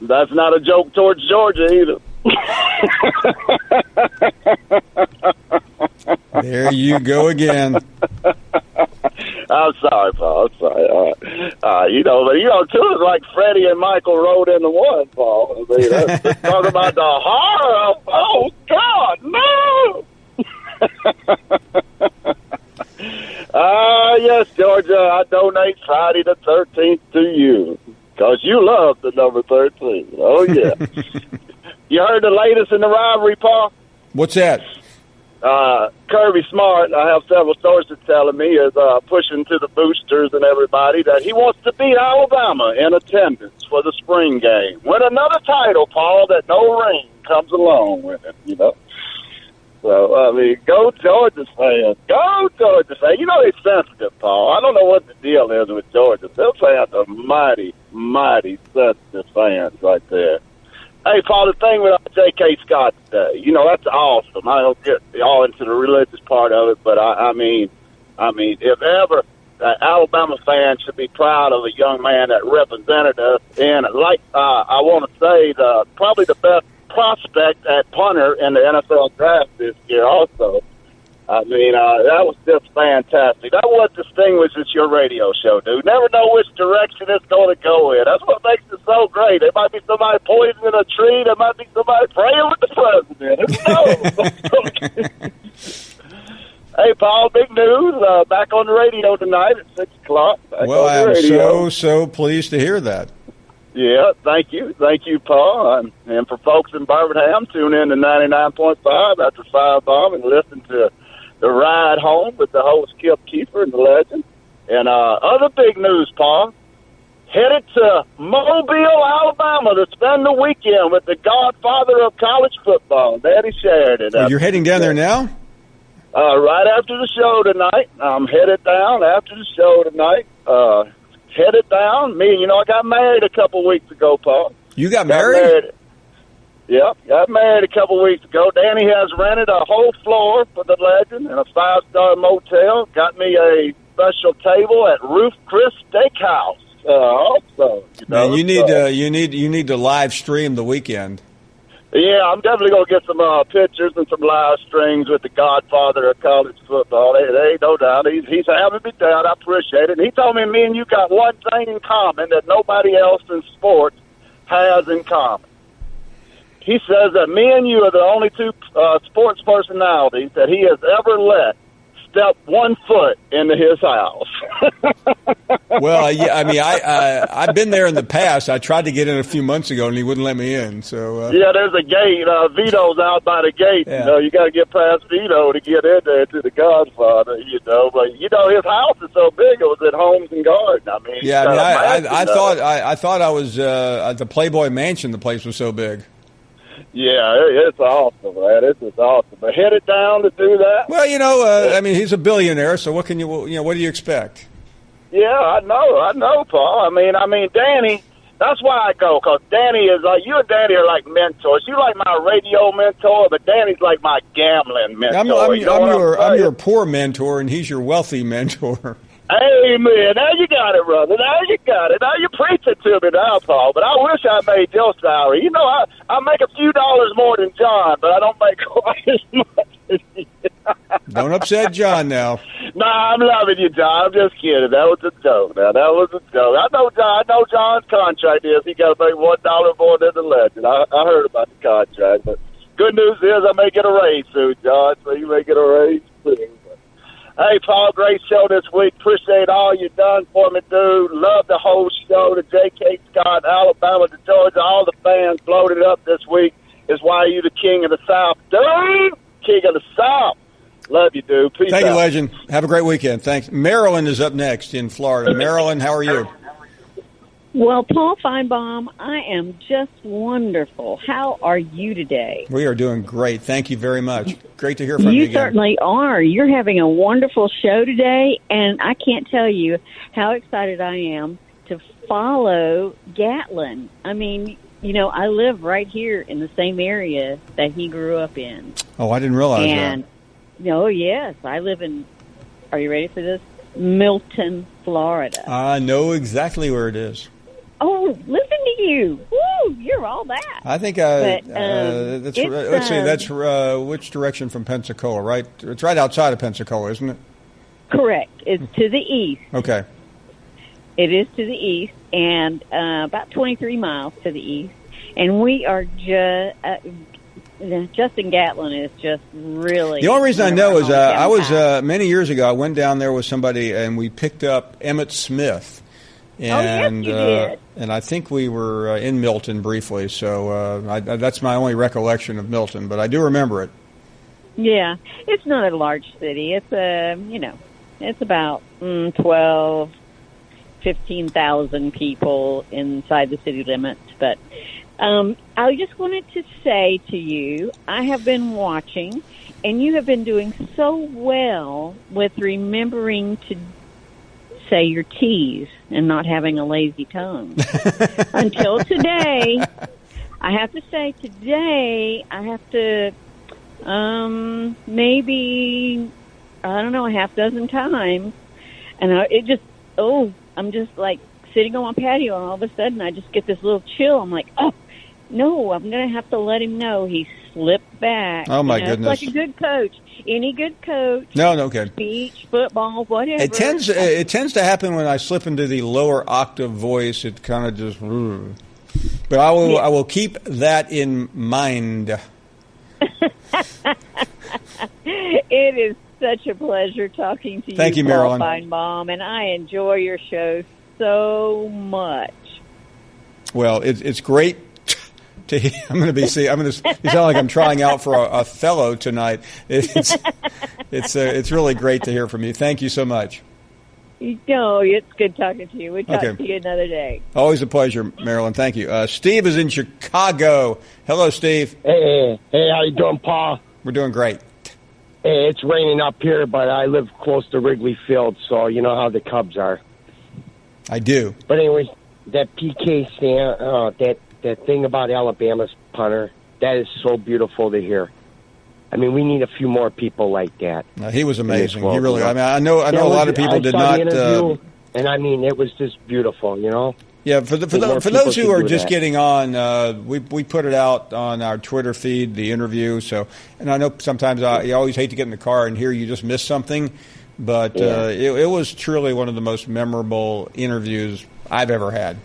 E: that's not a joke towards Georgia either.
C: There you go again.
E: I'm sorry, Paul. I'm sorry. You know, two is like Freddie and Michael rode into one, Paul. I mean, let's talk about the horror of, oh, God, no! Yes, Georgia, I donate Friday the 13th to you. Because you love the number 13. Oh, yeah. You heard the latest in the rivalry, Paul?
C: What's that?
E: Kirby Smart, I have several sources telling me, is pushing to the boosters and everybody that he wants to beat Alabama in attendance for the spring game. Win another title, Paul, that no ring comes along with it, you know. So, I mean, go Georgia fans. Go Georgia fans. You know they're sensitive, Paul. I don't know what the deal is with Georgia. They're fans are mighty, mighty sensitive fans right there. Hey, Paul, the thing with J.K. Scott today, you know, that's awesome. I don't get all into the religious part of it, but I mean, if ever Alabama fans should be proud of a young man that represented us, and like I want to say, probably the best prospect at punter in the NFL draft this year also. I mean, that was just fantastic. That what distinguishes your radio show, dude. Never know which direction it's going to go in. That's what makes it so great. There might be somebody poisoning a tree. There might be somebody praying with the president. Who knows? Hey, Paul, big news. Back on the radio tonight at 6 o'clock.
C: Well, I am so pleased to hear that.
E: Yeah, thank you. Thank you, Paul. And for folks in Birmingham, tune in to 99.5 after Finebaum and listen to The Ride Home with the host, Kiper, and the legend. And other big news, Paul. Headed to Mobile, Alabama to spend the weekend with the godfather of college football, Daddy Sheridan.
C: Oh, you're heading down there now?
E: Right after the show tonight. I'm headed down after the show tonight. Headed down. I got married a couple weeks ago, Paul.
C: You got married?
E: Yep, got married a couple weeks ago. Danny has rented a whole floor for the legend in a 5-star motel. Got me a special table at Roof Chris Steakhouse.
C: Man, you need to live stream the weekend.
E: Yeah, I'm definitely going to get some pictures and some live streams with the godfather of college football. There ain't no doubt. He's having me down. I appreciate it. And he told me and you got one thing in common that nobody else in sports has in common. He says that me and you are the only two sports personalities that he has ever let step 1 foot into his house.
C: Well, yeah, I mean, I've been there in the past. I tried to get in a few months ago, and he wouldn't let me in. So
E: yeah, there's a gate. Vito's out by the gate.
C: Yeah.
E: You got to get past Vito to get in there to the Godfather. But his house is so big. It was at Homes and Garden. I mean,
C: yeah, I thought I was at the Playboy Mansion. The place was so big.
E: Yeah, it's awesome, man. It's just awesome. But headed down to do that.
C: Well, I mean, he's a billionaire, so what do you expect?
E: Yeah, I know, Paul. I mean, Danny. That's why I go, because Danny is you and Danny are like mentors. You like my radio mentor, but Danny's like my gambling mentor.
C: I'm your poor mentor, and he's your wealthy mentor.
E: Amen. Now you got it, brother. Now you got it. Now you preach it to me now, Paul. But I wish I made your salary. I make a few dollars more than John, but I don't make quite as much as he.
C: Don't upset John now.
E: Nah, I'm loving you, John. I'm just kidding. That was a joke. Now that was a joke. I know John's contract is he got to make $1 more than the legend. I heard about the contract, but good news is I may get a raise soon, John. So you may get a raise soon. Hey, Paul, great show this week. Appreciate all you done for me, dude. Love the whole show. The J.K. Scott, Alabama, to Georgia, all the fans loaded up this week is why you the king of the South. Dude, king of the South. Love you, dude. Peace out.
C: Thank you, legend. Have a great weekend. Thanks. Marilyn is up next in Florida. Marilyn, how are you?
F: Well, Paul Finebaum, I am just wonderful. How are you today?
C: We are doing great. Thank you very much. Great to hear from you again.
F: You certainly are. You're having a wonderful show today, and I can't tell you how excited I am to follow Gatlin. I mean, I live right here in the same area that he grew up in.
C: Oh, I didn't realize that.
F: Oh, yes. I live in, are you ready for this? Milton, Florida.
C: I know exactly where it is.
F: Oh, listen to you. Woo, you're all that.
C: I think let's see, that's which direction from Pensacola, right? It's right outside of Pensacola, isn't it?
F: Correct. It's to the east.
C: Okay.
F: It is to the east, and about 23 miles to the east. And we are Justin Gatlin is just really...
C: The only reason I know is I was, many years ago, I went down there with somebody, and we picked up Emmitt Smith. And,
F: yes, you did.
C: And I think we were in Milton briefly, so that's my only recollection of Milton, but I do remember it.
F: Yeah, it's not a large city. It's it's about 12, 15,000 people inside the city limits. But I just wanted to say to you, I have been watching, and you have been doing so well with remembering to say your T's and not having a lazy tongue. Until today, I have to say today, I have to maybe, I don't know, a half dozen times. And I'm just like sitting on my patio, and all of a sudden I just get this little chill. I'm like, oh, no, I'm going to have to let him know he slipped back.
C: Oh, my goodness.
F: It's like a good coach. Any good coach.
C: No, okay.
F: Speech, football, whatever.
C: It tends to happen when I slip into the lower octave voice. It kind of just... But I will keep that in mind.
F: It is such a pleasure talking to you.
C: Thank you,
F: Paul
C: Marilyn.
F: Finebaum, and I enjoy your show so much.
C: Well, it's great to hear. I'm going to sound like I'm trying out for a fellow tonight. It's really great to hear from you. Thank you so much.
F: No, it's good talking to you. We'll talk
C: Okay.
F: to you another day.
C: Always a pleasure, Marilyn. Thank you. Steve is in Chicago. Hello, Steve.
I: Hey, how you doing, Paul?
C: We're doing great.
I: Hey, it's raining up here, but I live close to Wrigley Field, so you know how the Cubs are.
C: I do.
I: But anyway, that PK stand, that thing about Alabama's punter, that is so beautiful to hear. I mean, we need a few more people like that.
C: He was amazing. He really.
I: You know?
C: I mean, I know a lot of people
I: I
C: did
I: saw
C: not.
I: the interview, and I mean, it was just beautiful. You know.
C: Yeah, for those who are just getting on, we put it out on our Twitter feed, the interview. So, and I know sometimes you always hate to get in the car and hear you just missed something, but it was truly one of the most memorable interviews I've ever had.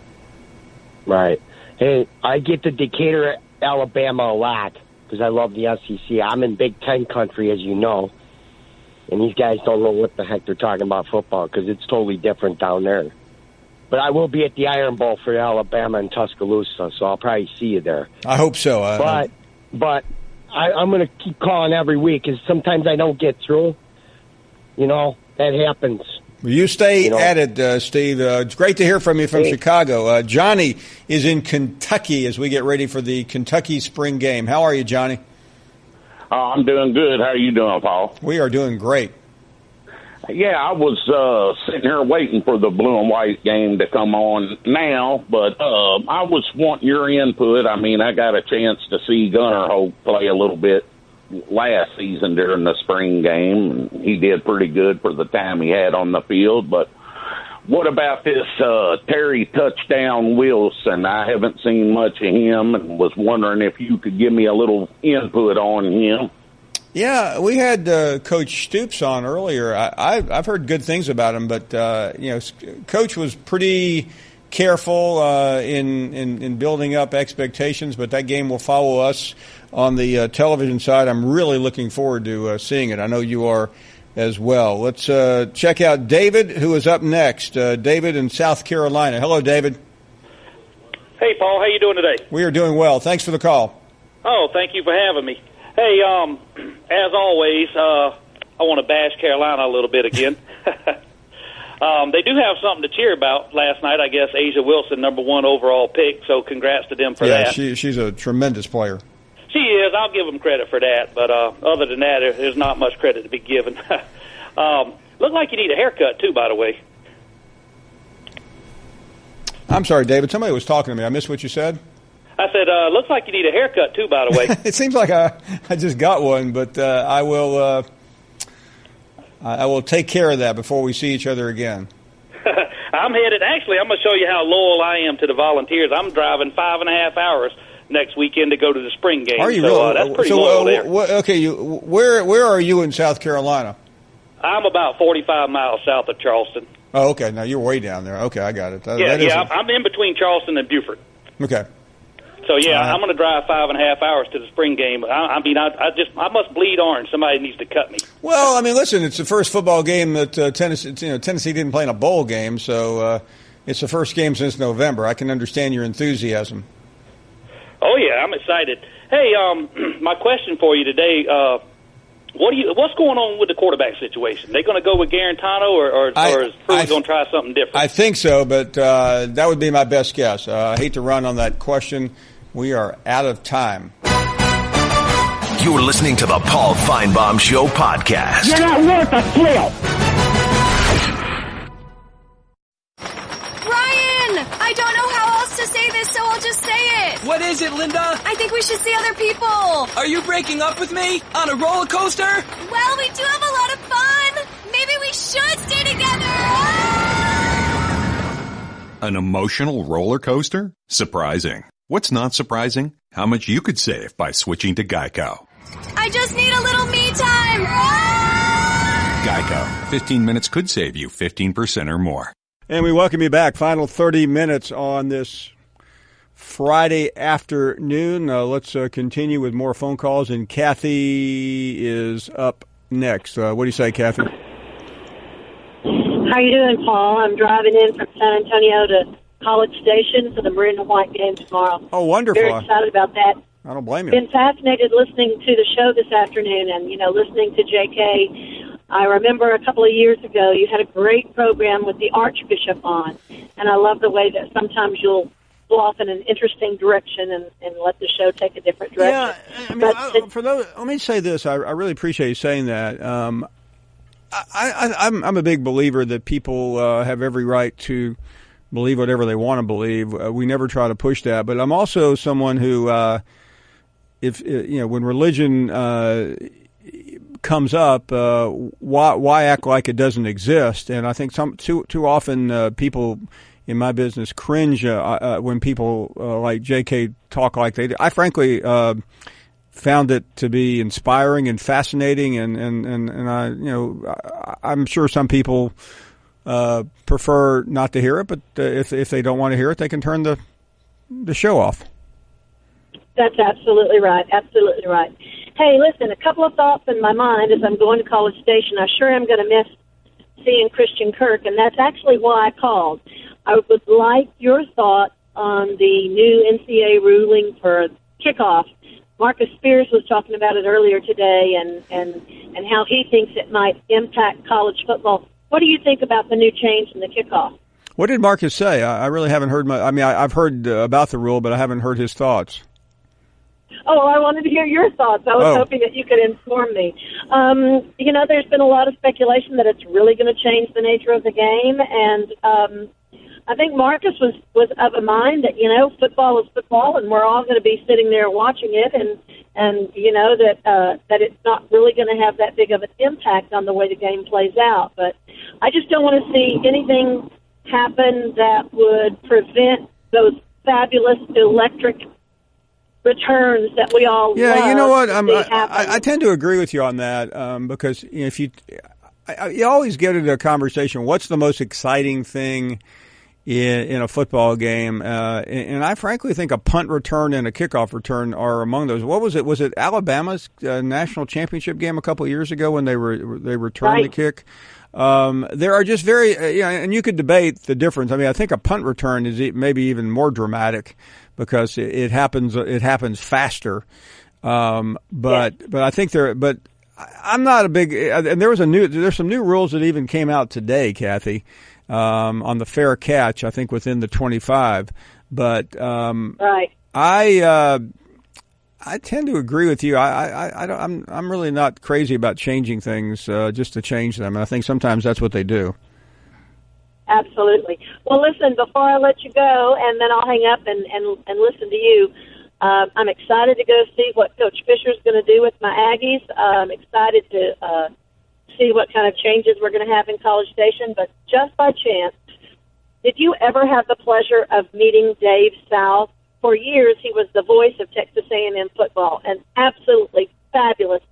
I: Right. Hey, I get to Decatur, Alabama a lot because I love the SEC. I'm in Big Ten country, as you know, and these guys don't know what the heck they're talking about football because it's totally different down there. But I will be at the Iron Bowl for Alabama and Tuscaloosa, so I'll probably see you there.
C: I hope so.
I: But I'm going to keep calling every week because sometimes I don't get through. You know, that happens.
C: Well, you stay at it, Steve. It's great to hear from you from Chicago. Johnny is in Kentucky as we get ready for the Kentucky spring game. How are you, Johnny?
J: I'm doing good. How are you doing, Paul?
C: We are doing great.
J: Yeah, I was sitting here waiting for the blue and white game to come on now, but I was wanting your input. I mean, I got a chance to see Gunnar Hope play a little bit last season during the spring game. He did pretty good for the time he had on the field, but what about this Terry Touchdown Wilson? I haven't seen much of him and was wondering if you could give me a little input on him.
C: Yeah, we had Coach Stoops on earlier. I've heard good things about him, but Coach was pretty careful in building up expectations. But that game will follow us on the television side. I'm really looking forward to seeing it. I know you are as well. Let's check out David, who is up next. David in South Carolina. Hello, David.
W: Hey, Paul. How you doing today?
C: We are doing well. Thanks for the call.
W: Oh, thank you for having me. Hey, as always, I want to bash Carolina a little bit again. They do have something to cheer about last night, I guess. Asia Wilson, number 1 overall pick, so congrats to them for that.
C: Yeah, she's a tremendous player.
W: She is. I'll give them credit for that, but other than that, there's not much credit to be given. Look like you need a haircut, too, by the way.
C: I'm sorry, David. Somebody was talking to me. I missed what you said.
W: I said, looks like you need a haircut, too, by the way.
C: It seems like I just got one, but I will take care of that before we see each other again.
W: I'm headed. Actually, I'm going to show you how loyal I am to the Volunteers. I'm driving 5.5 hours next weekend to go to the spring game.
C: Are you
W: so,
C: really?
W: That's pretty loyal there.
C: Okay, where are you in South Carolina?
W: I'm about 45 miles south of Charleston.
C: Oh, okay. Now you're way down there. Okay, I got it.
W: I'm in between Charleston and Beaufort.
C: Okay.
W: So I'm going to drive 5.5 hours to the spring game. I must bleed orange. Somebody needs to cut me.
C: Well, I mean, listen, it's the first football game that Tennessee didn't play in a bowl game, so it's the first game since November. I can understand your enthusiasm.
W: Oh yeah, I'm excited. Hey, my question for you today: what's going on with the quarterback situation? They going to go with Garantano, or is Pruitt going to try something different?
C: I think so, but that would be my best guess. I hate to run on that question. We are out of time.
A: You're listening to the Paul Finebaum Show podcast.
M: You're not worth a flip.
X: Ryan! I don't know how else to say this, so I'll just say it.
Y: What is it, Linda?
X: I think we should see other people.
Y: Are you breaking up with me? On a roller coaster?
X: Well, we do have a lot of fun. Maybe we should stay together.
H: An emotional roller coaster? Surprising. What's not surprising? How much you could save by switching to Geico.
X: I just need a little me time.
H: Geico. 15 minutes could save you 15% or more.
C: And we welcome you back. Final 30 minutes on this Friday afternoon. Let's continue with more phone calls. And Kathy is up next. What do you say, Kathy?
K: How you doing, Paul? I'm driving in from San Antonio to College Station for the Maroon and White game tomorrow.
C: Oh, wonderful.
K: Very excited about that.
C: I don't blame you.
K: Been fascinated listening to the show this afternoon and, listening to J.K. I remember a couple of years ago you had a great program with the Archbishop on, and I love the way that sometimes you'll go off in an interesting direction and let the show take a different direction.
C: Yeah, I mean, for those, let me say this. I really appreciate you saying that. I'm a big believer that people have every right to believe whatever they want to believe. We never try to push that, but I'm also someone who, when religion comes up, why act like it doesn't exist? And I think too often people in my business cringe when people like J.K. talk like they do. I frankly found it to be inspiring and fascinating, and I'm sure some people prefer not to hear it, but if they don't want to hear it, they can turn the show off.
K: That's absolutely right. Absolutely right. Hey, listen, a couple of thoughts in my mind as I'm going to College Station. I sure am going to miss seeing Christian Kirk, and that's actually why I called. I would like your thoughts on the new NCAA ruling for kickoff. Marcus Spears was talking about it earlier today and how he thinks it might impact college football. What do you think about the new change in the kickoff?
C: What did Marcus say? I really haven't heard much. I mean, I've heard about the rule, but I haven't heard his thoughts.
K: Oh, I wanted to hear your thoughts. I was hoping that you could inform me. There's been a lot of speculation that it's really going to change the nature of the game, and I think Marcus was of a mind that, football is football, and we're all going to be sitting there watching it, and that it's not really going to have that big of an impact on the way the game plays out. But I just don't want to see anything happen that would prevent those fabulous electric returns that we all love.
C: Yeah, you know what? I tend to agree with you on that because if you always get into a conversation, what's the most exciting thing in a football game? And I frankly think a punt return and a kickoff return are among those. What was it? Was it Alabama's national championship game a couple of years ago when they returned the kick? There are just very, and you could debate the difference. I mean, I think a punt return is maybe even more dramatic because it happens faster. But I think I'm not a big, and there's some new rules that even came out today, Kathy, on the fair catch, I think within the 25. But,
K: right.
C: I tend to agree with you. I'm really not crazy about changing things just to change them, and I think sometimes that's what they do.
K: Absolutely. Well, listen, before I let you go, and then I'll hang up and listen to you, I'm excited to go see what Coach Fisher's going to do with my Aggies. I'm excited to see what kind of changes we're going to have in College Station, but just by chance, did you ever have the pleasure of meeting Dave South? For years, he was the voice of Texas A&M football, an absolutely fabulous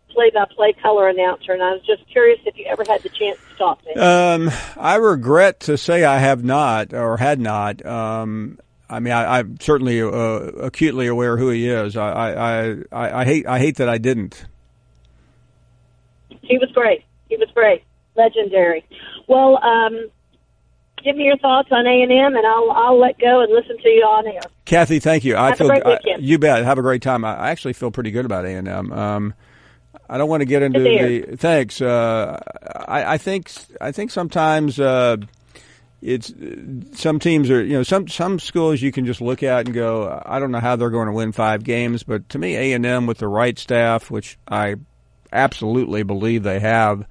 K: play-by-play color announcer, and I was just curious if you ever had the chance to talk to him.
C: I regret to say I have not or had not. I mean, I'm certainly acutely aware who he is. I hate that I didn't.
K: He was great. Legendary. Well, give me your thoughts on A&M, and I'll let go and listen to you on air.
C: Kathy, thank you.
K: Have a great weekend.
C: You bet. Have a great time. I actually feel pretty good about A&M. I don't want to get into the thanks. I think sometimes it's some teams are some schools you can just look at and go, I don't know how they're going to win 5 games, but to me A&M with the right staff, which I absolutely believe they have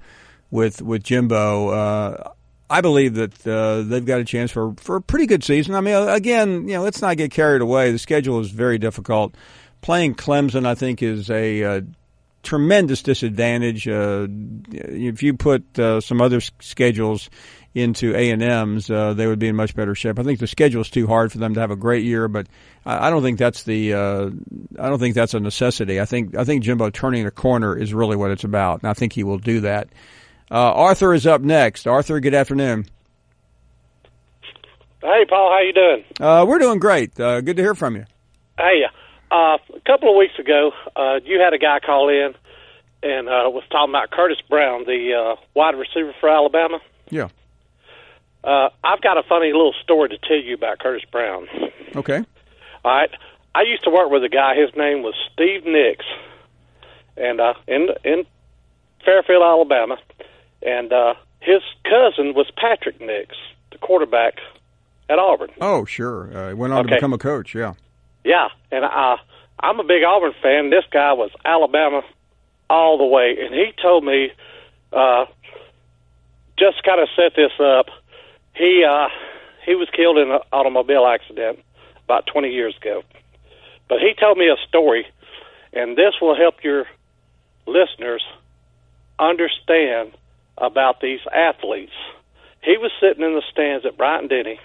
C: with Jimbo. I believe that they've got a chance for a pretty good season. I mean, again, let's not get carried away. The schedule is very difficult. Playing Clemson, I think, is a tremendous disadvantage. If you put some other schedules into A&M's, they would be in much better shape. I think the schedule is too hard for them to have a great year, but I don't think that's a necessity. I think Jimbo turning a corner is really what it's about, and I think he will do that. Arthur is up next. Arthur, good afternoon.
L: Hey, Paul, how you doing?
C: We're doing great. Good to hear from you.
L: Hey, a couple of weeks ago, you had a guy call in, and was talking about Curtis Brown, the wide receiver for Alabama.
C: Yeah.
L: I've got a funny little story to tell you about Curtis Brown.
C: Okay.
L: All right. I used to work with a guy. His name was Steve Nix, and in Fairfield, Alabama, and his cousin was Patrick Nix, the quarterback at Auburn.
C: Oh, sure. He went on to become a coach, yeah.
L: Yeah, and I'm a big Auburn fan. This guy was Alabama all the way, and he told me, just kind of set this up, he was killed in an automobile accident about 20 years ago. But he told me a story, and this will help your listeners understand about these athletes. He was sitting in the stands at Bryant-Denny,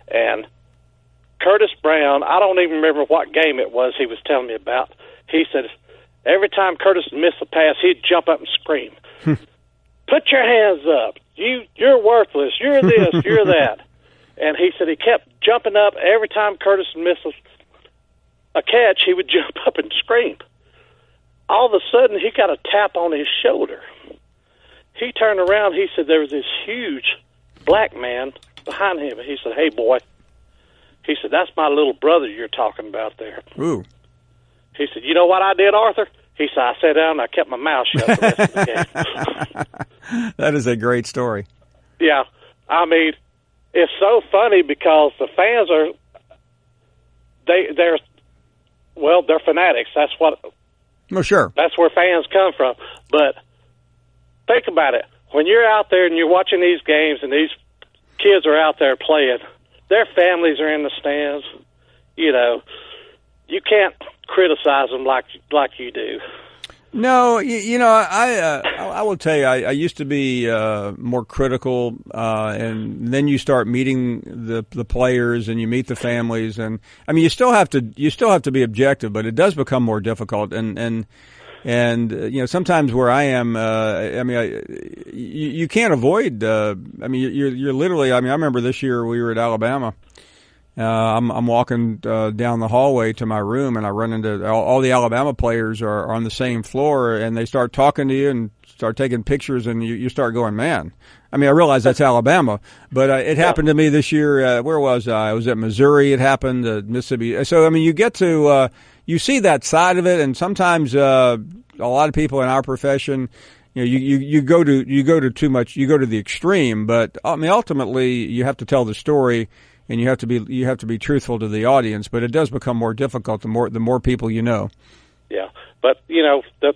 L: and Curtis Brown, I don't even remember what game it was he was telling me about. He said every time Curtis missed a pass, he'd jump up and scream, "Put your hands up. You're worthless. You're this, you're that." And he said he kept jumping up. Every time Curtis missed a catch, he would jump up and scream. All of a sudden, he got a tap on his shoulder. He turned around. He said there was this huge black man behind him. He said, "Hey, boy." He said, "That's my little brother you're talking about there."
C: Ooh.
L: He said, "You know what I did, Arthur?" He said, "I sat down and I kept my mouth shut the rest of the game."
C: That is a great story.
L: Yeah. I mean, it's so funny because the fans are, they're fanatics. That's what.
C: Oh, sure.
L: That's where fans come from. But think about it. When you're out there and you're watching these games and these kids are out there playing, their families are in the stands. You know, you can't criticize them like you do.
C: No, you know, I will tell you, I used to be more critical, and then you start meeting the players and you meet the families, and I mean, you still have to be objective, but it does become more difficult, and you know, sometimes where I am, I mean, you can't avoid. I mean, you're literally. I mean, I remember this year we were at Alabama. I'm walking down the hallway to my room, and I run into all the Alabama players are on the same floor, and they start talking to you and start taking pictures, and you start going, man. I mean, I realize that's Alabama, but it happened to me this year. Where was I? I was at Missouri. It happened at Mississippi. So, I mean, you get to you see that side of it, and sometimes a lot of people in our profession, you know, you go to too much. You go to the extreme, but I mean, ultimately, you have to tell the story. And you have to be truthful to the audience, but it does become more difficult the more people you know.
L: Yeah, but you know the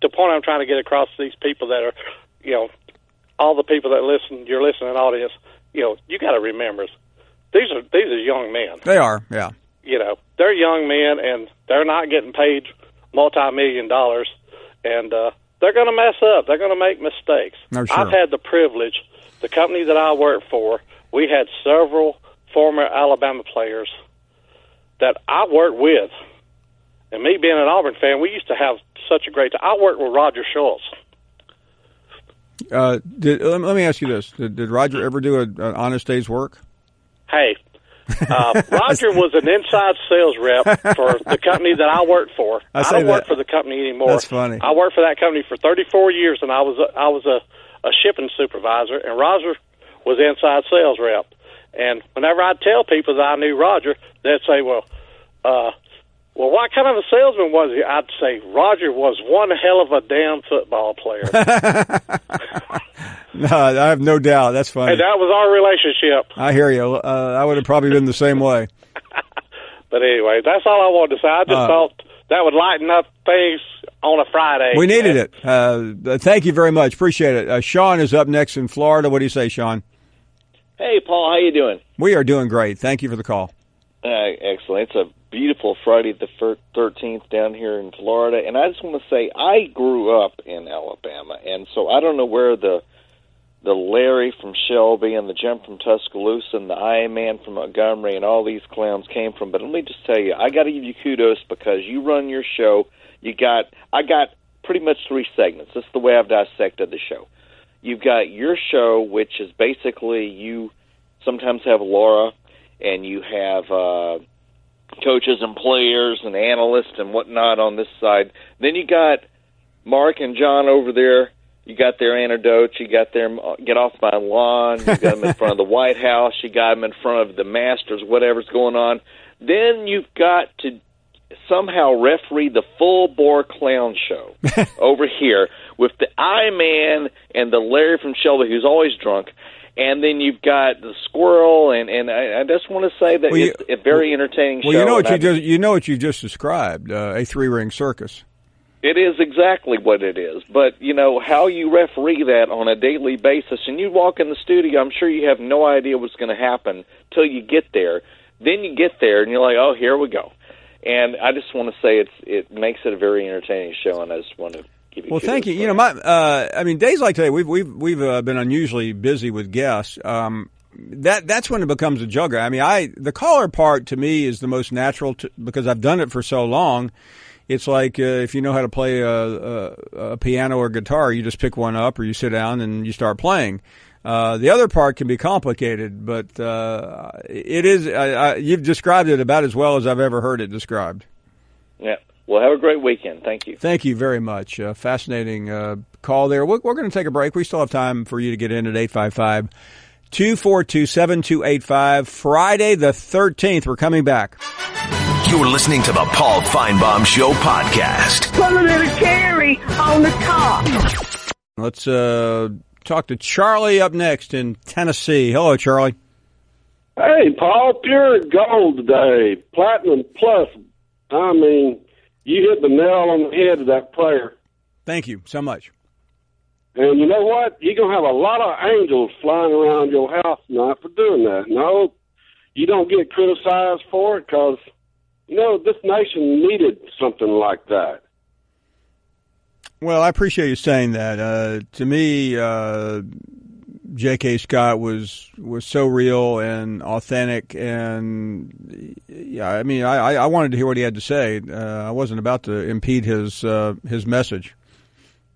L: point I'm trying to get across to these people that are, you know, all the people that listen, your listening audience, you know, you got to remember these are young men.
C: They are, yeah.
L: You know, they're young men and they're not getting paid multi-million-dollar, and they're going to mess up. They're going to make mistakes.
C: No, sure.
L: I've had the privilege. The company that I work for, we had several former Alabama players that I worked with. And me being an Auburn fan, we used to have such a great time. I worked with Roger Schultz.
C: Let me ask you this. Did Roger ever do an honest day's work?
L: Hey, Roger was an inside sales rep for the company that I worked for. I don't work for the company anymore.
C: That's funny.
L: I worked for that company for 34 years, and I was a shipping supervisor, and Roger was inside sales rep. And whenever I'd tell people that I knew Roger, they'd say, well, what kind of a salesman was he? I'd say, Roger was one hell of a damn football player.
C: No, I have no doubt. That's funny.
L: And that was our relationship.
C: I hear you. I would have probably been the same way.
L: But anyway, that's all I wanted to say. I just thought that would lighten up things on a Friday.
C: We needed it. Thank you very much. Appreciate it. Sean is up next in Florida. What do you say, Sean?
N: Hey, Paul, how you doing?
C: We are doing great. Thank you for the call.
N: Excellent. It's a beautiful Friday the 13th down here in Florida, and I just want to say I grew up in Alabama, and so I don't know where the Larry from Shelby and the Jim from Tuscaloosa and the Iron Man from Montgomery and all these clowns came from, but let me just tell you, I got to give you kudos because you run your show. I got pretty much 3 segments. That's the way I've dissected the show. You've got your show, which is basically you sometimes have Laura, and you have coaches and players and analysts and whatnot on this side. Then you got Mark and John over there, you got their antidotes. You got them get off my lawn. You got them in front of the White House. You got them in front of the Masters, whatever's going on. Then you've got to somehow referee the full-bore clown show over here with the I-Man and the Larry from Shelby, who's always drunk. And then you've got the squirrel, and I just want to say that it's a very entertaining show.
C: Well, you know what you just described, a three-ring circus.
N: It is exactly what it is. But, how you referee that on a daily basis, and you walk in the studio, I'm sure you have no idea what's going to happen till you get there. Then you get there, and you're like, oh, here we go. And I just want to say it makes it a very entertaining show, and I just want to give you.
C: Well, thank you. Days like today, we've been unusually busy with guests. That's when it becomes a jugger. I mean, the caller part to me is the most natural because I've done it for so long. It's like if you know how to play a piano or guitar, you just pick one up or you sit down and you start playing. The other part can be complicated, but it is. You've described it about as well as I've ever heard it described.
N: Yeah. Well, have a great weekend. Thank you.
C: Thank you very much. Fascinating call there. We're going to take a break. We still have time for you to get in at 855-242-7285. Friday the 13th. We're coming back.
A: You're listening to the Paul Finebaum Show podcast.
M: Put a little cherry on the top.
C: Let's talk to Charlie up next in Tennessee. Hello, Charlie.
O: Hey, Paul, pure gold today. Platinum plus. I mean, you hit the nail on the head of that player.
C: Thank you so much.
O: And you know what? You're going to have a lot of angels flying around your house tonight for doing that. No, you don't get criticized for it because, this nation needed something like that.
C: Well, I appreciate you saying that. To me, J.K. Scott was so real and authentic, and I mean, I wanted to hear what he had to say. I wasn't about to impede his message.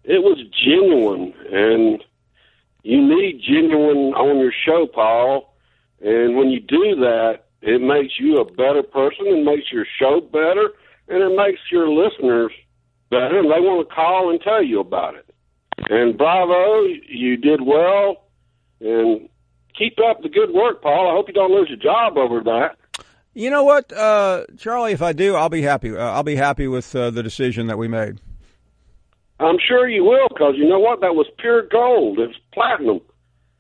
O: It was genuine, and you need genuine on your show, Paul. And when you do that, it makes you a better person, it makes your show better, and it makes your listeners better, and they want to call and tell you about it. And bravo, you did well, and keep up the good work, Paul. I hope you don't lose your job over that.
C: You know what, Charlie, if I do, I'll be happy. I'll be happy with the decision that we made.
O: I'm sure you will, because you know what? That was pure gold. It's platinum,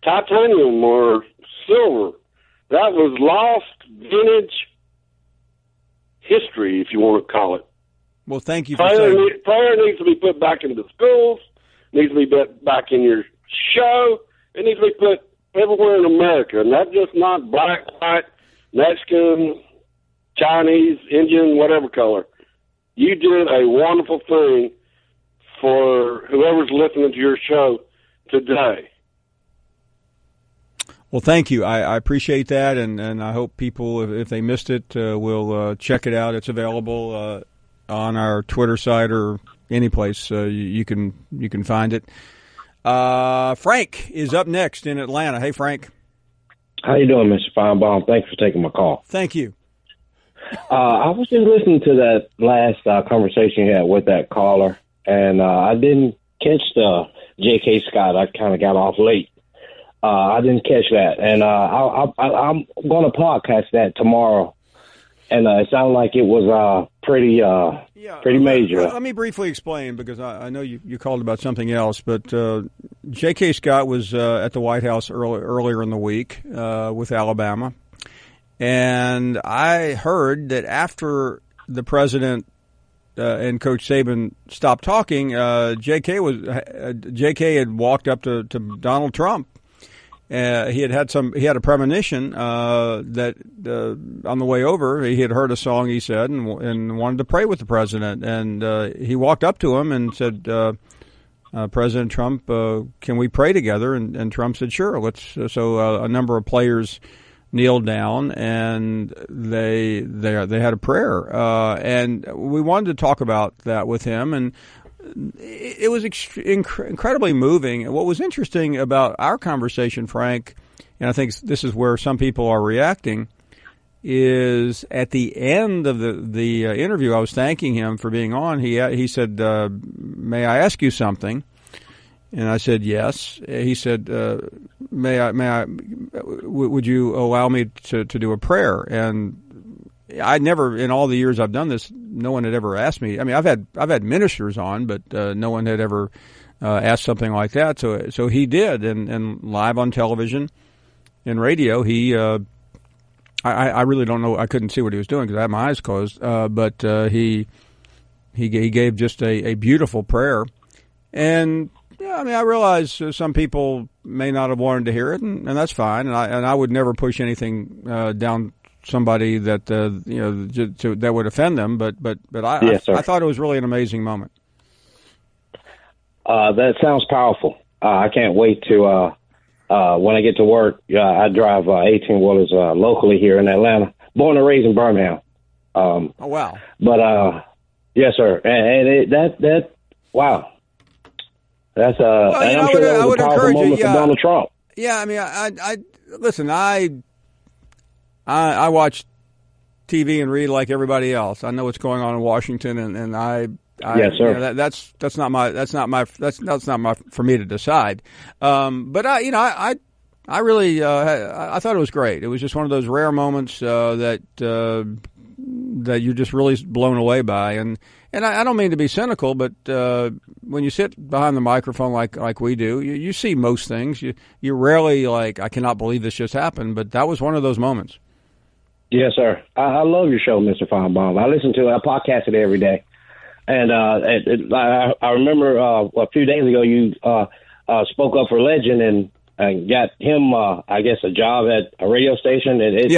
O: titanium, or silver. That was lost vintage history, if you want to call it.
C: Well, thank you for saying.
O: Prayer needs to be put back into the schools, needs to be put back in your show. It needs to be put everywhere in America, and that's just not black, white, Mexican, Chinese, Indian, whatever color. You did a wonderful thing for whoever's listening to your show today.
C: Well, thank you. I appreciate that, and I hope people, if they missed it, will check it out. It's available on our Twitter site or any place you can find it. Frank is up next in Atlanta. Hey, Frank.
P: How you doing, Mr. Finebaum? Thanks for taking my call.
C: Thank you.
P: I was just listening to that last conversation you had with that caller, and I didn't catch the J.K. Scott. I kind of got off late. I didn't catch that, and I'm going to podcast that tomorrow. And it sounded like it was pretty major.
C: Let me briefly explain, because I know you called about something else, but J.K. Scott was at the White House earlier in the week with Alabama, and I heard that after the president and Coach Saban stopped talking, J.K. had walked up to Donald Trump. He had a premonition that on the way over he had heard a song, he said, and wanted to pray with the president. And he walked up to him and said, President Trump, can we pray together? And Trump said, sure, let's. So a number of players kneeled down and they had a prayer. And we wanted to talk about that with him, and it was incredibly moving. What was interesting about our conversation, Frank, and I think this is where some people are reacting, is at the end of the interview, I was thanking him for being on. He said, "May I ask you something?" And I said, "Yes." He said, would you allow me to do a prayer?" And I never, in all the years I've done this, no one had ever asked me. I mean, I've had ministers on, but no one had ever asked something like that. So he did, and live on television and radio, he. I really don't know. I couldn't see what he was doing because I had my eyes closed. But he gave just a beautiful prayer, and yeah, I mean, I realize some people may not have wanted to hear it, and that's fine. And I would never push anything down somebody that that would offend them. But I thought it was really an amazing moment.
P: That sounds powerful. I can't wait to. When I get to work, I drive 18-wheelers locally here in Atlanta. Born and raised in Birmingham.
C: Oh, wow.
P: But, yes, sir. And wow. That's I'm sure that was a powerful moment for Donald Trump.
C: Yeah, I mean, I listen, I watch TV and read like everybody else. I know what's going on in Washington, and yes, sir. You know, that's not for me to decide. But I really I thought it was great. It was just one of those rare moments that you're just really blown away by. And I don't mean to be cynical, but when you sit behind the microphone like we do, you see most things. You rarely like, I cannot believe this just happened. But that was one of those moments.
P: Yes, sir. I love your show, Mr. Finebaum. I listen to it. I podcast it every day. And I remember a few days ago you spoke up for Legend and got him, I guess, a job at a radio station. And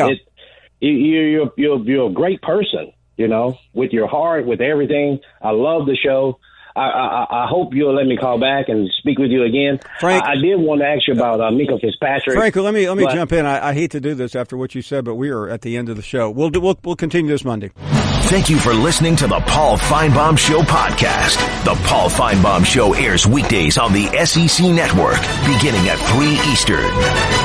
P: you're a great person, you know, with your heart, with everything. I love the show. I hope you'll let me call back and speak with you again. Frank, I did want to ask you about Mika Fitzpatrick.
C: Frank, let me jump in. I hate to do this after what you said, but we are at the end of the show. We'll continue this Monday.
A: Thank you for listening to the Paul Finebaum Show podcast. The Paul Finebaum Show airs weekdays on the SEC Network, beginning at 3 Eastern.